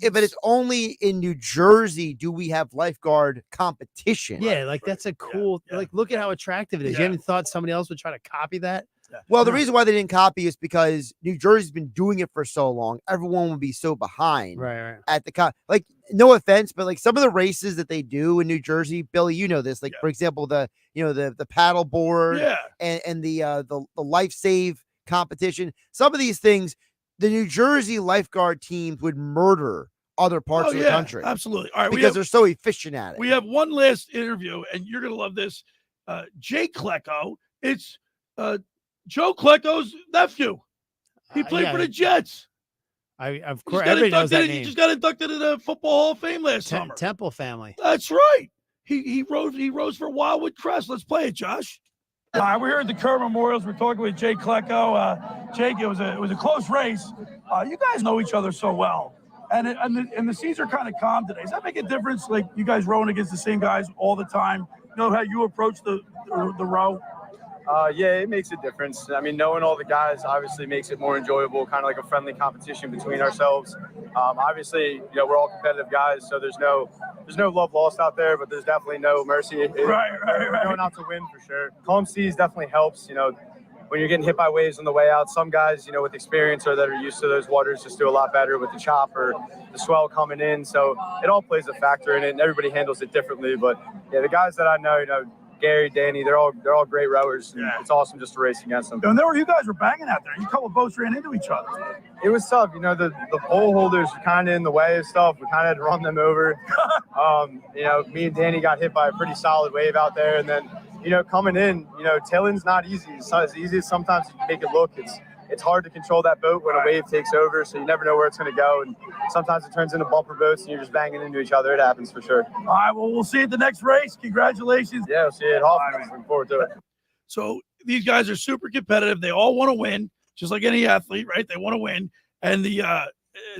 only in New Jersey do we have lifeguard competition. Yeah, like that's a cool. Like, look at how attractive it is. Yeah. You haven't thought somebody else would try to copy that? Well, the reason why they didn't copy is because New Jersey's been doing it for so long. Everyone would be so behind. Right. At the like, no offense, but like some of the races that they do in New Jersey, Billy, you know this. Like for example, the paddle board, and the life save competition. Some of these things, the New Jersey lifeguard teams would murder other parts of the country. Absolutely. All right, because they're so efficient at it. We have one last interview, and you're going to love this. Jay Klecko. It's Joe Klecko's nephew. He played for the Jets. Of course, everybody knows that name. He just got inducted into the Football Hall of Fame last summer. Temple family. That's right. He rose for Wildwood Crest. Let's play it, Josh. All right, we're here at the Kerr Memorials. We're talking with Jay Klecko. Jake, it was a close race. You guys know each other so well, and the seas are kind of calm today. Does that make a difference? Like you guys rowing against the same guys all the time. You know how you approach the row? Yeah, it makes a difference. I mean, knowing all the guys obviously makes it more enjoyable, kind of like a friendly competition between ourselves. Obviously, we're all competitive guys, so there's no love lost out there, but there's definitely no mercy. Right. Going out to win for sure. Calm seas definitely helps. When you're getting hit by waves on the way out, some guys, with experience or that are used to those waters just do a lot better with the chop or the swell coming in. So it all plays a factor in it, and everybody handles it differently. But yeah, the guys that I know, Gary, Danny, they're all great rowers. Yeah. It's awesome just to race against them. And you guys were banging out there. You couple boats ran into each other. It was tough. You know, the pole holders were kind of in the way of stuff. We kind of had to run them over. You know, me and Danny got hit by a pretty solid wave out there. And then, you know, coming in, you know, tailing's not easy. It's not as easy as sometimes you make it look. It's hard to control that boat when a wave takes over, so you never know where it's going to go. And sometimes it turns into bumper boats and you're just banging into each other. It happens for sure. All right, well, we'll see you at the next race. Congratulations. Yeah, we'll see you at Hoffman. Looking forward to it. So these guys are super competitive. They all want to win, just like any athlete, right? They want to win. And the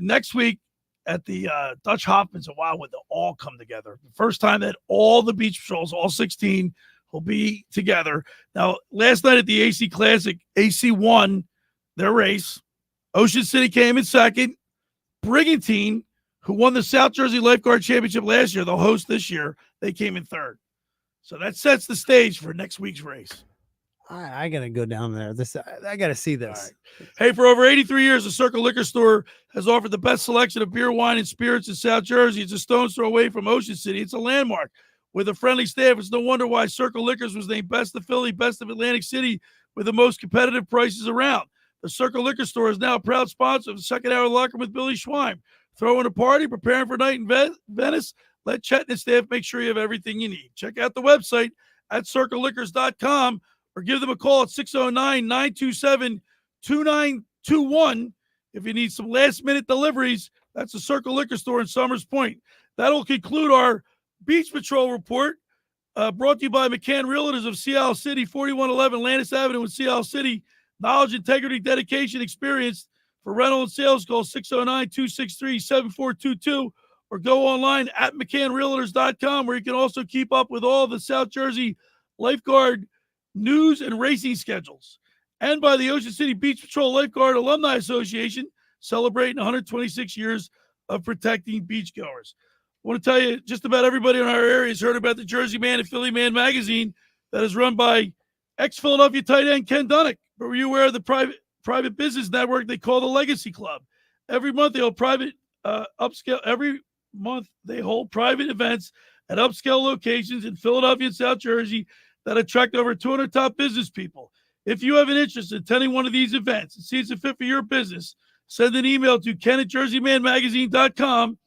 next week at the Dutch Hoffman's in Wildwood, they'll all come together. The first time that all the beach patrols, all 16, will be together. Now, last night at the AC Classic, AC won their race. Ocean City came in second. Brigantine, who won the South Jersey Lifeguard Championship last year, they'll host this year, they came in third. So that sets the stage for next week's race. I gotta go down there. I gotta see this. Right. Hey, for over 83 years, the Circle Liquor Store has offered the best selection of beer, wine, and spirits in South Jersey. It's a stone's throw away from Ocean City. It's a landmark with a friendly staff. It's no wonder why Circle Liquors was named Best of Philly, Best of Atlantic City, with the most competitive prices around. The Circle Liquor Store is now a proud sponsor of the Second Hour Locker Room with Billy Schweim. Throwing a party, preparing for a night in Venice, let Chet and his staff make sure you have everything you need. Check out the website at circleliquors.com or give them a call at 609-927-2921 if you need some last-minute deliveries. That's the Circle Liquor Store in Summers Point. That'll conclude our Beach Patrol report, brought to you by McCann Realtors of Sea Isle City, 4111 Landis Avenue in Sea Isle City. Knowledge, integrity, dedication, experience. For rental and sales, call 609-263-7422 or go online at McCannRealtors.com, where you can also keep up with all the South Jersey Lifeguard news and racing schedules. And by the Ocean City Beach Patrol Lifeguard Alumni Association, celebrating 126 years of protecting beachgoers. I want to tell you, just about everybody in our area has heard about the Jersey Man and Philly Man magazine that is run by ex-Philadelphia tight end Ken Dunnick. But were you aware of the private business network they call the Legacy Club? Every month they hold private private events at upscale locations in Philadelphia and South Jersey that attract over 200 top business people. If you have an interest in attending one of these events and see it's a fit for your business, send an email to ken@jerseymanmagazine.com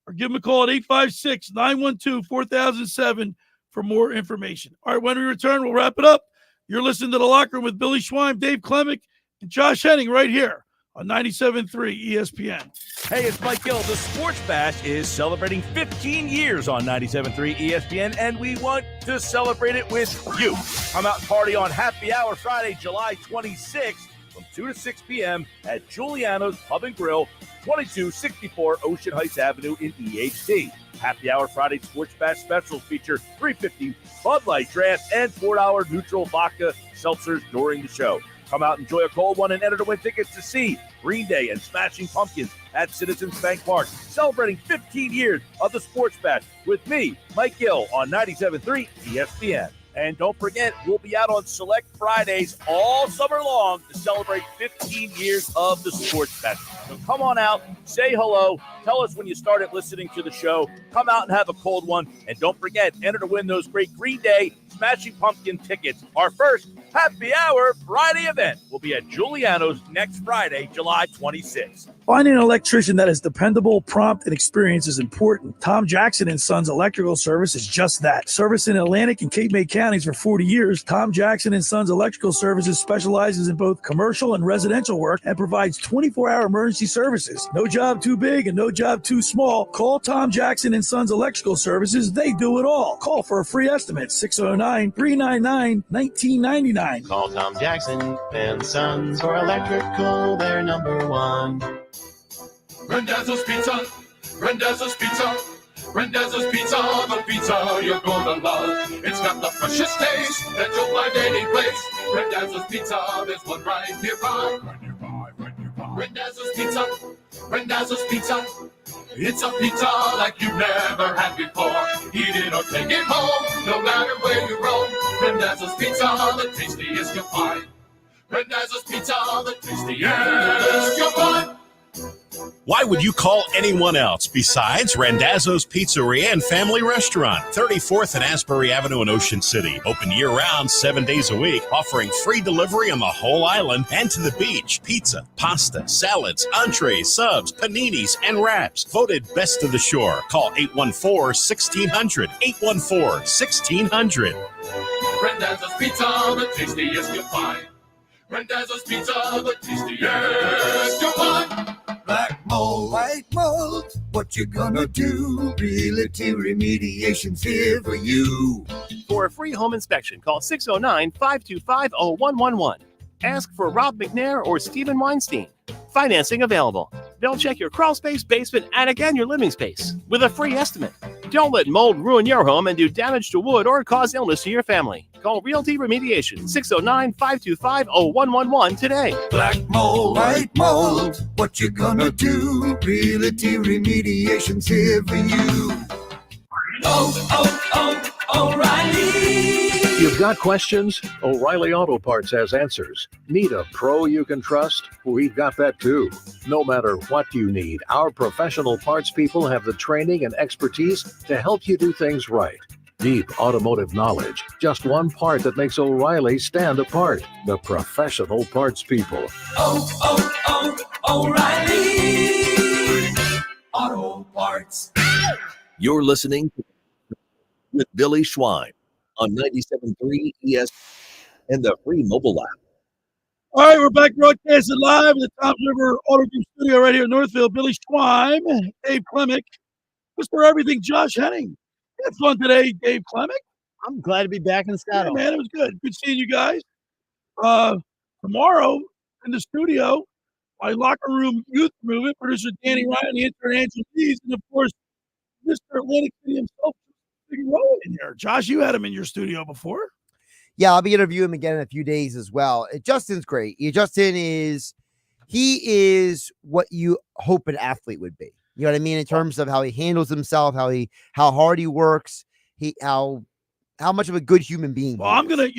or give them a call at 856-912-4007 for more information. All right, when we return, we'll wrap it up. You're listening to The Locker Room with Billy Schweim, Dave Klemic, and Josh Hennig right here on 97.3 ESPN. Hey, it's Mike Gill. The Sports Bash is celebrating 15 years on 97.3 ESPN, and we want to celebrate it with you. Come out and party on Happy Hour Friday, July 26th from 2 to 6 p.m. at Giuliano's Pub and Grill, 2264 Ocean Heights Avenue in EHT. Happy Hour Friday Sports Bash specials feature $3.50 Bud Light draft and $4 neutral vodka seltzers during the show. Come out, enjoy a cold one, and enter to win tickets to see Green Day and Smashing Pumpkins at Citizens Bank Park, celebrating 15 years of the Sports Bash with me, Mike Gill, on 97.3 ESPN. And don't forget, we'll be out on Select Fridays all summer long to celebrate 15 years of the Sports Bash. So come on out, say hello, tell us when you started listening to the show, come out and have a cold one, and don't forget, enter to win those great Green Day Smashing Pumpkin tickets. Our first Happy Hour Friday event will be at Giuliano's next Friday, July 26th. Finding an electrician that is dependable, prompt, and experienced is important. Tom Jackson & Sons Electrical Service is just that. Service in Atlantic and Cape May counties for 40 years, Tom Jackson & Sons Electrical Services specializes in both commercial and residential work and provides 24-hour emergency services. No job too big and no job too small. Call Tom Jackson & Sons Electrical Services. They do it all. Call for a free estimate, 609-399-1999. Call Tom Jackson & Sons for electrical. They're number one. Randazzo's Pizza, Randazzo's Pizza, Randazzo's Pizza, the pizza you're gonna love. It's got the freshest taste that you'll find any place. Randazzo's Pizza, there's one right nearby. Randazzo's Pizza, Randazzo's Pizza. It's a pizza like you've never had before. Eat it or take it home, no matter where you roam. Randazzo's Pizza, the tastiest you'll find. Randazzo's Pizza, the tastiest you'll find. Why would you call anyone else besides Randazzo's Pizzeria and Family Restaurant, 34th and Asbury Avenue in Ocean City. Open year-round, 7 days a week, offering free delivery on the whole island and to the beach. Pizza, pasta, salads, entrees, subs, paninis, and wraps. Voted best of the shore. Call 814-1600. 814-1600. Randazzo's Pizza, the tastiest you'll find. Randazzo's Pizza, the tastiest you'll find. Black mold, white mold, what you gonna do? Realty Remediation's here for you. For a free home inspection, call 609-525-0111. Ask for Rob McNair or Stephen Weinstein. Financing available. They'll check your crawl space, basement, and again your living space with a free estimate. Don't let mold ruin your home and do damage to wood or cause illness to your family. Call Realty Remediation, 609-525-0111 today. Black mold, white mold, what you gonna do? Realty Remediation's here for you. O'Reilly. You've got questions? O'Reilly Auto Parts has answers. Need a pro you can trust? We've got that too. No matter what you need, our professional parts people have the training and expertise to help you do things right. Deep automotive knowledge. Just one part that makes O'Reilly stand apart. The professional parts people. O'Reilly Auto Parts. You're listening with Billy Schwein on 97.3 ES and the free mobile app. All right, we're back broadcasting live at the Toms River Auto Group studio right here in Northfield. Billy Schwein, Dave Klemic, Mr. Everything, Josh Hennig. Had fun today, Dave Klemic. I'm glad to be back in the saddle. Yeah, man, it was good. Good seeing you guys. Tomorrow in the studio, my locker room youth movement, producer Danny Ryan, the intern Angela Lees, and of course, Mr. Atlantic City himself, Big Rowan in there. Josh, you had him in your studio before. Yeah, I'll be interviewing him again in a few days as well. Justin's great. Justin is what you hope an athlete would be. You know what I mean? In terms of how he handles himself, how hard he works, how much of a good human being. Well, I'm gonna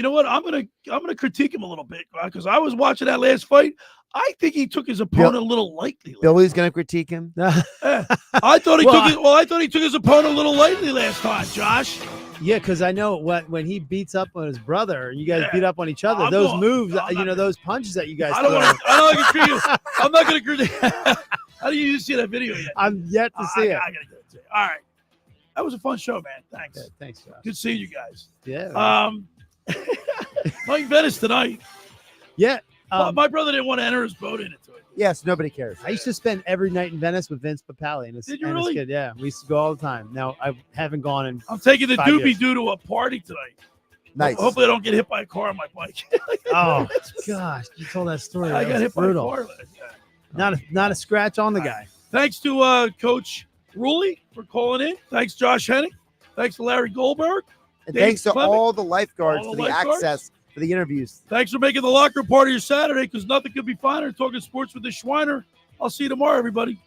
critique him a little bit because I was watching that last fight. I think he took his opponent a little lightly. Billy's gonna critique him. I thought he took his opponent a little lightly last time, Josh. Yeah, because I know when he beats up on his brother, you guys beat up on each other. Those those punches that you guys. I'm not going to critique. How do you see that video yet? I'm yet to see it. I got to get it to you. All right. That was a fun show, man. Thanks. Yeah, thanks, Josh. Good seeing you guys. Yeah. Playing Venice tonight. Yeah. My brother didn't want to enter his boat into it. Yes, nobody cares. I used to spend every night in Venice with Vince Papali and his kid. Yeah, we used to go all the time. Now I haven't gone in. I'm taking the doobie-doo to a party tonight. Nice. Hopefully I don't get hit by a car on my bike. Oh gosh, you told that story. I got hit brutal. by a car last night. Not a scratch on the guy. Thanks to Coach Ruley for calling in. Thanks, Josh Hennig. Thanks to Larry Goldberg. And thanks to all the lifeguards for the access for the interviews. Thanks for making the locker room part of your Saturday, because nothing could be finer than talking sports with the Schweiner. I'll see you tomorrow, everybody.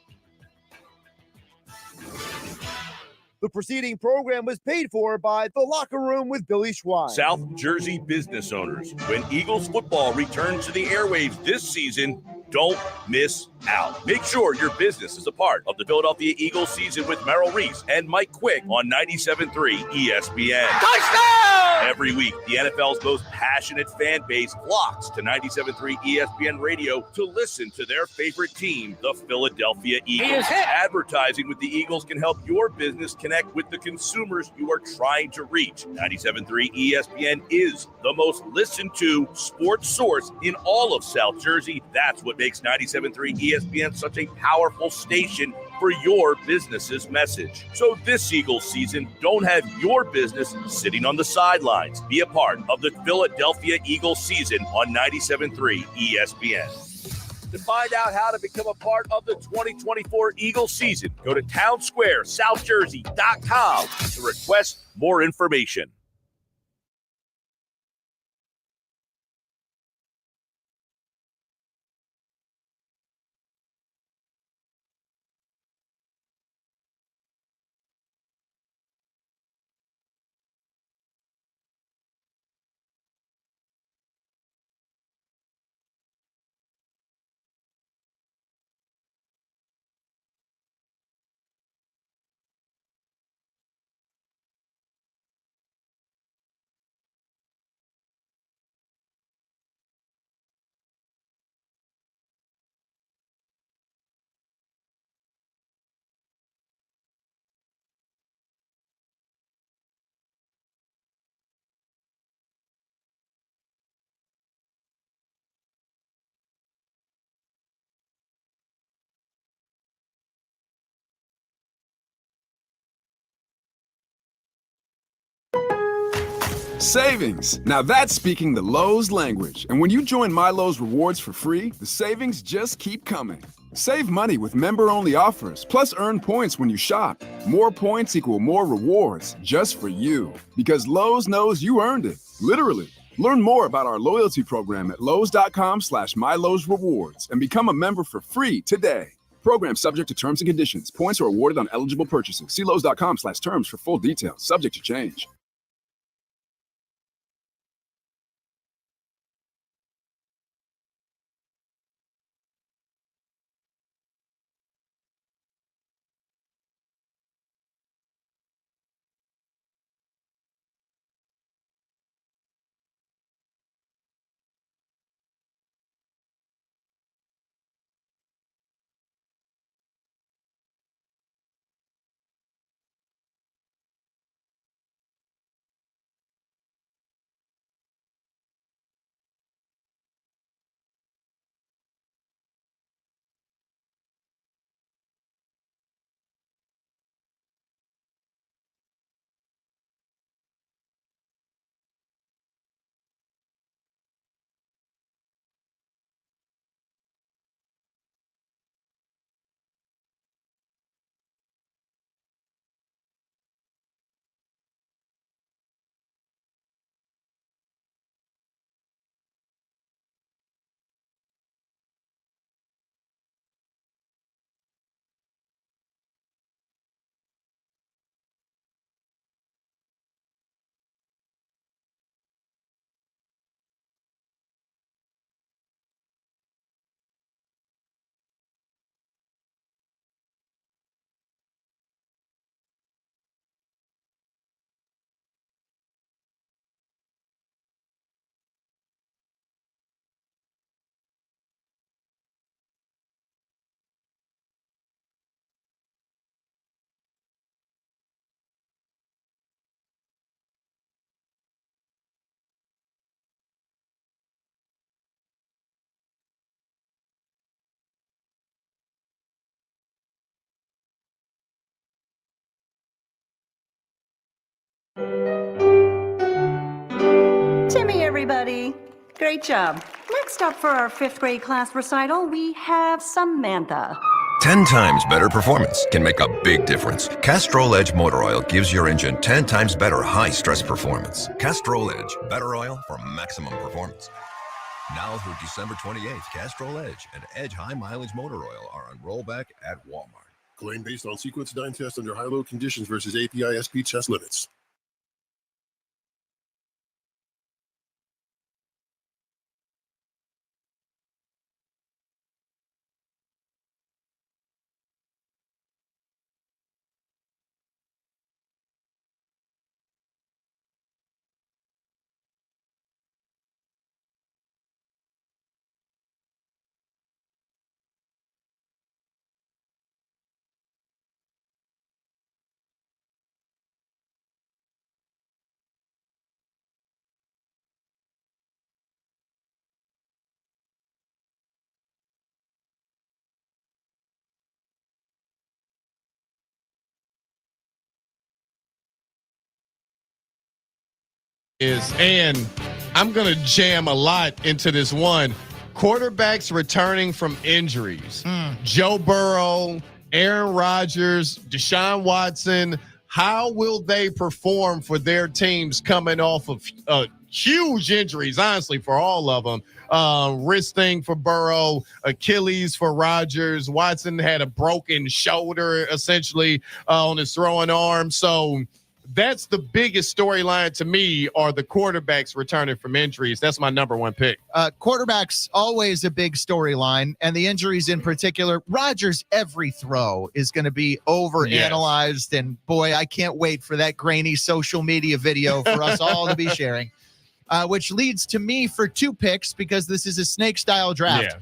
The preceding program was paid for by The Locker Room with Billy Schwein. South Jersey business owners, when Eagles football returns to the airwaves this season, don't miss out. Make sure your business is a part of the Philadelphia Eagles season with Merrill Reese and Mike Quick on 97.3 ESPN. Touchdown! Every week, the NFL's most passionate fan base flocks to 97.3 ESPN Radio to listen to their favorite team, the Philadelphia Eagles. He is hit. Advertising with the Eagles can help your business connect with the consumers you are trying to reach. 97.3 ESPN is the most listened to sports source in all of South Jersey. That's what makes 97.3 ESPN such a powerful station for your business's message. So this Eagles season, don't have your business sitting on the sidelines. Be a part of the Philadelphia Eagles season on 97.3 ESPN. To find out how to become a part of the 2024 Eagles season, go to townsquaresouthjersey.com to request more information. Savings. Now that's speaking the Lowe's language. And when you join My Lowe's Rewards for free, the savings just keep coming. Save money with member-only offers, plus earn points when you shop. More points equal more rewards, just for you. Because Lowe's knows you earned it, literally. Learn more about our loyalty program at lowes.com/MyLowe'sRewards and become a member for free today. Program subject to terms and conditions. Points are awarded on eligible purchases. See lowes.com/terms for full details. Subject to change. Timmy, everybody. Great job. Next up for our 5th grade class recital, we have Samantha. 10 times better performance can make a big difference. Castrol Edge Motor Oil gives your engine 10 times better high-stress performance. Castrol Edge, better oil for maximum performance. Now through December 28th, Castrol Edge and Edge High Mileage Motor Oil are on rollback at Walmart. Claim based on sequence 9 test under high-load conditions versus API SP test limits. And I'm going to jam a lot into this one. Quarterbacks returning from injuries. Joe Burrow, Aaron Rodgers, Deshaun Watson. How will they perform for their teams coming off of huge injuries, honestly, for all of them? Wrist thing for Burrow, Achilles for Rodgers. Watson had a broken shoulder, essentially, on his throwing arm. So that's the biggest storyline to me, are the quarterbacks returning from injuries. That's my number one pick. Quarterbacks, always a big storyline, and the injuries in particular. Rodgers, every throw is going to be overanalyzed, and boy, I can't wait for that grainy social media video for us all to be sharing. Which leads to me for 2 picks, because this is a snake-style draft.